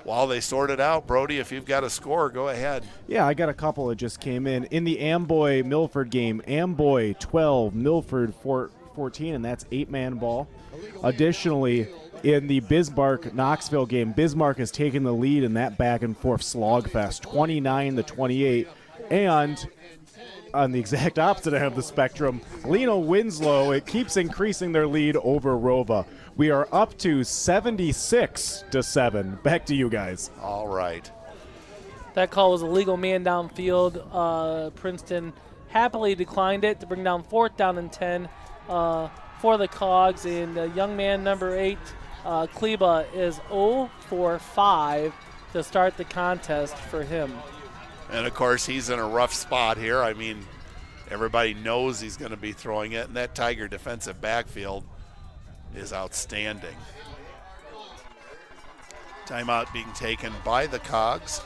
While they sort it out, Brody, if you've got a score, go ahead. Yeah, I got a couple that just came in. In the Amboy-Milford game, Amboy 12, Milford 14, and that's 8-man ball. Additionally, in the Bismarck-Knoxville game, Bismarck has taken the lead in that back-and-forth slogfest, 29-28. And on the exact opposite end of the spectrum, Leno Winslow, it keeps increasing their lead over Rova. We are up to 76-7. Back to you guys. All right. That call was a legal man downfield. Princeton happily declined it to bring down 4th down and 10 for the Cogs. And young man number 8, Kleba, is 0 for 5 to start the contest for him. And, of course, he's in a rough spot here. I mean, everybody knows he's going to be throwing it, and that Tiger defensive backfield is outstanding. Timeout being taken by the Cogs.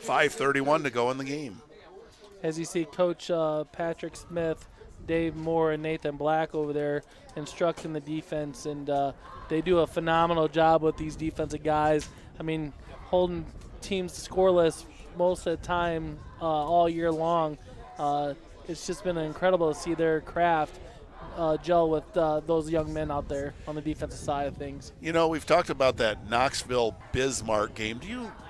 5:31 to go in the game. As you see Coach Patrick Smith, Dave Moore, and Nathan Black over there instructing the defense, and they do a phenomenal job with these defensive guys. I mean, holding teams scoreless most of the time all year long. It's just been incredible to see their craft gel with those young men out there on the defensive side of things. You know, we've talked about that Knoxville-Bismarck game.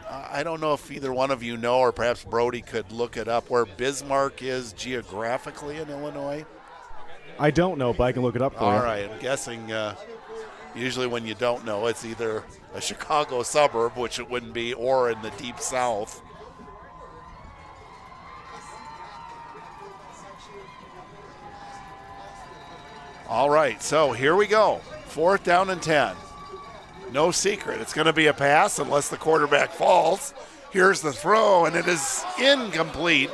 I don't know if either one of you know, or perhaps Brody could look it up, where Bismarck is geographically in Illinois? I don't know, but I can look it up for you. All right, I'm guessing usually when you don't know, it's either a Chicago suburb, which it wouldn't be, or in the deep south. All right, so here we go. 4th down and 10. No secret. It's going to be a pass unless the quarterback falls. Here's the throw, and it is incomplete.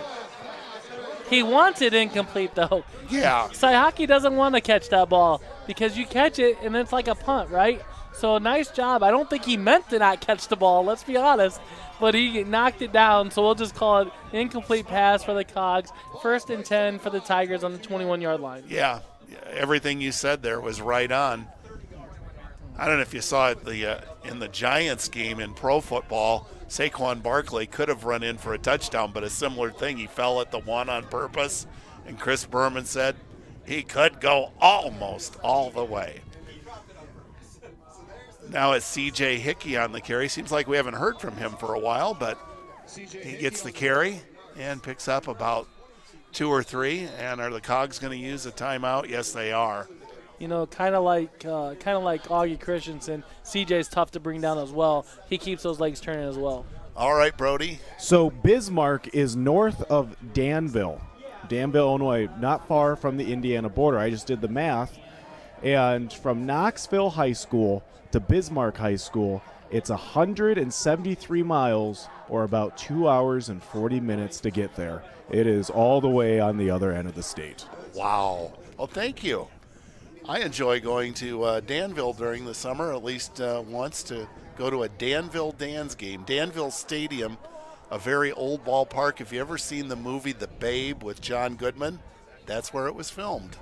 He wants it incomplete, though. Yeah. Sayhaki doesn't want to catch that ball because you catch it, and it's like a punt, right? So nice job. I don't think he meant to not catch the ball, let's be honest. But he knocked it down, so we'll just call it incomplete pass for the Cogs. 1st and 10 for the Tigers on the 21-yard line. Yeah. Everything you said there was right on. I don't know if you saw it in the Giants game in pro football. Saquon Barkley could have run in for a touchdown, but a similar thing. He fell at the one on purpose, and Chris Berman said he could go almost all the way. Now it's C.J. Hickey on the carry. Seems like we haven't heard from him for a while, but he gets the carry and picks up about 2 or 3. And are the Cogs going to use a timeout? Yes, they are. You know, kind of like Augie Christensen, CJ's tough to bring down as well. He keeps those legs turning as well. All right, Brody. So Bismarck is north of Danville, Illinois, not far from the Indiana border. I just did the math. And from Knoxville High School to Bismarck High School, it's 173 miles or about 2 hours and 40 minutes to get there. It is all the way on the other end of the state. Wow. Well, thank you. I enjoy going to Danville during the summer, at least once, to go to a Danville Dans game. Danville Stadium, a very old ballpark. If you ever seen the movie The Babe with John Goodman, that's where it was filmed.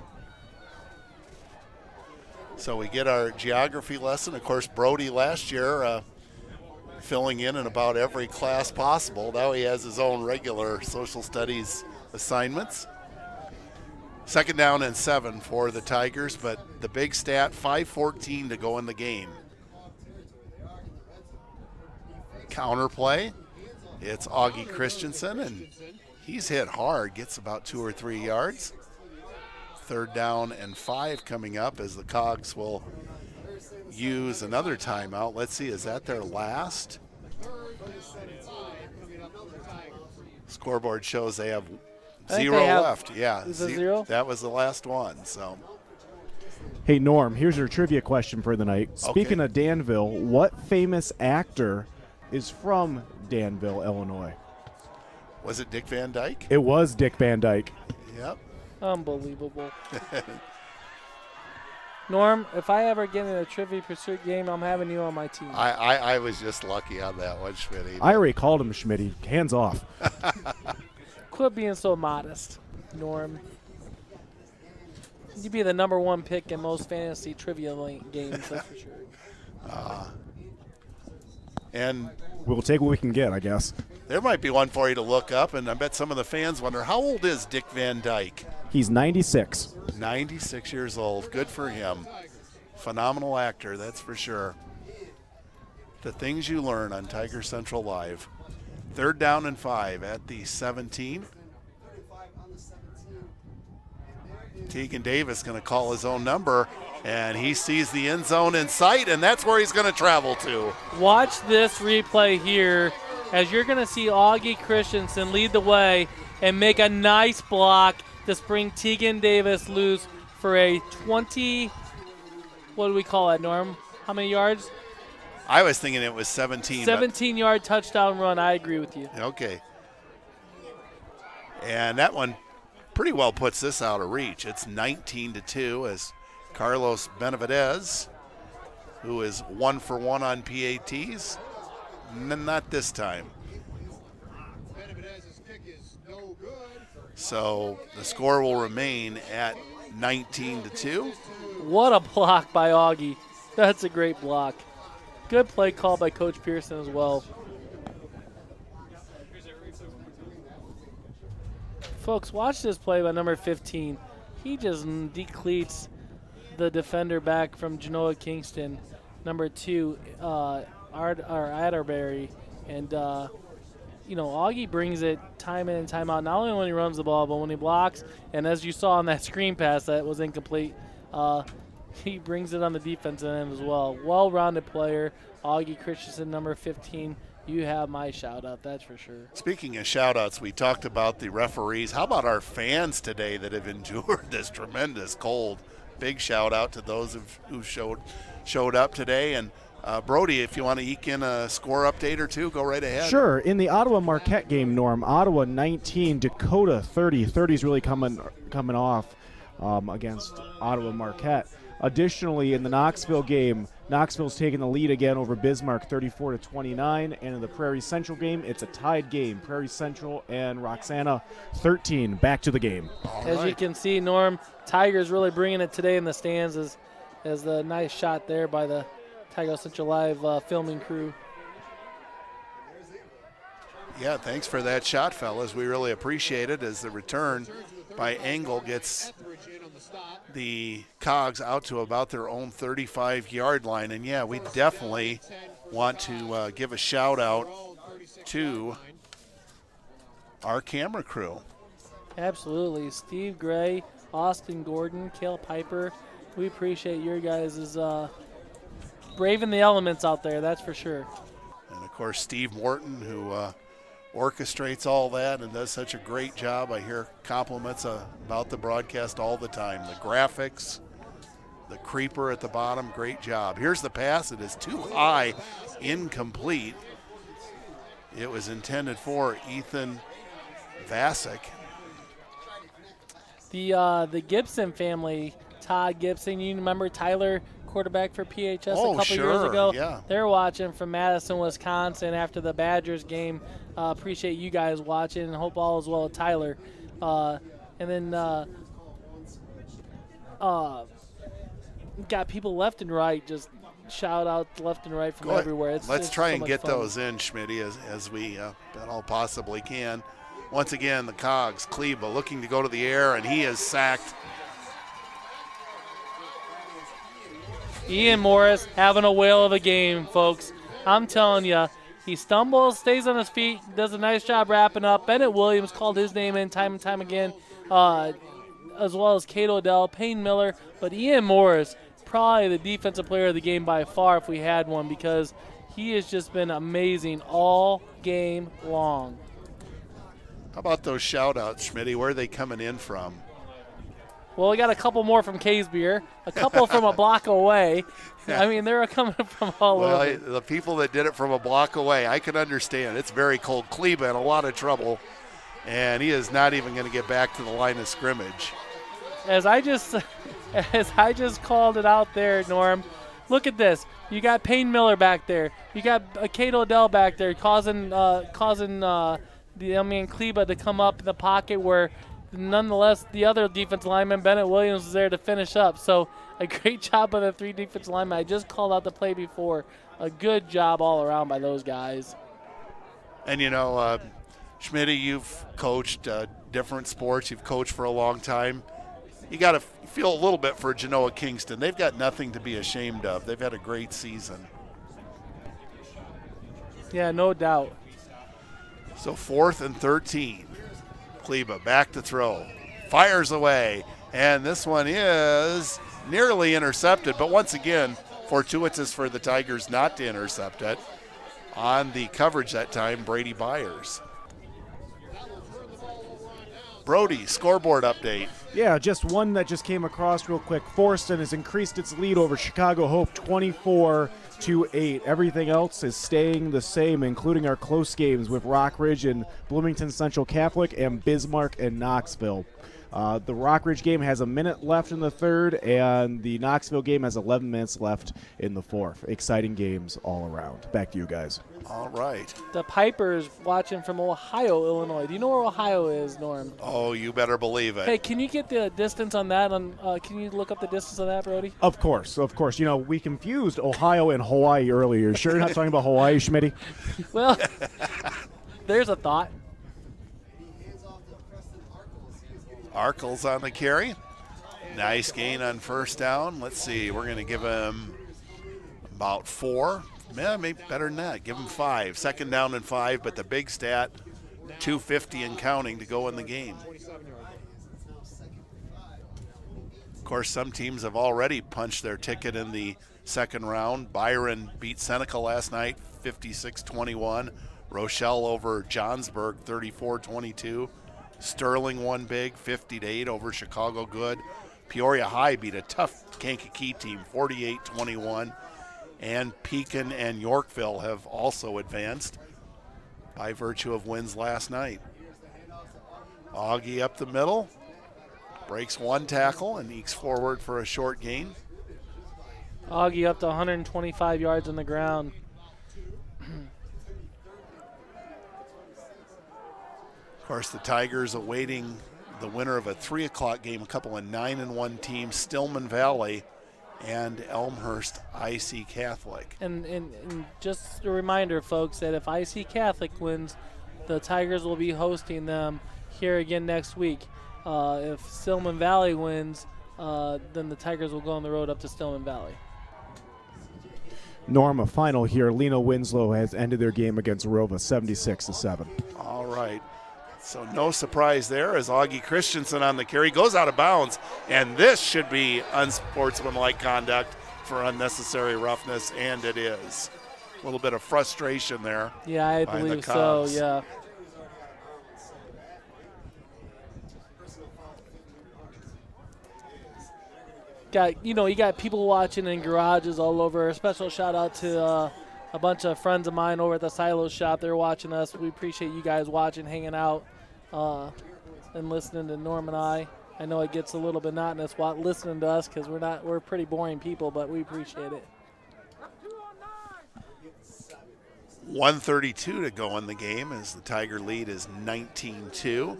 So we get our geography lesson. Of course, Brody last year filling in about every class possible. Now he has his own regular social studies assignments. 2nd down and 7 for the Tigers, but the big stat, 5:14 to go in the game. Counter play. It's Augie Christensen, and he's hit hard, gets about 2 or 3 yards. 3rd down and 5 coming up as the Cogs will use another timeout. Let's see, is that their last? Scoreboard shows they have 0 left. Yeah, is it 0? That was the last one. So, hey Norm, here's your trivia question for the night. Speaking of Danville, what famous actor is from Danville, Illinois? Was it Dick Van Dyke? It was Dick Van Dyke. Yep. Unbelievable. Norm, if I ever get in a Trivia Pursuit game, I'm having you on my team. I was just lucky on that one, Schmitty. I already called him Schmitty. Hands off. Quit being so modest, Norm. You'd be the #1 pick in most fantasy trivia games, that's for sure. And We'll take what we can get, I guess. there might be one for you to look up, and I bet some of the fans wonder, how old is Dick Van Dyke? He's 96. 96 years old. Good for him. Phenomenal actor, that's for sure. The things you learn on Tiger Central Live. 3rd down and 5 at the 17. Tegan Davis going to call his own number, and he sees the end zone in sight, and that's where he's going to travel to. Watch this replay here as you're going to see Augie Christensen lead the way and make a nice block to bring Tegan Davis loose for a 20, what do we call it, Norm? How many yards? I was thinking it was 17. 17-yard touchdown run. I agree with you. Okay. And that one pretty well puts this out of reach. It's 19-2 as Carlos Benavidez, who is 1 for 1 on PATs, not this time. Benavidez's kick is no good. So the score will remain at 19-2. What a block by Augie. That's a great block. Good play call by Coach Pearson as well. Folks, watch this play by number 15. He just decleats the defender back from Genoa Kingston, number 2, Atterbury. And, Augie brings it time in and time out, not only when he runs the ball, but when he blocks. And as you saw on that screen pass that was incomplete, he brings it on the defensive end as well. Well-rounded player, Augie Christensen, number 15. You have my shout-out, that's for sure. Speaking of shout-outs, we talked about the referees. How about our fans today that have endured this tremendous cold? Big shout-out to those who showed up today. And, Brody, if you want to eke in a score update or two, go right ahead. Sure. In the Ottawa-Marquette game, Norm, Ottawa 19, Dakota 30. 30's really coming off against Ottawa-Marquette. Additionally, in the Knoxville game, Knoxville's taking the lead again over Bismarck 34-29. And in the Prairie Central game, it's a tied game. Prairie Central and Roxana 13. Back to the game. As you can see, Norm, Tigers really bringing it today in the stands as the nice shot there by the Tiger Central Live filming crew. Yeah, thanks for that shot, fellas. We really appreciate it as the return by Engel gets the Cogs out to about their own 35-yard line. And, yeah, we definitely want to give a shout-out to our camera crew. Absolutely. Steve Gray, Austin Gordon, Cail Piper. We appreciate your guys' braving the elements out there, that's for sure. And, of course, Steve Morton, who orchestrates all that and does such a great job. I hear compliments about the broadcast all the time. The graphics, the creeper at the bottom, great job. Here's the pass. It is too high, incomplete. It was intended for Ethan Vasic. The Gibson family, Todd Gibson, you remember Tyler, quarterback for PHS a couple years ago? Yeah. They're watching from Madison, Wisconsin after the Badgers game. Appreciate you guys watching and hope all is well with Tyler. And then got people left and right, just shout out left and right from everywhere. Let's try so and get fun. those in, Schmitty, as we all possibly can. Once again, the Cogs, Kleba looking to go to the air, and he is sacked. Ian Morris having a whale of a game, folks. I'm telling you, he stumbles, stays on his feet, does a nice job wrapping up. Bennett Williams called his name in time and time again, as well as Kate Odell, Payne Miller. But Ian Morris, probably the defensive player of the game by far if we had one, because he has just been amazing all game long. How about those shout-outs, Schmitty? Where are they coming in from? Well, we got a couple more from Casebeer, a couple from a block away. I mean, they're coming from all over. Well, the people that did it from a block away, I can understand. It's very cold. Kleba in a lot of trouble, and he is not even going to get back to the line of scrimmage. As I just called it out there, Norm, look at this. You got Payne Miller back there. You got Kate Odell back there causing Kleba to come up in the pocket where nonetheless the other defensive lineman, Bennett Williams, is there to finish up. So a great job by the three defensive linemen. I just called out the play before. a good job all around by those guys. And, Schmitty, you've coached different sports. You've coached for a long time. You got to feel a little bit for Genoa Kingston. They've got nothing to be ashamed of. They've had a great season. Yeah, no doubt. So 4th and 13. Kleba back to throw. Fires away. And this one is nearly intercepted. But once again, fortuitous for the Tigers not to intercept it. On the coverage that time, Brady Byers. Brody, scoreboard update. Yeah, just one that just came across real quick. Forston has increased its lead over Chicago Hope 24-8. Everything else is staying the same, including our close games with Rockridge and Bloomington Central Catholic and Bismarck and Knoxville. The Rockridge game has a minute left in the third, and the Knoxville game has 11 minutes left in the fourth. Exciting games all around. Back to you guys. All right. The Pipers watching from Ohio, Illinois. Do you know where Ohio is, Norm? Oh, you better believe it. Hey, can you get the distance on that? Can you look up the distance on that, Brody? Of course. We confused Ohio and Hawaii earlier. Sure you're not talking about Hawaii, Schmitty? Well, there's a thought. Arkell's on the carry. Nice gain on first down. Let's see. We're going to give him about 4. Yeah, maybe better than that. Give him 5. Second down and 5, but the big stat, 250 and counting to go in the game. Of course, some teams have already punched their ticket in the second round. Byron beat Seneca last night, 56-21. Rochelle over Johnsburg, 34-22. Sterling won big, 50-8 over Chicago Good. Peoria High beat a tough Kankakee team, 48-21. And Pekin and Yorkville have also advanced by virtue of wins last night. Augie up the middle, breaks one tackle and ekes forward for a short gain. Augie up to 125 yards on the ground. Of course, the Tigers awaiting the winner of a 3 o'clock game, a couple of 9-1 teams, Stillman Valley and Elmhurst IC Catholic. And just a reminder, folks, that if IC Catholic wins, the Tigers will be hosting them here again next week. If Stillman Valley wins, then the Tigers will go on the road up to Stillman Valley. Norm, a final here. Lena Winslow has ended their game against Rova 76-7. All right. So no surprise there as Augie Christensen on the carry goes out of bounds, and this should be unsportsmanlike conduct for unnecessary roughness, and it is. A little bit of frustration there. Yeah, I believe so, yeah. You got people watching in garages all over. A special shout out to a bunch of friends of mine over at the Silo Shop. They're watching us. We appreciate you guys watching, hanging out, and listening to Norm and I. I know it gets a little bit monotonous listening to us because we're pretty boring people, but we appreciate it. 1:32 to go in the game as the Tiger lead is 19-2.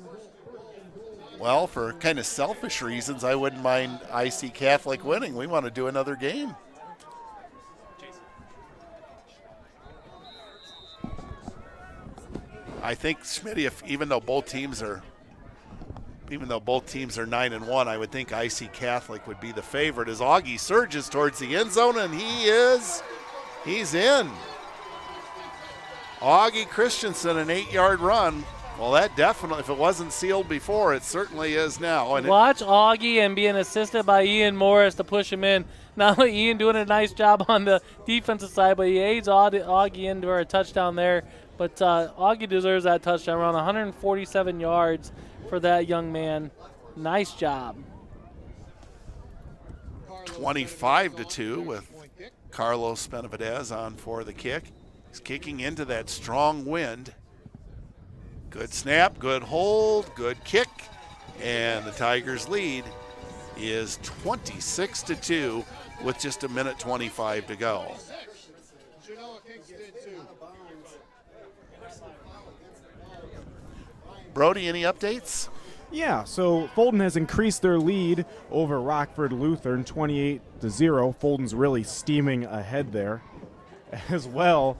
Well, for kind of selfish reasons, I wouldn't mind IC Catholic winning. We want to do another game. I think, Schmitty, even though both teams are 9-1, I would think IC Catholic would be the favorite as Augie surges towards the end zone, and he's in. Augie Christensen, an 8-yard run. Well, that definitely, if it wasn't sealed before, it certainly is now. And watch Augie and being assisted by Ian Morris to push him in. Not only Ian doing a nice job on the defensive side, but he aids Augie into a touchdown there. But Augie deserves that touchdown, around 147 yards for that young man. Nice job. 25-2 with Carlos Benavidez on for the kick. He's kicking into that strong wind. Good snap, good hold, good kick, and the Tigers' lead is 26-2 with just 1:25 to go. Brody, any updates? Yeah, so Fulton has increased their lead over Rockford Lutheran 28-0. Fulton's really steaming ahead there. as well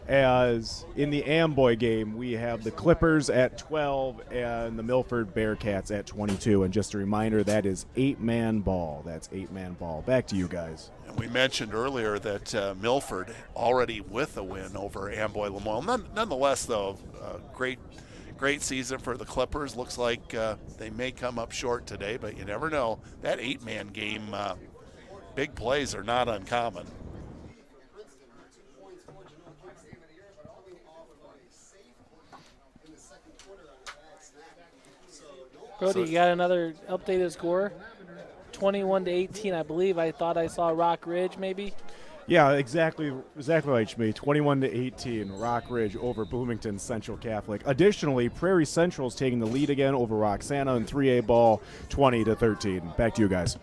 as in the Amboy game, we have the Clippers at 12 and the Milford Bearcats at 22. And just a reminder, that is 8-man ball. That's 8-man ball. Back to you guys. And we mentioned earlier that Milford already with a win over Amboy Lamoille. Nonetheless, though, great season for the Clippers. Looks like they may come up short today, but you never know. That 8-man game, big plays are not uncommon. Brody, you got another updated score? 21-18, I believe. I thought I saw Rock Ridge, maybe. Yeah, exactly right, Shmee. 21-18, Rock Ridge over Bloomington Central Catholic. Additionally, Prairie Central is taking the lead again over Roxana in 3A ball, 20-13. Back to you guys.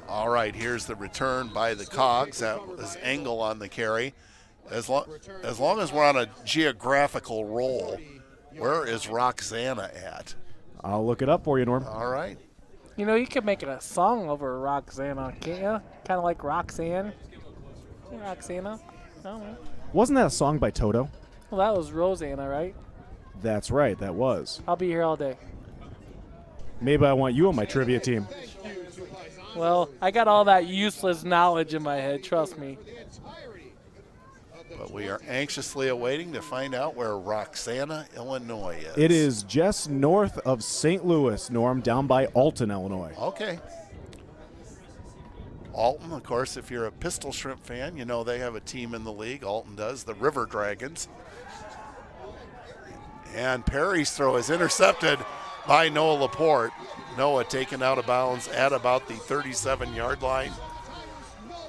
All right, here's the return by the Cogs. That was Engel on the carry. As long as we're on a geographical roll, where is Roxana at? I'll look it up for you, Norm. All right. You know, you could make it a song over Roxana, can't you? Kind of like Roxanne. Hey, Roxana. I don't know. Wasn't that a song by Toto? Well, that was Rosanna, right? That's right, that was. I'll be here all day. Maybe I want you on my trivia team. Well, I got all that useless knowledge in my head, trust me. But we are anxiously awaiting to find out where Roxana, Illinois is. It is just north of St. Louis, Norm, down by Alton, Illinois. Okay. Alton, of course, if you're a Pistol Shrimp fan, you know they have a team in the league. Alton does, the River Dragons. And Perry's throw is intercepted by Noah Laporte. Noah taken out of bounds at about the 37-yard line.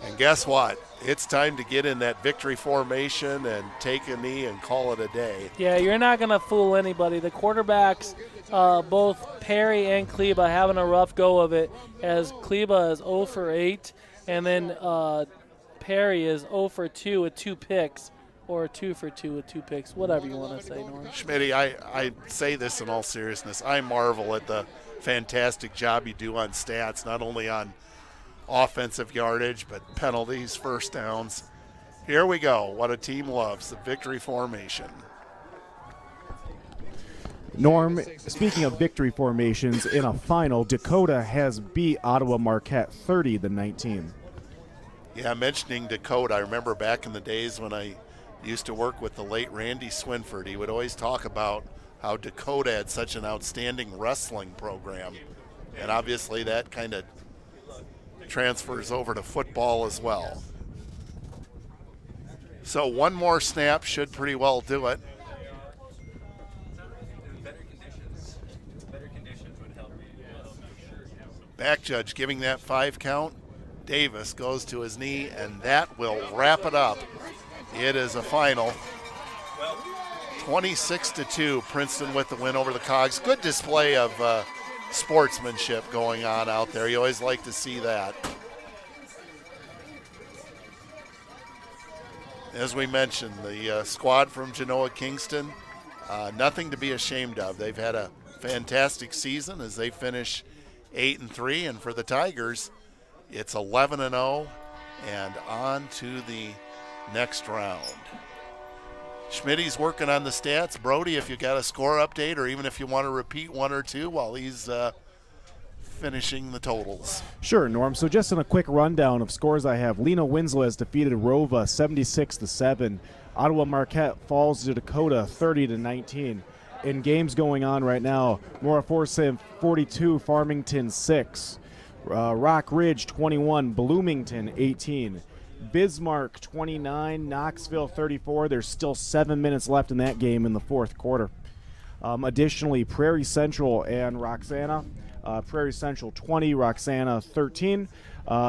And guess what? It's time to get in that victory formation and take a knee and call it a day. Yeah, you're not going to fool anybody. The quarterbacks, both Perry and Kleba, having a rough go of it, as Kleba is 0 for 8, and then Perry is 0 for 2 with 2 picks, or 2 for 2 with 2 picks, whatever you want to say, Norm. Schmitty, I say this in all seriousness. I marvel at the fantastic job you do on stats, not only on offensive yardage, but penalties, first downs. Here we go. What a team loves, the victory formation. Norm, speaking of victory formations, in a final, Dakota has beat Ottawa Marquette 30-19. Yeah, mentioning Dakota, I remember back in the days when I used to work with the late Randy Swinford. He would always talk about how Dakota had such an outstanding wrestling program. And obviously that kind of transfers over to football as well. So one more snap should pretty well do it. Better conditions would help you. Back judge giving that 5 count. Davis goes to his knee, and that will wrap it up. It is a final. 26-2, Princeton with the win over the Cogs. Good display of sportsmanship going on out there. You always like to see that. As we mentioned, the squad from Genoa Kingston, nothing to be ashamed of. They've had a fantastic season as they finish 8-3, and for the Tigers, it's 11-0 and on to the next round. Schmitty's working on the stats. Brody, if you got a score update, or even if you want to repeat one or two while he's finishing the totals. Sure, Norm. So just in a quick rundown of scores I have, Lena Winslow has defeated Rova 76-7. Ottawa Marquette falls to Dakota 30-19. In games going on right now, Mora Forsyth 42, Farmington 6. Rock Ridge 21, Bloomington 18. Bismarck 29, Knoxville 34. There's still 7 minutes left in that game in the fourth quarter. Additionally, Prairie Central and Roxana. Prairie Central 20, Roxana 13.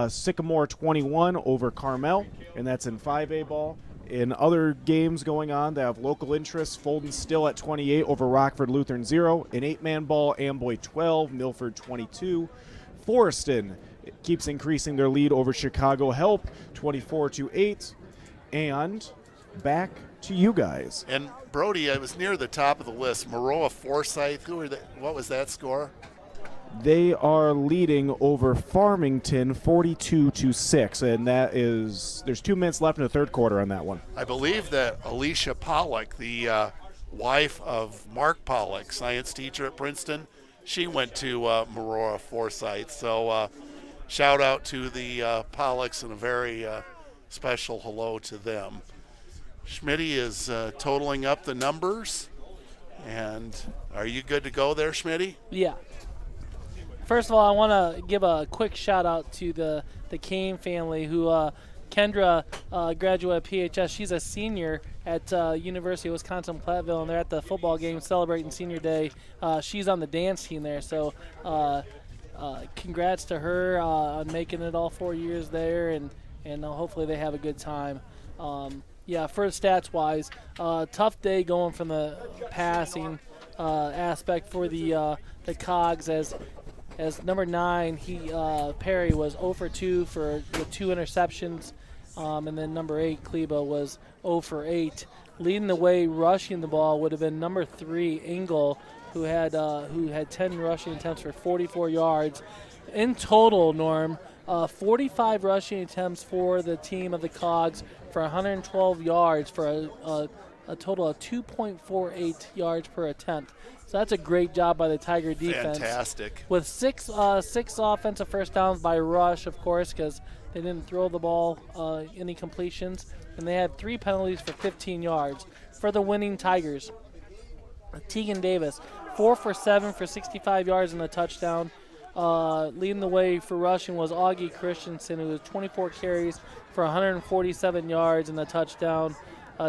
Sycamore 21 over Carmel, and that's in 5A ball. In other games going on that have local interest, Fulton still at 28 over Rockford Lutheran 0. In 8-man ball, Amboy 12, Milford 22. Forreston keeps increasing their lead over Chicago Help, 24-8. And back to you guys. And Brody, I was near the top of the list. Maroa Forsyth, what was that score? They are leading over Farmington 42-6, and there's 2 minutes left in the third quarter on that one. I believe that Alicia Pollock, the wife of Mark Pollock, science teacher at Princeton, she went to Marora Forsyth. So shout out to the Pollocks and a very special hello to them. Schmitty is totaling up the numbers. And are you good to go there, Schmitty? Yeah. First of all, I want to give a quick shout out to the Kane family who Kendra graduated at PHS. She's a senior at University of Wisconsin-Platteville, and they're at the football game celebrating senior day. She's on the dance team there, so congrats to her on making it all 4 years there, and hopefully they have a good time. Yeah, for stats-wise, tough day going from the passing aspect for the Cogs as number 9, Perry was 0 for 2 with 2 interceptions, and then number 8, Kleba, was 0 for 8. Leading the way rushing the ball would have been number 3, Engel, who had 10 rushing attempts for 44 yards. In total, Norm, 45 rushing attempts for the team of the Cogs for 112 yards for a total of 2.48 yards per attempt. So that's a great job by the Tiger defense. Fantastic. With six offensive first downs by rush, of course, because they didn't throw the ball any completions. And they had 3 penalties for 15 yards. For the winning Tigers, Tegan Davis, 4 for 7 for 65 yards and a touchdown. Leading the way for rushing was Augie Christensen, who was 24 carries for 147 yards and a touchdown.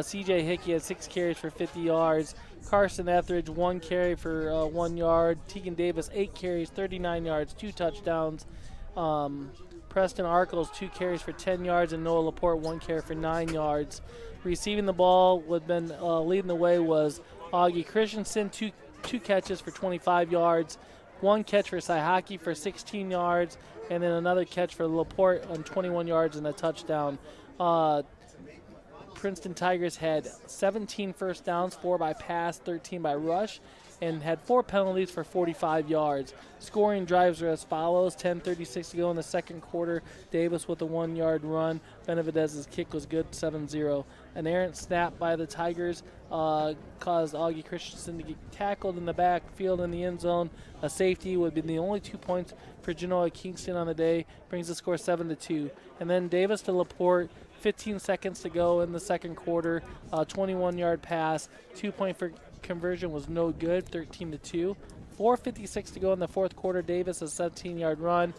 C.J. Hickey had 6 carries for 50 yards. Carson Etheridge, 1 carry for 1 yard. Tegan Davis, 8 carries, 39 yards, 2 touchdowns. Preston Arkles, 2 carries for 10 yards, and Noah Laporte, 1 carry for 9 yards. Receiving the ball would have been leading the way was Augie Christensen, two catches for 25 yards. 1 catch for Saihaki for 16 yards, and then another catch for Laporte on 21 yards and a touchdown. Princeton Tigers had 17 first downs, 4 by pass, 13 by rush, and had 4 penalties for 45 yards. Scoring drives are as follows: 10:36 to go in the second quarter. Davis with a 1-yard run. Benavidez's kick was good, 7-0. An errant snap by the Tigers caused Augie Christensen to get tackled in the backfield in the end zone. A safety would be the only 2 points for Genoa Kingston on the day, brings the score 7-2. And then Davis to Laporte, 15 seconds to go in the second quarter, 21-yard pass, 2-point conversion was no good, 13-2. 4:56 to go in the fourth quarter. Davis a 17-yard run,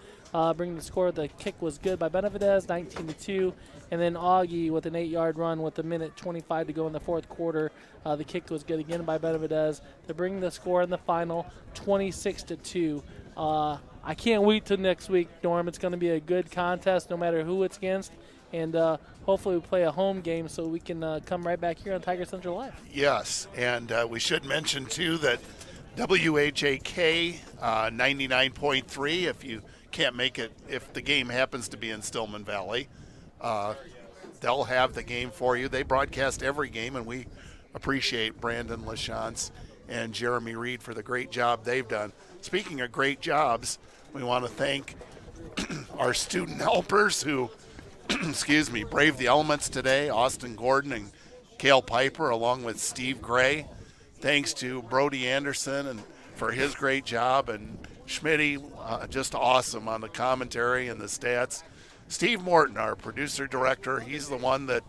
bringing the score. The kick was good by Benavidez, 19-2. And then Augie with an 8-yard run with 1:25 to go in the fourth quarter. The kick was good again by Benavidez to bring the score in the final, 26-2. I can't wait till next week, Norm. It's going to be a good contest no matter who it's against. And hopefully we play a home game so we can come right back here on Tiger Central Live. Yes, and we should mention, too, that WHAK 99.3, if you can't make it, if the game happens to be in Stillman Valley, they'll have the game for you. They broadcast every game, and we appreciate Brandon LaChance and Jeremy Reed for the great job they've done. Speaking of great jobs, we want to thank our student helpers who braved the elements today, Austin Gordon and Cail Piper, along with Steve Gray. Thanks to Brody Anderson and for his great job, and Schmitty, just awesome on the commentary and the stats. Steve Morton, our producer director, he's the one that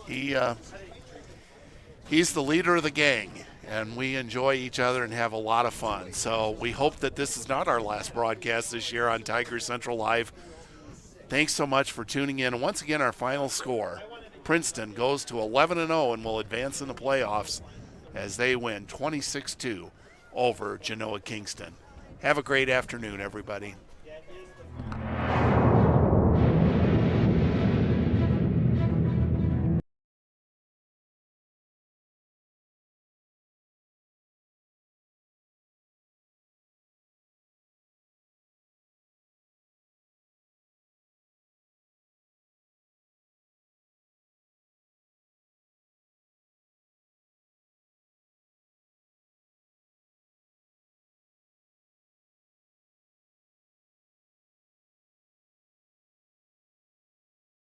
he's the leader of the gang, and we enjoy each other and have a lot of fun. So we hope that this is not our last broadcast this year on Tiger Central Live. Thanks so much for tuning in. And once again, our final score, Princeton goes to 11-0 and will advance in the playoffs as they win 26-2 over Genoa Kingston. Have a great afternoon, everybody.